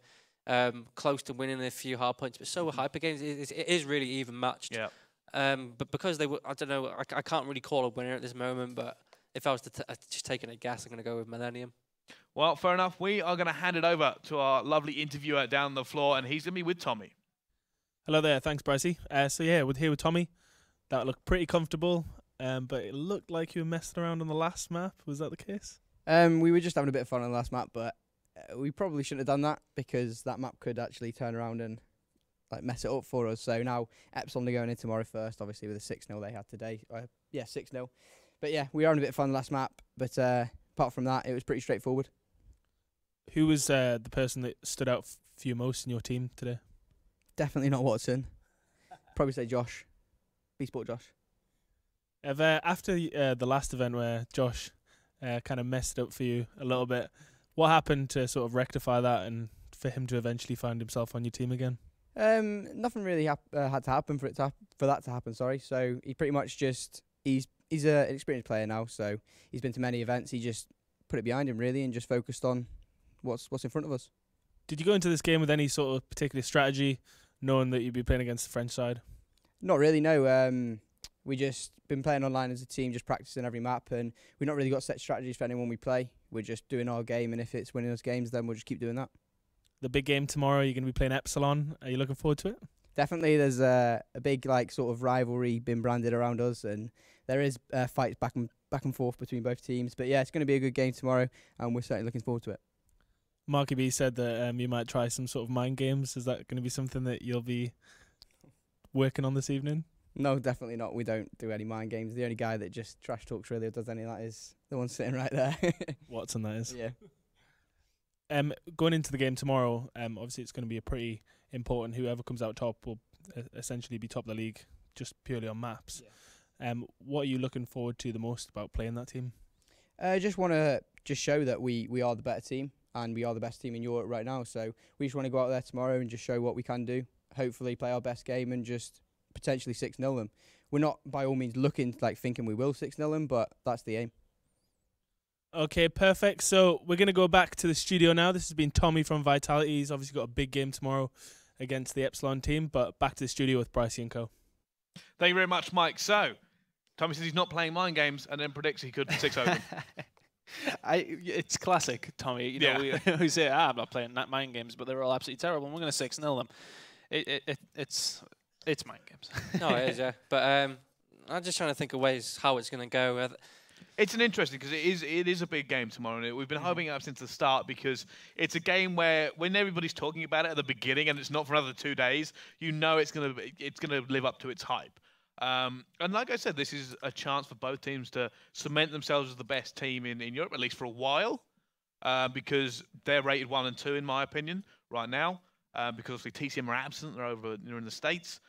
close to winning a few hard points, but so were Hyper Games. It is really even matched. Yeah. But because they were, I don't know, I can't really call a winner at this moment, but if I was to just taking a guess, I'm going to go with Millenium. Well, fair enough. We are going to hand it over to our lovely interviewer down the floor, and he's going to be with Tommy. Hello there. Thanks, Brycey. So yeah, we're here with Tommy. That looked pretty comfortable, but it looked like you were messing around on the last map. Was that the case? We were just having a bit of fun on the last map, but we probably shouldn't have done that, because that map could actually turn around and mess it up for us. So now Epsilon are going in tomorrow first, obviously with a 6-0 they had today. 6-0. But yeah, we were having a bit of fun last map. But apart from that, it was pretty straightforward. Who was the person that stood out for you most in your team today? Definitely not Watson. Probably say Josh. B-Sport Josh. After the last event where Josh kind of messed it up for you a little bit, what happened to sort of rectify that and for him to eventually find himself on your team again? Nothing really had to happen for that to happen. Sorry. So he pretty much just he's an experienced player now. So he's been to many events. He just put it behind him really and just focused on what's in front of us. Did you go into this game with any sort of particular strategy, knowing that you'd be playing against the French side? Not really. No. We just been playing online as a team, just practicing every map, and we've not really got set strategies for anyone we play. We're just doing our game, and if it's winning us games, then we'll just keep doing that. The big game tomorrow, you're going to be playing Epsilon. Are you looking forward to it? Definitely. There's a big sort of rivalry been branded around us, and there is fights back and forth between both teams. But yeah, it's going to be a good game tomorrow, and we're certainly looking forward to it. Marky B said that you might try some sort of mind games. Is that going to be something that you'll be working on this evening? No, definitely not. We don't do any mind games. The only guy that just trash talks really or does any of that is the one sitting right there. Watson, that is. Yeah. Going into the game tomorrow, obviously it's going to be a pretty important. Whoever comes out top will essentially be top of the league, just purely on maps. Yeah. What are you looking forward to the most about playing that team? I just want to show that we are the better team and we are the best team in Europe right now. So we just want to go out there tomorrow and just show what we can do. Hopefully play our best game and just potentially 6-0 them. We're not by all means looking thinking we will 6-0 them, but that's the aim. Okay, perfect. So we're going to go back to the studio now. This has been Tommy from Vitality. He's obviously got a big game tomorrow against the Epsilon team, but back to the studio with Brycey and co. Thank you very much, Mike. So, Tommy says he's not playing mind games and then predicts he could 6-0 them. It's classic, Tommy. You know, we say, I'm not playing mind games, but they're all absolutely terrible, and we're going to 6-0 them. It's mind games. No, it is, yeah. But I'm just trying to think of ways how it's going to go. It's an interesting because it is a big game tomorrow, and we've been hoping it up since the start because it's a game where when everybody's talking about it at the beginning and it's not for another 2 days, you know it's gonna live up to its hype. And like I said, this is a chance for both teams to cement themselves as the best team in Europe, at least for a while, because they're rated 1 and 2 in my opinion right now. Because obviously TCM are absent, they're over in the States.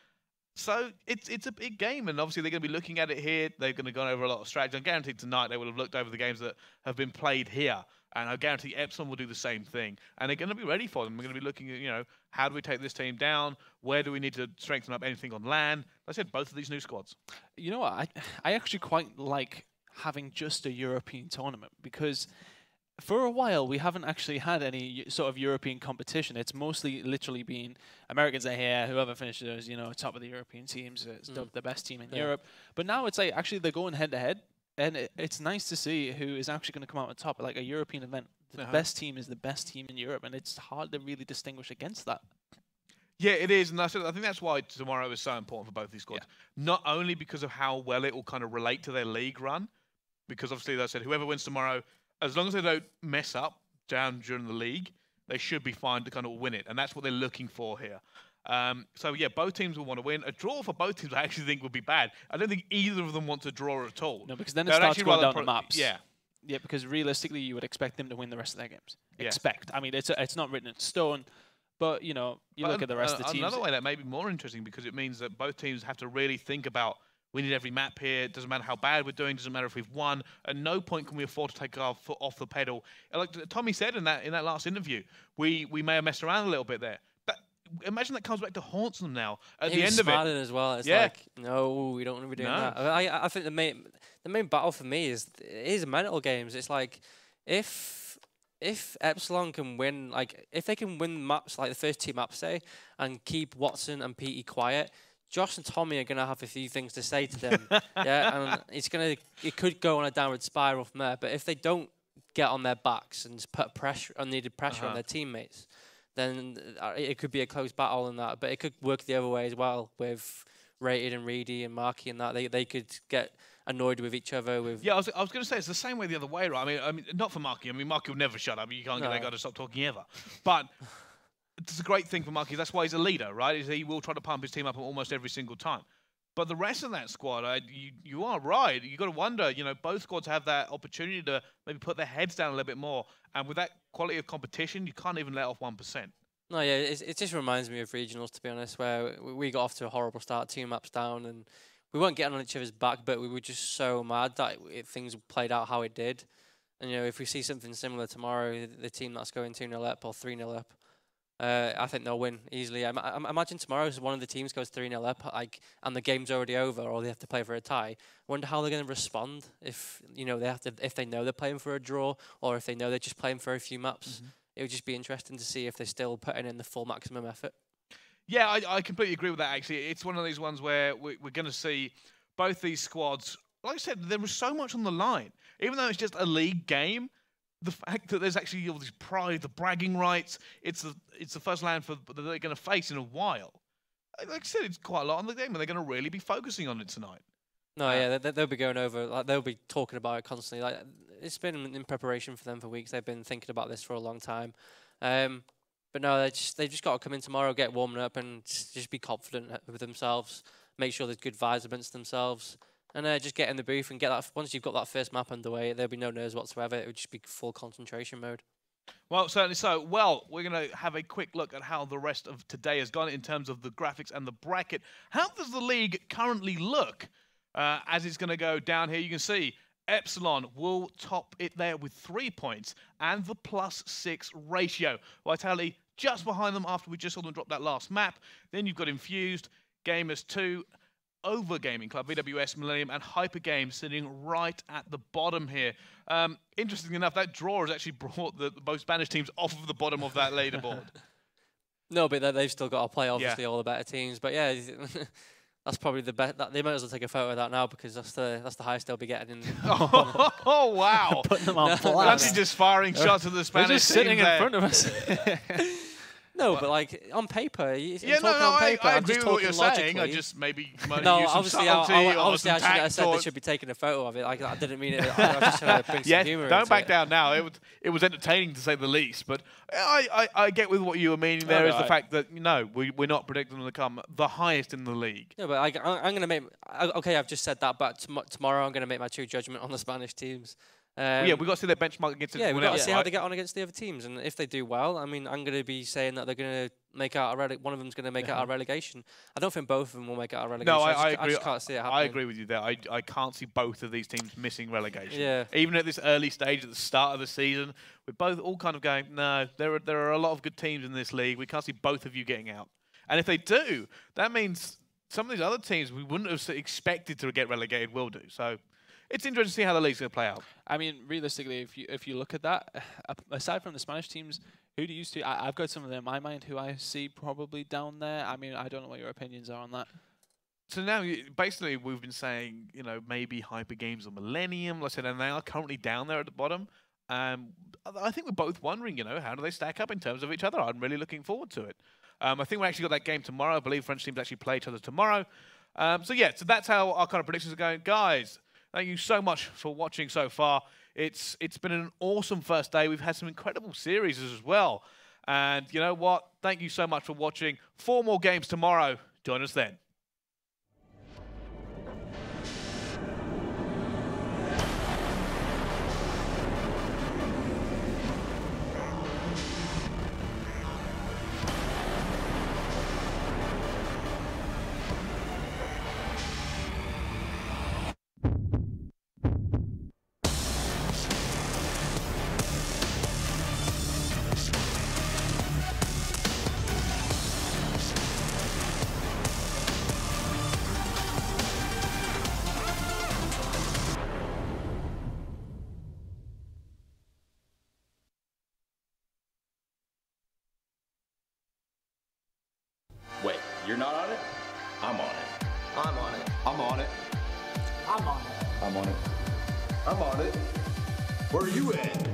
So it's a big game, and obviously they're going to be looking at it here. They're going to go over a lot of strategy. I'm guaranteed tonight they will have looked over the games that have been played here, and I guarantee Epsilon will do the same thing. And they're going to be ready for them. We're going to be looking at, how do we take this team down? Where do we need to strengthen up anything on land? Like I said, both of these new squads. You know what? I actually quite like having just a European tournament because for a while, we haven't actually had any sort of European competition. It's mostly literally been Americans are here, whoever finishes, top of the European teams is the best team in Europe. But now it's like actually they're going head-to-head, and it's nice to see who is actually going to come out on top. Like a European event, the best team is the best team in Europe, and it's hard to really distinguish against that. Yeah, it is, and I think that's why tomorrow is so important for both these squads. Yeah. Not only because of how well it will kind of relate to their league run, because obviously, as I said, whoever wins tomorrow, as long as they don't mess up down during the league, they should be fine to kind of win it. And that's what they're looking for here. So, yeah, both teams will want to win. A draw for both teams I actually think would be bad. I don't think either of them want to draw at all. No, because then it starts going down the maps. Yeah. Yeah, because realistically, you would expect them to win the rest of their games. Yes. I mean, it's not written in stone. But, you look at the rest of the teams. Another way that may be more interesting because it means that both teams have to really think about we need every map here. It doesn't matter how bad we're doing. It doesn't matter if we've won. At no point can we afford to take our foot off the pedal. Like Tommy said in that last interview, we may have messed around a little bit there. But imagine that comes back to haunt them now at the end of it. As well. It's like, no, we don't want to be doing that. I think the main battle for me is mental games. It's like if Epsilon can win, if they can win maps like the first 2 maps, say, and keep Watson and PT quiet, Josh and Tommy are going to have a few things to say to them. And it could go on a downward spiral from there. But if they don't get on their backs and put unneeded pressure on their teammates, then it could be a close battle in that. But it could work the other way as well with Rated and Reedy and Marky and that. They could get annoyed with each other. Yeah, I was going to say it's the same way the other way, right? I mean, not for Marky. I mean, Marky will never shut up. You can't get that guy to stop talking ever. But it's a great thing for Marky. That's why he's a leader, right? He will try to pump his team up almost every single time. But the rest of that squad, you are right. You've got to wonder, both squads have that opportunity to maybe put their heads down a little bit more. And with that quality of competition, you can't even let off 1%. No, yeah, it just reminds me of regionals, to be honest, where we got off to a horrible start, 2 maps down, and we weren't getting on each other's back, but we were just so mad that things played out how it did. And if we see something similar tomorrow, the team that's going 2-0 up or 3-0 up, I think they'll win easily. I imagine tomorrow, if one of the teams goes 3-0 up, and the game's already over, or they have to play for a tie. I wonder how they're going to respond if if they know they're playing for a draw, or if they know they're just playing for a few maps. It would just be interesting to see if they're still putting in the full maximum effort. Yeah, I completely agree with that. Actually, it's one of these ones where we're going to see both these squads. Like I said, there was so much on the line, even though it's just a league game. The fact that there's actually all this pride, the bragging rights, it's the first land that they're going to face in a while. Like I said, it's quite a lot on the game, and they're going to really be focusing on it tonight. No, yeah, they'll be going over, they'll be talking about it constantly. It's been in preparation for them for weeks. They've been thinking about this for a long time. But no, they've just got to come in tomorrow, get warming up, and just be confident with themselves. Make sure there's good vibes amongst themselves. And just get in the booth and get that. Once you've got that first map underway, there'll be no nerves whatsoever. It would just be full concentration mode. Well, certainly so. Well, we're going to have a quick look at how the rest of today has gone in terms of the graphics and the bracket. How does the league currently look as it's going to go down here? You can see Epsilon will top it there with 3 points and the +6 ratio. Vitality just behind them after we just saw them drop that last map. Then you've got Infused, Gamers 2, Over Gaming Club, VWS, Millenium, and Hyper Games sitting right at the bottom here. Interestingly enough, that draw has actually brought the both Spanish teams off of the bottom of that leaderboard. No, but they've still got to play, obviously, all the better teams. But yeah, that's probably the best. They might as well take a photo of that now because that's the highest they'll be getting. Oh wow! Putting them on blast. Actually, just firing shots at the Spanish They're just team sitting there. in front of us. No, but like on paper, I agree with what you're saying. I just maybe might no, use some obviously, subtlety or some I should have said tact they should be taking a photo of it. Like I didn't mean it. I was just trying to bring some humor. Don't back it. down now. It was entertaining to say the least. But I get with what you were meaning there is the fact that we're not predicting them to come the highest in the league. No, but I'm going to make. Okay, I've just said that, but tomorrow I'm going to make my true judgment on the Spanish teams. Yeah, we've got to see their benchmark against everyone else. Yeah, we've got to see how they get on against the other teams, and if they do well, I mean, I'm going to be saying that they're going to make out one of them's going to make out a relegation. I don't think both of them will make out a relegation. No, I agree. I just can't see it happening. I agree with you there. I can't see both of these teams missing relegation. Yeah. Even at this early stage, at the start of the season, we're both all kind of going, no, there are a lot of good teams in this league. We can't see both of you getting out. And if they do, that means some of these other teams we wouldn't have expected to get relegated will do. So it's interesting to see how the league's going to play out. I mean, realistically, if you look at that, aside from the Spanish teams, who do you see? I've got some of them in my mind who I see probably down there. I mean, I don't know what your opinions are on that. So now, basically, we've been saying, maybe Hyper Games or Millenium, like I said, and they are currently down there at the bottom. I think we're both wondering, how do they stack up in terms of each other? I'm really looking forward to it. I think we actually got that game tomorrow. I believe French teams actually play each other tomorrow. So that's how our kind of predictions are going. Guys, thank you so much for watching so far. It's been an awesome first day. We've had some incredible series as well. And you know what? Thank you so much for watching. 4 more games tomorrow. Join us then. Wait, you're not on it? I'm on it. I'm on it. I'm on it. I'm on it. I'm on it. I'm on it. Where are you at?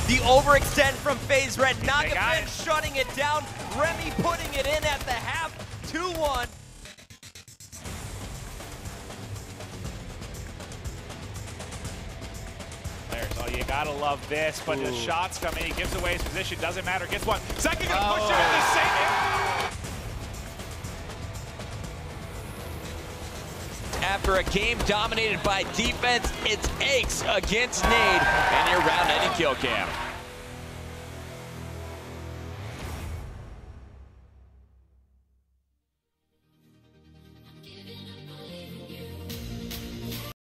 The overextend from FaZe Red. Nagafin shutting it down. Remy putting it in at the half. 2-1. Oh, you gotta love this, but the shots come in. He gives away his position. Doesn't matter. Gets one. Second gonna push him into save. After a game dominated by defense, it's Aches against Nade, and your round-ending kill cam.